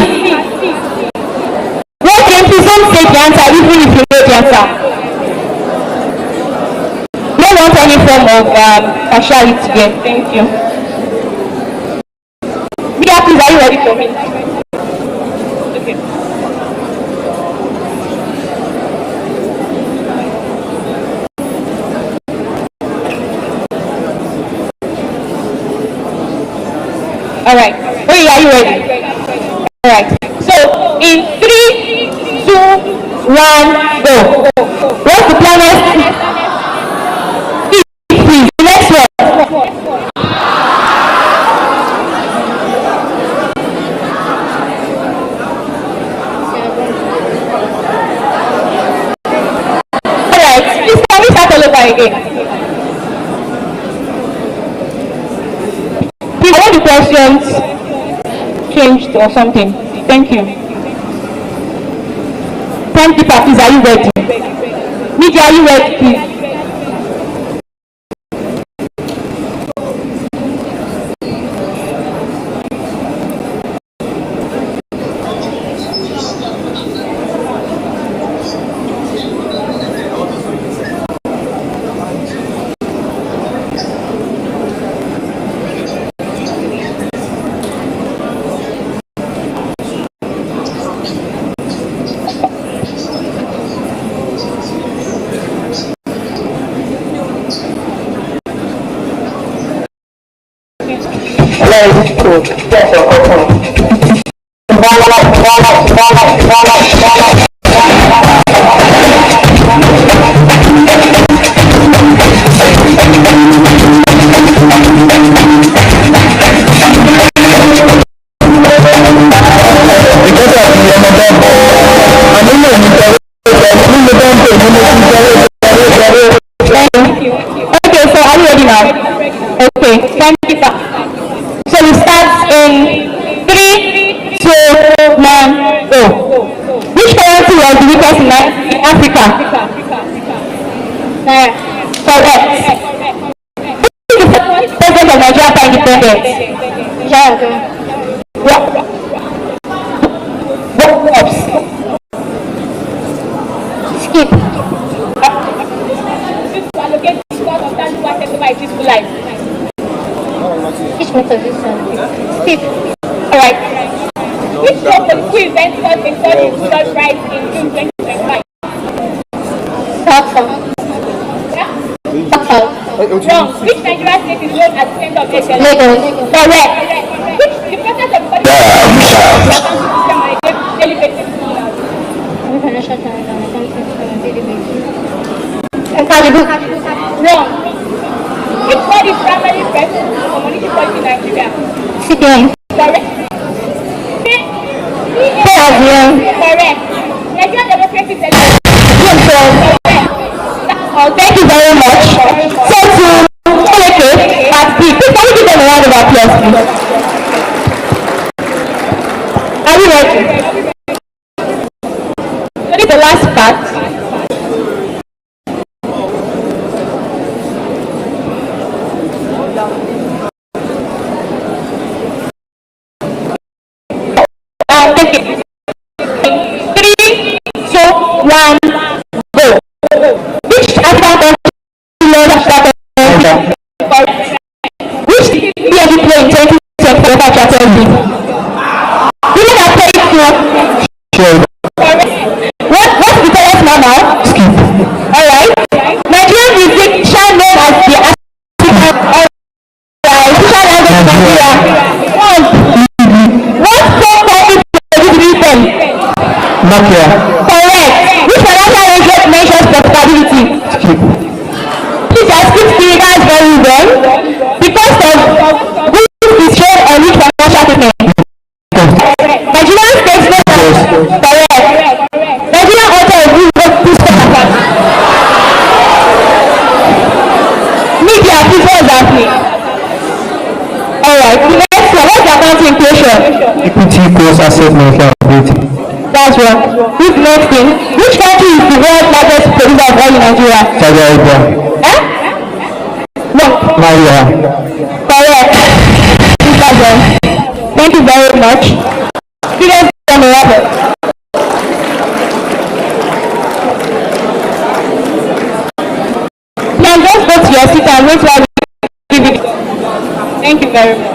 what can please don't say the answer even if you know the answer. Don't want any form of partiality here. Thank you. Media, please, are you ready for me? Okay. Alright. Okay, are you ready? Alright. So, in 3, 2, 1, go. What's the planet? Please, the next one. Alright, please can we start all over again? Please, all the questions changed or something. Thank you. Timekeeper, please, are you ready? Media, are you ready, please? household. Okay, so are you ready now? Okay, thank you, sir. So we start in 3, 2, 1, go. Which currency was the weakest in Africa? Correct. Who is the president of Nigeria after independence? What crops? Skip. Which method is Skip. Alright. Which of the quiz entered in third right in June 2025? South. Wrong. Which Nigerian state is known as the center of excellence? Lagos. Correct. Which the process of study daily basis? Financial science and accounting on a daily basis. Wrong. Which body is primarily present in community policy in Nigeria? CPM. Correct. Correct. Nigerian democracy center. Correct. Oh, thank you very much. So to at B, please can you give them a round of applause, please? Are you ready? So this is the last part. Take it. 3, 2, 1, go. Which African country started? Which PhD play in 2010 for the Champions League? Women are paid to. What's the tallest man now? Skip. Alright. Nigerian musician known as the African. Alright. Official language of Nigeria. What phone company produces written? Nokia. Correct. Which financial ratio measures profitability? Skip. Please, I skip three, that's very well. Because of which is shown on which financial statement? Nigerian state known as correct. Nigerian author of this paper. Media, please, what is happening? Alright, the next one, what's the accounting equation? Equity equals asset minus liability. That's one. This next thing, which country is the world's largest producer of oil in Nigeria? Saudi Arabia. Eh? No. Nigeria. Correct. Thank you very much. Students, now just go to your seat and wait while we give it. Thank you very much.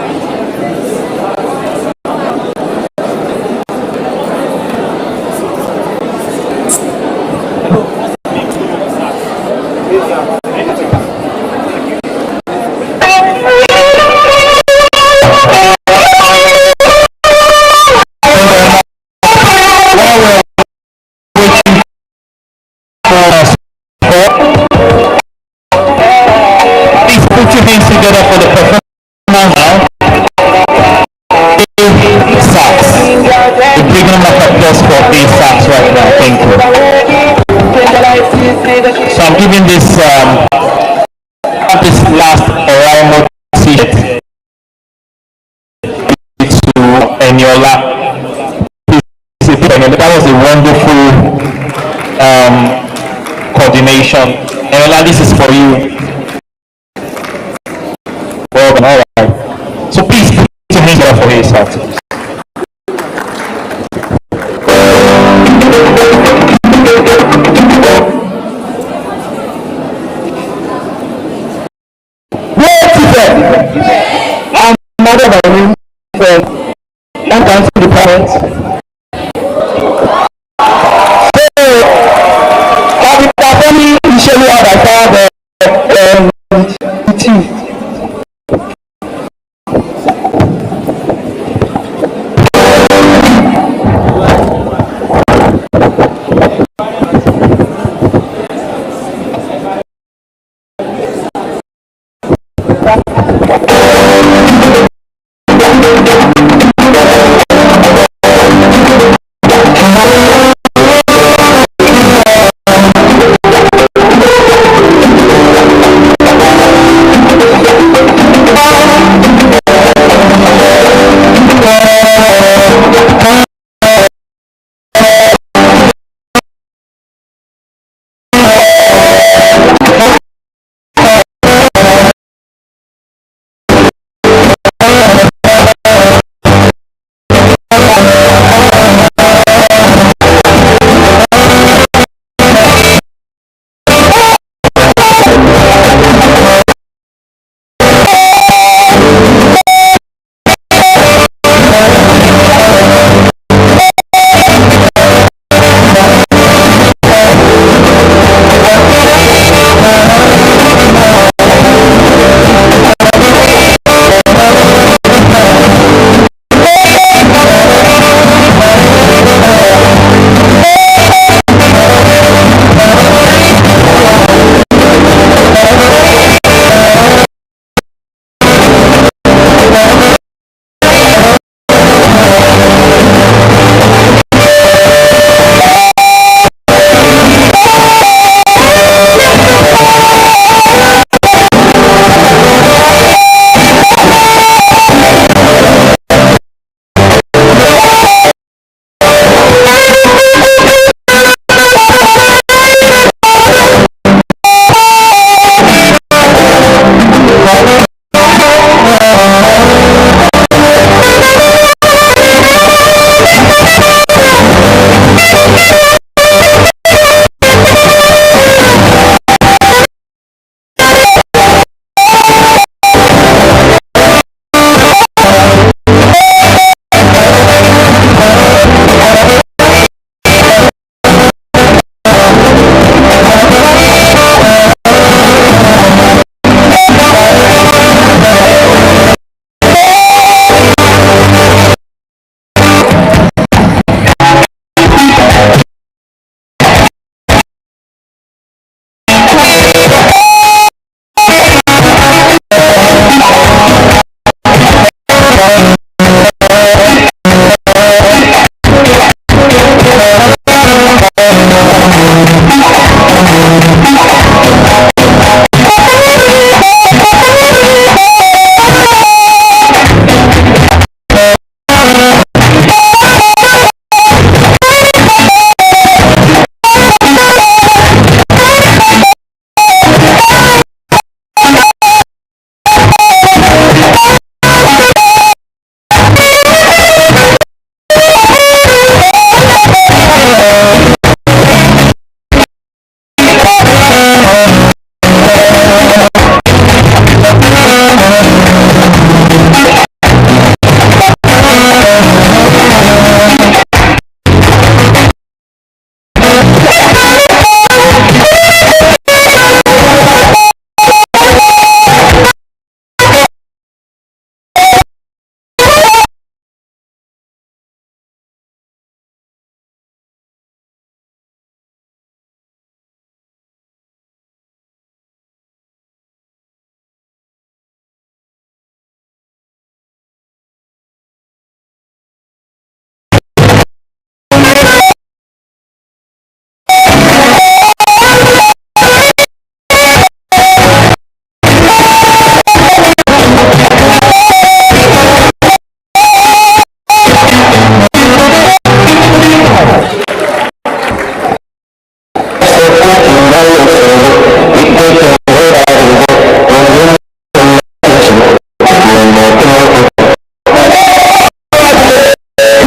Together for the performance now. Sax. We're bringing them up applause for A Sax right now. Thank you. So I'm giving this last Oraimo t-shirt to Eniola. That was a wonderful coordination. Eniola, this is for you. All right. So please put your hands up for yourself. I'm mother by name from Lancaster Department.